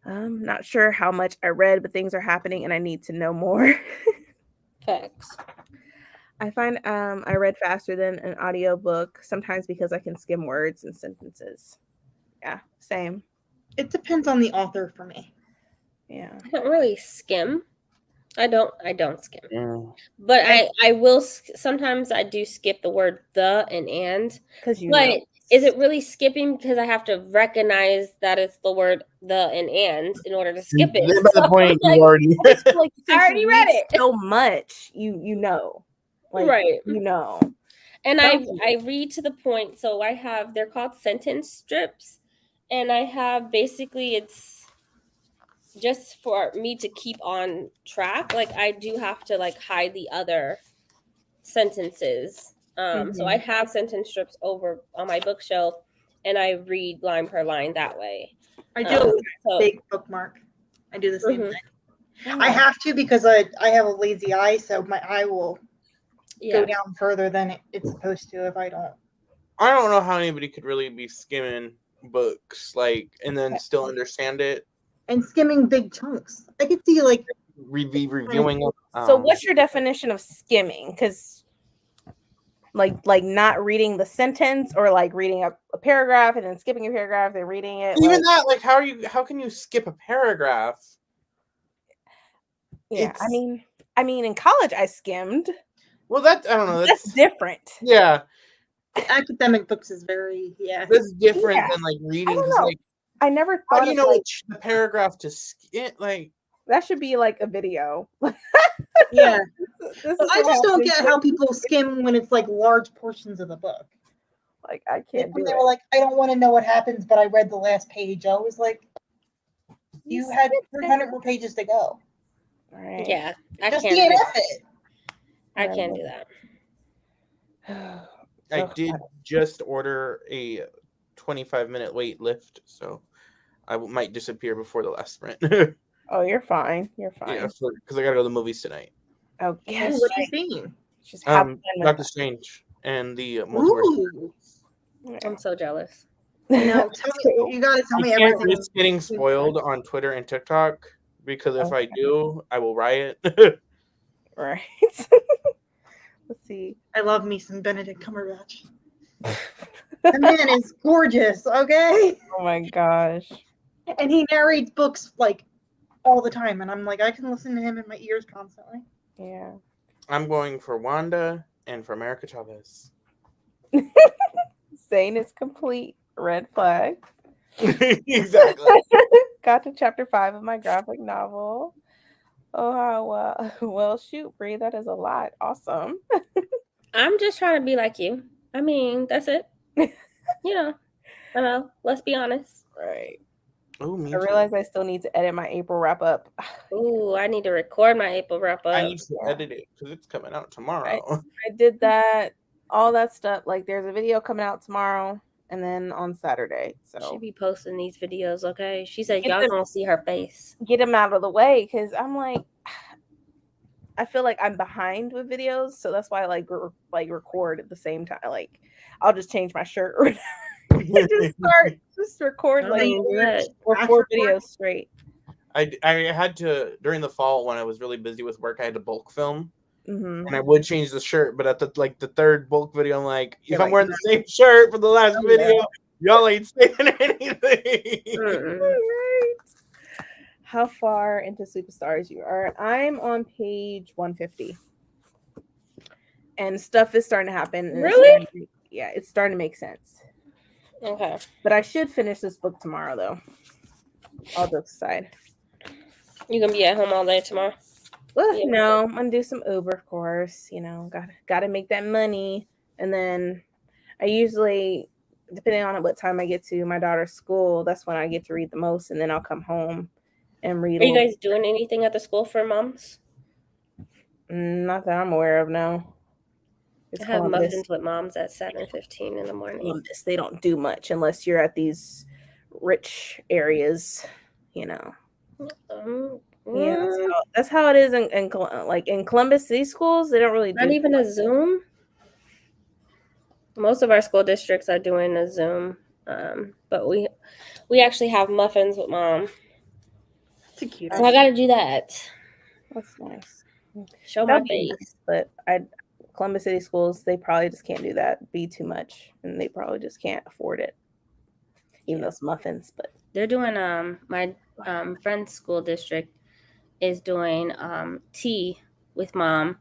I'm not sure how much I read, but things are happening and I need to know more. Facts. I find I read faster than an audiobook, sometimes because I can skim words and sentences. Yeah, same. It depends on the author for me. Yeah. I don't really skim. I don't skim. Yeah. But I will sometimes I do skip the word the and. Because But is it really skipping because I have to recognize that it's the word the and in order to skip it? Then by the point like, you already like I already read it so much. You know. Like, right. You know. And I read to the point. So I have, they're called sentence strips. And I have basically, it's just for me to keep on track. Like I do have to like hide the other sentences. So I have sentence strips over on my bookshelf and I read line per line that way. I do a big bookmark. I do the same thing. I have to because I have a lazy eye, so my eye will go down further than it's supposed to if I don't. I don't know how anybody could really be skimming books like and then still understand it. And skimming big chunks. I could see like reviewing them. So what's your definition of skimming? Because like not reading the sentence or like reading a paragraph and then skipping a paragraph and reading it. Even that, like how can you skip a paragraph? Yeah, I mean in college I skimmed. Well, I don't know. That's different. Yeah. Academic books is very That's different than like reading. Like I never thought how do you know which the paragraph to skip? Like that should be like a video. Yeah. I just don't get how people skim when it's like large portions of the book. Like I can't do they it. were like, I don't want to know what happens, but I read the last page. I was like, you had 300 more pages to go. Right. Yeah. I can't do it. I can't do that. I did just order a 25-minute wait lift, so I might disappear before the last sprint. Oh, you're fine. You're fine. Yeah, because I gotta go to the movies tonight. Oh, yes. What are you seeing? Just Doctor Strange and the multiverse. I'm so jealous. You know, you gotta tell me everything. It's getting spoiled on Twitter and TikTok because if I do, I will riot. Right. Let's see. I love me some Benedict Cumberbatch. The man is gorgeous, okay? Oh my gosh. And he narrates books like all the time, and I'm like, I can listen to him in my ears constantly. Yeah. I'm going for Wanda and for America Chavez. Zane is complete. Red flag. Exactly. Got to chapter 5 of my graphic novel. Oh, how well, shoot, Bree, that is a lot. Awesome. I'm just trying to be like you. I mean, that's it. I know. Let's be honest. Right. Oh, I realize I still need to edit my April wrap up. Ooh, I need to record my April wrap up. I need to edit it because it's coming out tomorrow. I did that, all that stuff. Like, there's a video coming out tomorrow and then on Saturday. So she be posting these videos, okay? She said y'all gonna see her face. Get them out of the way because I'm like, I feel like I'm behind with videos, so that's why I like record at the same time. Like, I'll just change my shirt or just record like 4 videos straight. I had to during the fall when I was really busy with work. I had to bulk film, and I would change the shirt. But at the third bulk video, I'm like, if I'm wearing the same shirt for the last video, y'all ain't saying anything. Right. How far into Superstars you are? I'm on page 150, and stuff is starting to happen. Really? It's starting to make sense. Okay. But I should finish this book tomorrow, though. All jokes aside. You gonna be at home all day tomorrow? Well, no, I'm gonna do some Uber, of course. Gotta make that money. And then I usually, depending on what time I get to my daughter's school, that's when I get to read the most. And then I'll come home and read. Are you guys doing anything at the school for moms? Not that I'm aware of, no. I have muffins with moms at 7:15 in the morning. They don't do much unless you're at these rich areas, Yeah, that's how it is in like in Columbus City schools. They don't really do not even a Zoom. Most of our school districts are doing a Zoom, but we actually have muffins with Mom. That's a cute. So I got to do that. That's nice. Show That'd my be face. nice, but Columbus City schools, they probably just can't do that. Be too much, and they probably just can't afford it. Even those muffins, but they're doing my friend's school district is doing tea with Mom.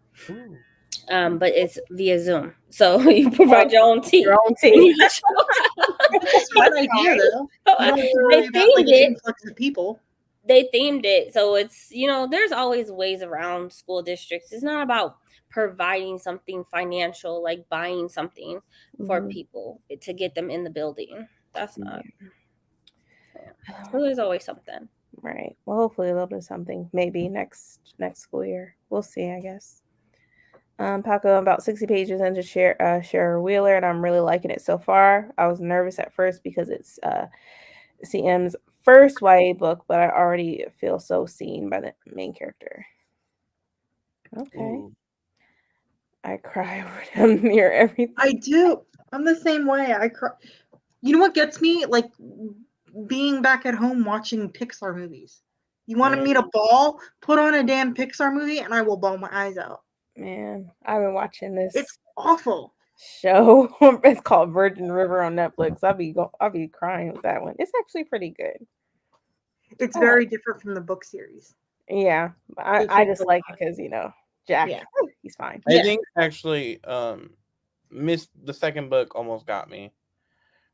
But it's via Zoom, so you provide your own tea. Your own tea. That's a smart idea, though. You don't have to worry about like an influx of people. They themed it, so it's there's always ways around school districts. It's not about providing something financial, like buying something for people to get them in the building. That's not. Yeah. So there's always something. Right. Well, hopefully they'll do something. Maybe next school year. We'll see, I guess. Paco, I'm about 60 pages into Share Wheeler, and I'm really liking it so far. I was nervous at first because it's CM's first YA book, but I already feel so seen by the main character. Okay. Ooh. I cry over him near everything. I do. I'm the same way. I cry. You know what gets me? Like being back at home watching Pixar movies. You want me to bawl? Put on a damn Pixar movie, and I will bawl my eyes out. Man, I've been watching this. It's awful. Show. It's called Virgin River on Netflix. I'll be crying with that one. It's actually pretty good. It's very different from the book series. Yeah, I just like it because Jack. Yeah. He's fine. I think actually, missed the second book almost got me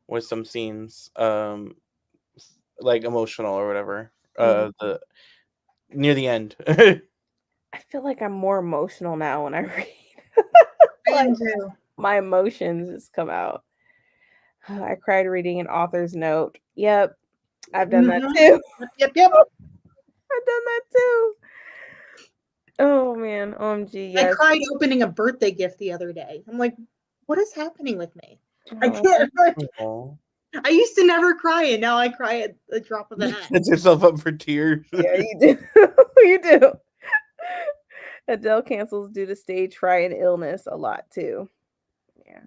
with some scenes, like emotional or whatever. The near the end. I feel like I'm more emotional now when I read. I do. My emotions just come out. I cried reading an author's note. Yep, I've done that too. Yep. I've done that too. Oh man, OMG, yes. I cried opening a birthday gift the other day. I'm like, what is happening with me? I can't. I used to never cry, and now I cry at the drop of a hat. Set yourself up for tears. Yeah, you do. You do. Adele cancels due to stage fright and illness a lot too. Yeah.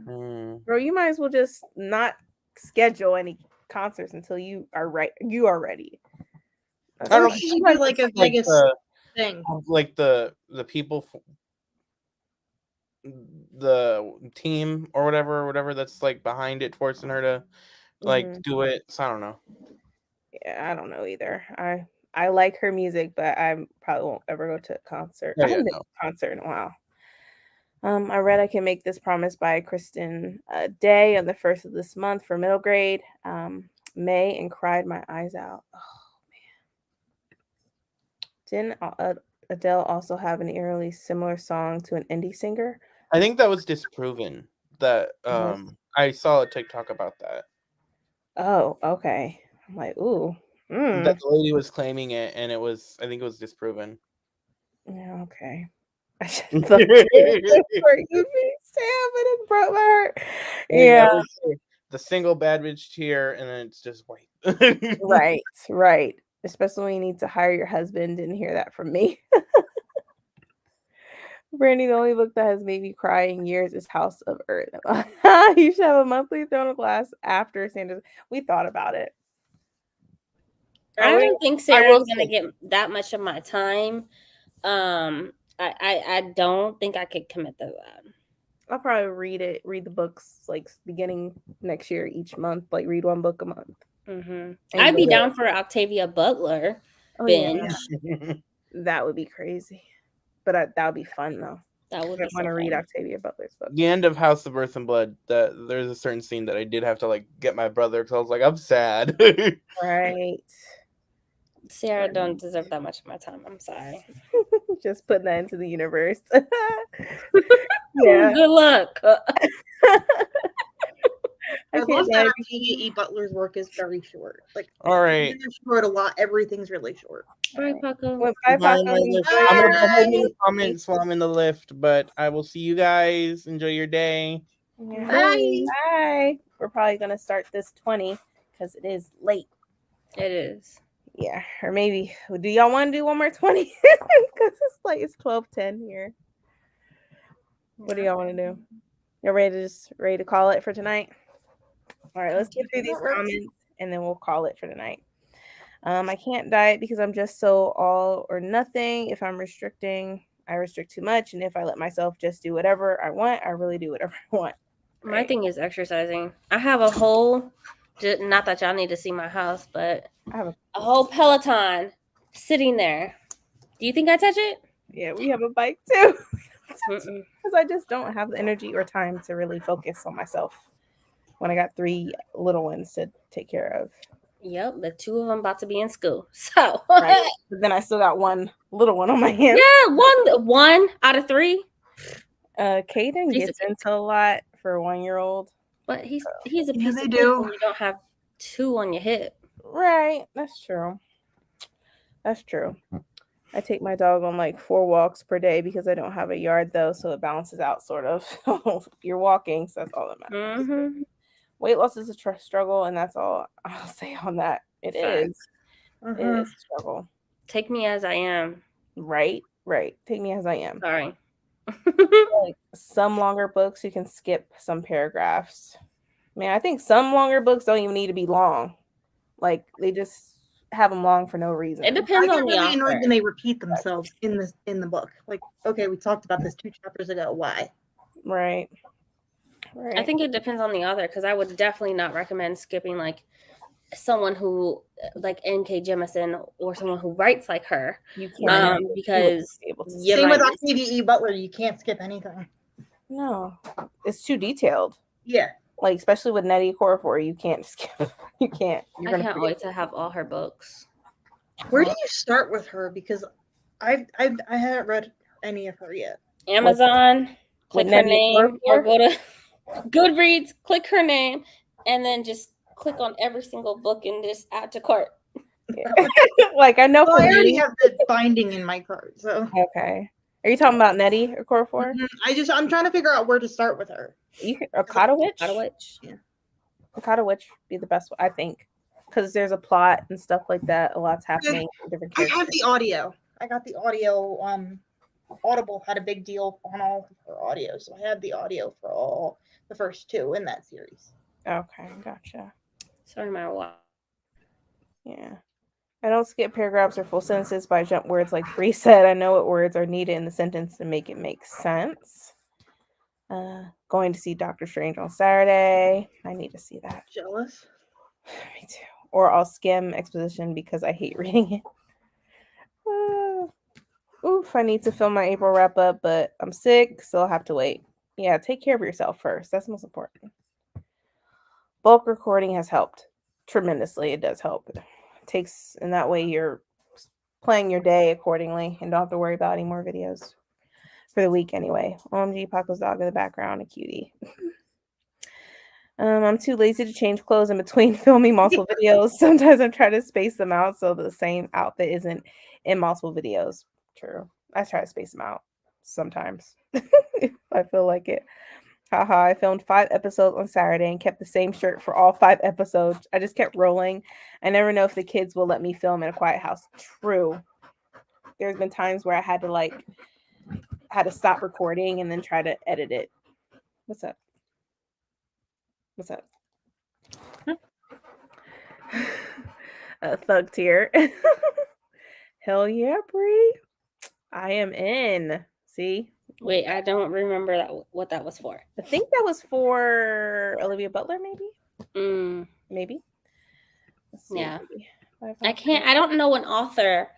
Bro, you might as well just not schedule any concerts until you are right. You are ready. I don't know. Like a Vegas thing. Like the people, the team or whatever that's like behind it, forcing her to like do it. So I don't know. Yeah, I don't know either. I like her music, but I probably won't ever go to a concert. I haven't been to a concert in a while. I read I Can Make This Promise by Kristen Day on the 1st of this month for middle grade. May, and cried my eyes out. Oh man. Didn't Adele also have an eerily similar song to an indie singer? I think that was disproven. That I saw a TikTok about that. Oh, okay. I'm like, ooh. That the lady was claiming it, and I think it was disproven. Yeah, okay. I should have thought it broke my heart. Yeah. The single bad bitch tear, and then it's just white. Right. Especially when you need to hire your husband. Didn't hear that from me. Brandy, the only book that has made me cry in years is House of Earth. You should have a monthly Throne of Glass after Sanders. We thought about it. I don't think Sarah's gonna get that much of my time. I don't think I could commit to that. I'll probably read the books like beginning next year each month, like read one book a month. I'd be down for Octavia Butler binge. Yeah. That would be crazy, but that would be fun though. That would be want to read Octavia Butler's book. The end of House of Earth and Blood, that there's a certain scene that I did have to like get my brother because I was like, I'm sad. Right. Sarah don't deserve that much of my time. I'm sorry. Just putting that into the universe. Yeah. Good luck. I love that Octavia E. Butler's work is very short. Like, all right, short a lot. Everything's really short. Bye, Paco. Bye, Paco. I'm gonna go home in the comments while I'm in the lift, but I will see you guys. Enjoy your day. Yeah. Bye. We're probably gonna start this 20 because it is late. It is. Yeah, or maybe do y'all want to do one more 20? Because it's 12:10 here. What do y'all want to do? You're ready to call it for tonight? All right, let's get through these comments and then we'll call it for tonight. I can't diet because I'm just so all or nothing. If I'm restricting, I restrict too much, and if I let myself just do whatever I want, I really do whatever I want. My thing is exercising. I have a whole, not that y'all need to see my house, but I have a whole Peloton sitting there. Do you think I touch it? Yeah, we have a bike too. Mm-mm. Because I just don't have the energy or time to really focus on myself when I got 3 little ones to take care of. Yep, the 2 of them about to be in school. So, right. But then I still got 1 little one on my hands. Yeah, one out of 3. Caden gets into a lot for a 1-year-old. But he's a piece of do. when you don't have 2 on your hip. Right, that's true. That's true. I take my dog on like 4 walks per day because I don't have a yard though, so it balances out sort of. You're walking, so that's all that matters. Mm-hmm. Weight loss is a struggle, and that's all I'll say on that. It is. Mm-hmm. It is a struggle. Take me as I am. Right. Take me as I am. Sorry. Like some longer books, you can skip some paragraphs. Man, I think some longer books don't even need to be long. Like they just have them long for no reason. It depends on the really annoyed author. when they repeat themselves in the book. Like, okay, we talked about this 2 chapters ago. Why? Right. I think it depends on the author because I would definitely not recommend skipping like someone who like N.K. Jemisin or someone who writes like her. You can't because same with Octavia E. Butler. You can't skip anything. No, it's too detailed. Yeah. Like especially with Nettie Okorafor, you can't skip. You can't. I can't wait to have all her books. Where do you start with her? Because I haven't read any of her yet. Amazon. Click her name or go to Goodreads. Click her name and then just click on every single book and just add to cart. Yeah. Like I know. Well, I already have the binding in my cart. So okay. Are you talking about Nettie Okorafor? Mm-hmm. I'm trying to figure out where to start with her. You can Okada Witch. Yeah. Okada Witch be the best one, I think, because there's a plot and stuff like that. A lot's happening. Different characters. I have the audio. I got the audio. Audible had a big deal on all of her audio, so I had the audio for all the first 2 in that series. Okay, gotcha. So no matter what. Yeah. I don't skip paragraphs or full sentences, but I jump words like Bree said. I know what words are needed in the sentence to make it make sense. Going to see Doctor Strange on Saturday. I need to see that. Jealous? Me too. Or I'll skim exposition because I hate reading it. Oof, I need to film my April wrap up, but I'm sick, so I'll have to wait. Yeah, take care of yourself first. That's most important. Bulk recording has helped tremendously. It does help. It takes, in that way, you're planning your day accordingly and don't have to worry about any more videos for the week anyway. OMG, Paco's dog in the background, a cutie. I'm too lazy to change clothes in between filming multiple videos. Sometimes I'm trying to space them out so the same outfit isn't in multiple videos. True. I try to space them out sometimes if I feel like it. Haha, I filmed 5 episodes on Saturday and kept the same shirt for all 5 episodes. I just kept rolling. I never know if the kids will let me film in a quiet house. True. There's been times where I had to stop recording and then try to edit it. What's up? A thug tear. Hell yeah, Bree. I am in. See? Wait, I don't remember what that was for. I think that was for Olivia Butler, maybe? Maybe. Yeah. I don't know an author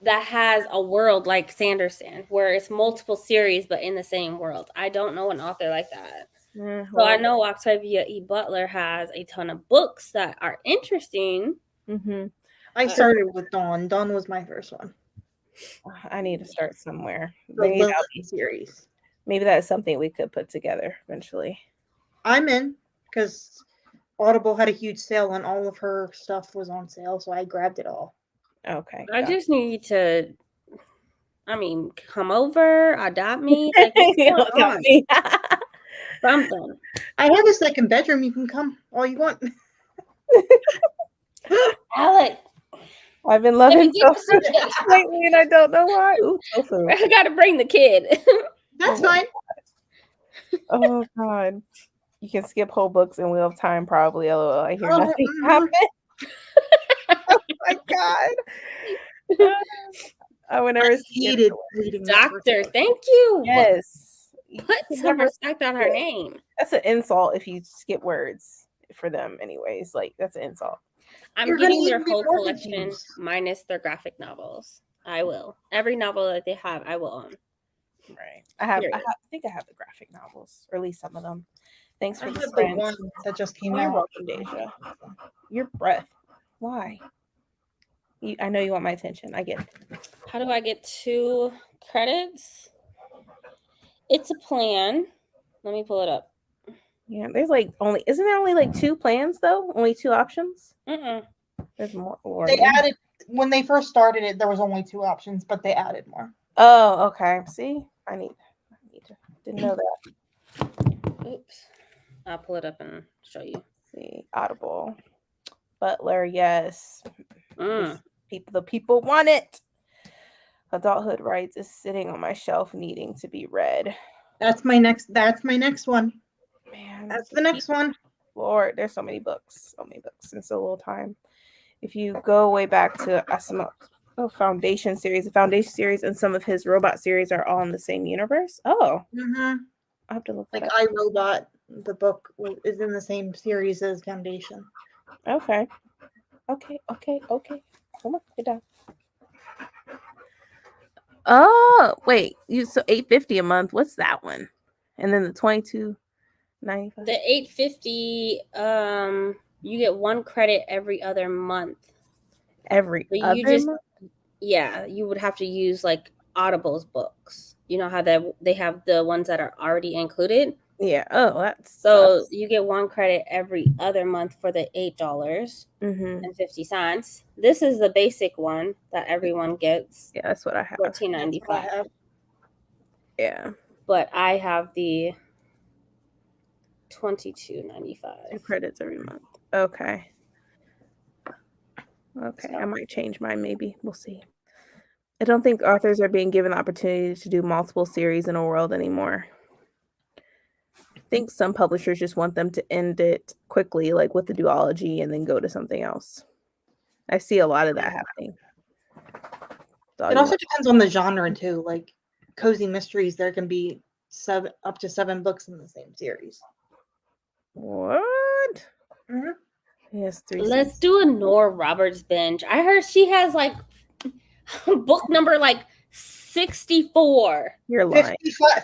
that has a world like Sanderson, where it's multiple series but in the same world. I don't know an author like that. So I know Octavia E. Butler has a ton of books that are interesting. Mm-hmm. I started with Dawn. Dawn was my first one. I need to start somewhere. The series. Maybe that's something we could put together eventually. I'm in because Audible had a huge sale and all of her stuff was on sale, so I grabbed it all. Okay. I just need to, come over, adopt me. Adopt me. Something. I have a second bedroom. You can come all you want. Alec. I've been loving get tofu some chips. lately, and I don't know why. Ooh, tofu. I gotta bring the kid. That's Oh my fine. Oh God. You can skip whole books in Wheel of Time, probably. LOL. I hear Oh, nothing mhm. happen. Oh my God. I would never I skip hated the reading that first Doctor, book. thank you. Yes. You Put can some never respect on her skip. name. That's an insult if you skip words for them, anyways. Like, that's an insult. I'm You're gonna getting their even be whole more collection confused. minus their graphic novels. I will. Every novel that they have, I will own. Right. I Period. think I have the graphic novels, or at least some of them. Thanks I for the have the friends. one that just came You're out. welcome, Deja. Your breath. Why? I know you want my attention. I get it. How do I get 2 credits? It's a plan. Let me pull it up. Yeah, there's like isn't there only like 2 plans though? Only 2 options? Mm-mm. There's more. Or They maybe- added when they first started it. There was only 2 options, but they added more. Oh, okay. See, I need to. Didn't know that. Oops. I'll pull it up and show you. See, Audible, Butler, yes. Mm. The people want it. Adulthood Rights is sitting on my shelf, needing to be read. That's my next one. Man, That's the next one. Lord, there's so many books in so little time. If you go way back to Foundation series, the Foundation series and some of his robot series are all in the same universe. Oh, Mm-hmm. I have to look that Like up. iRobot, the book is in the same series as Foundation. Okay. Come on, get down. Oh, wait. So $8.50 a month. What's that one? And then the $22.95. The $8.50, you get 1 credit every other month. Every But other you just month? Yeah, you would have to use like Audible's books. You know how they have the ones that are already included. Yeah. Oh, that's So you get 1 credit every other month for the Mm-hmm. $8.50. This is the basic one that everyone gets. Yeah, that's what I have. $14.95. Yeah. But I have the $22.95. 2 credits every month. Okay. I might change mine, maybe. We'll see. I don't think authors are being given the opportunity to do multiple series in a world anymore. I think some publishers just want them to end it quickly, like with the duology, and then go to something else. I see a lot of that happening. It also depends on the genre too. Like cozy mysteries, there can be up to 7 books in the same series. What? Mm-hmm. Yes, 3. Let's do a Nora Roberts binge. I heard she has like book number like 64. You're lying.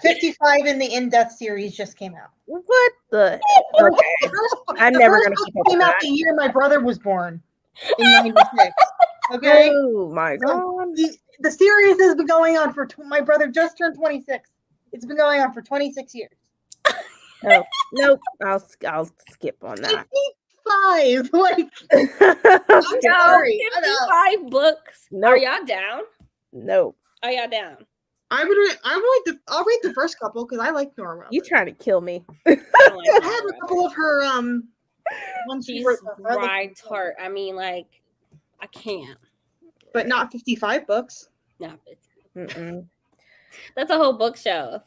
55 in the In-Depth series just came out. What the? Okay. I'm never going to keep up with came out that. the year my brother was born in 96. Okay. Oh my God. The series has been going on for my brother just turned 26. It's been going on for 26 years. Oh, nope. I'll skip on that. 55. Like I'm sorry. 55 books. Nope. Are y'all down? Nope. Are y'all down? I'll read the first couple because I like Nora Roberts. You trying to kill me? I don't like I Nora have a couple Roberts. of her ones she She's wrote before, dry tart. I mean, like, I can't. but not 55 books. No, Mm-mm. that's a whole bookshelf.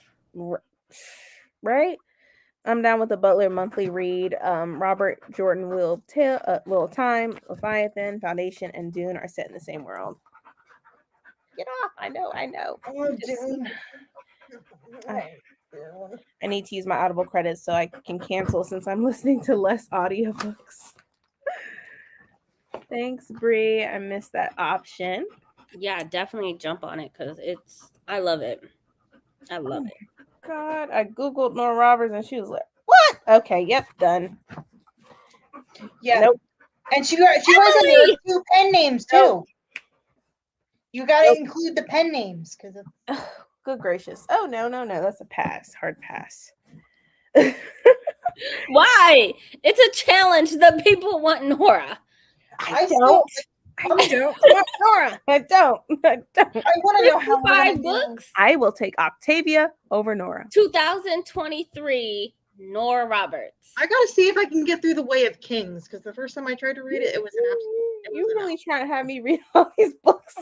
Right? I'm down with the Butler monthly read. Robert Jordan Wheel of Time, Leviathan, Foundation, and Dune are set in the same world. Get off! I know. Oh, Dune. I need to use my Audible credits so I can cancel since I'm listening to less audiobooks. Thanks, Bree. I missed that option. Yeah, definitely jump on it because I love it. I love it. God, I googled Nora Roberts and she was like, "What? Okay, yep, done." Yeah. Nope. And she writes in there 2 pen names too. Nope. You gotta include the pen names because Good gracious. Oh no, that's a pass. Hard pass. Why? It's a challenge that people want Nora. I don't want Nora. I don't. I want to know how 55 books. I will take Octavia over Nora. 2023 Nora Roberts. I gotta see if I can get through The Way of Kings, because the first time I tried to read it, it was an absolute. You really trying to have me read all these books?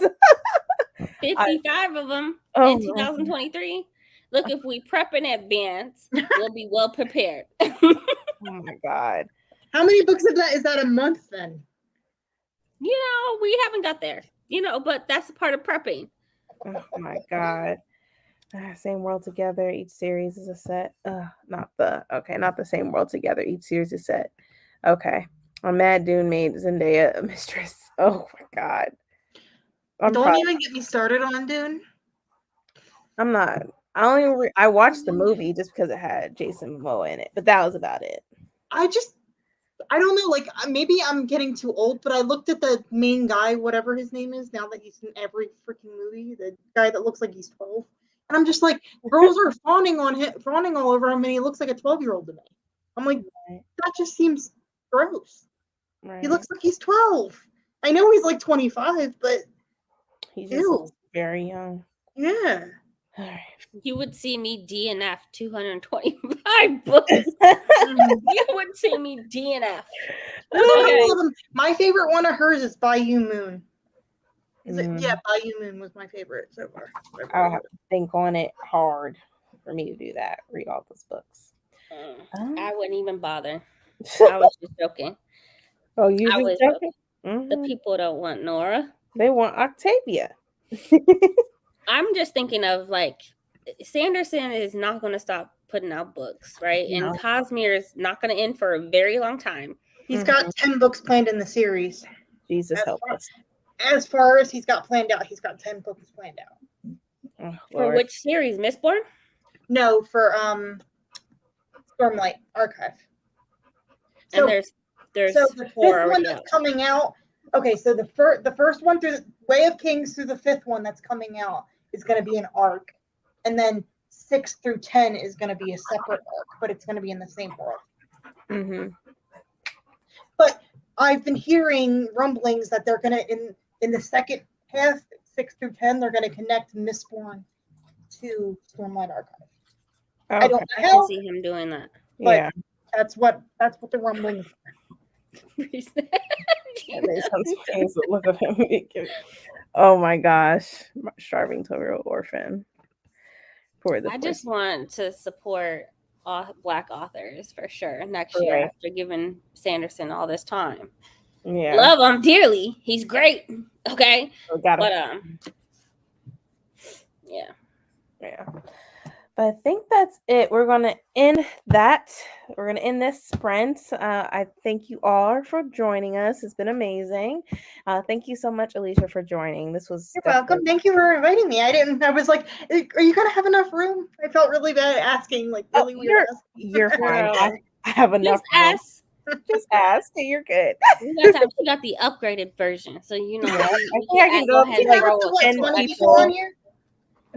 55 of them in 2023. Look, if we prep in advance, we'll be well prepared. Oh my God. How many books is that a month then? We haven't got there, but that's a part of prepping. Oh my God. Same world together. Each series is a set. Not the same world together. Each series is set. Okay. Mad Dune made Zendaya a mistress. Oh my God. Don't even get me started on Dune. I'm not. I watched the movie just because it had Jason Momoa in it, but that was about it. I don't know, like maybe I'm getting too old, but I looked at the main guy, whatever his name is, now that he's in every freaking movie, the guy that looks like he's 12. And I'm just like, girls are fawning all over him, and he looks like a 12-year-old to me. I'm like, that just seems gross. Right. He looks like he's 12. I know he's like 25, but he's just very young. Yeah. You would see me DNF 225 books. You would see me DNF. My favorite one of hers is Bayou Moon. Yeah, Bayou Moon was my favorite so far. I'll have to think on it hard for me to do that. Read all those books. I wouldn't even bother. I was just joking. Oh, you were joking? Mm-hmm. The people don't want Nora. They want Octavia. I'm just thinking of like Sanderson is not going to stop putting out books, right? No. And Cosmere is not going to end for a very long time. He's got 10 books planned in the series. Jesus help us. As far as he's got planned out, he's got 10 books planned out. Oh, for which series? Mistborn? No, for Stormlight Archive. So, and there's the 5th one that's coming out. Okay, so the first one through the Way of Kings through the 5th one that's coming out is going to be an arc, and then 6 through 10 is going to be a separate arc, but it's going to be in the same world. Mm-hmm. But I've been hearing rumblings that they're going to in the second half, 6 through 10, they're going to connect Mistborn to Stormlight Archive. Okay. I don't know how. I can see him doing that. Yeah, that's what the rumblings are. Look at him. Oh my gosh, striving to a real orphan. I just want to support Black authors for sure next year after giving Sanderson all this time. Yeah, love him dearly. He's great. Okay, but yeah. But I think that's it. We're going to end that. We're going to end this sprint. I thank you all for joining us. It's been amazing. Thank you so much, Alicia, for joining. This was You're welcome. Thank you for inviting me. I was like, are you going to have enough room? I felt really bad asking, like really weird. You're fine. I have enough room. Just ask. You're good. She got the upgraded version. So, I think I can go ahead and roll 20 people on here.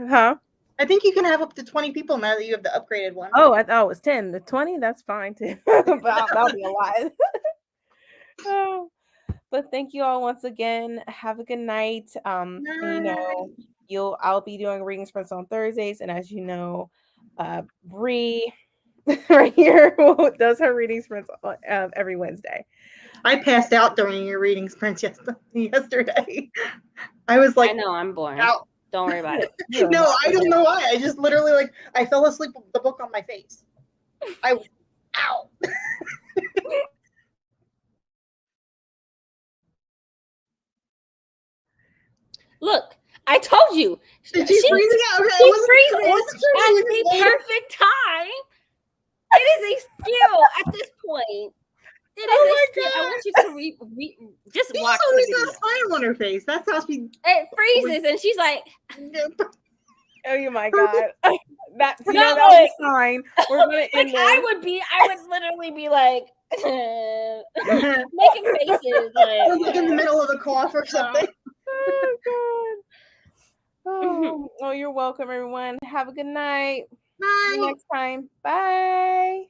Huh? I think you can have up to 20 people now that you have the upgraded one. Oh, I thought it was 10. The 20, that's fine too. But that'll be a lot. But thank you all once again. Have a good night. I'll be doing reading sprints on Thursdays, and as you know, Bree right here does her reading sprints every Wednesday. I passed out during your reading sprints yesterday. I was like, I know, I'm boring. Out. Don't worry about it. No, I don't know why. I just literally I fell asleep with the book on my face. I was out. Look, I told you. She's freezing out. Okay, she freezes at the perfect time. It is a skill at this point. It is a skill. I want you to just watch the video. She's got a smile on her face. That's how she. It freezes, and she's like. Oh my God. That was a sign. We're gonna end I would literally be like making faces like in the middle of a cough or something. Oh God. Oh, you're welcome, everyone. Have a good night. Bye. See you next time. Bye.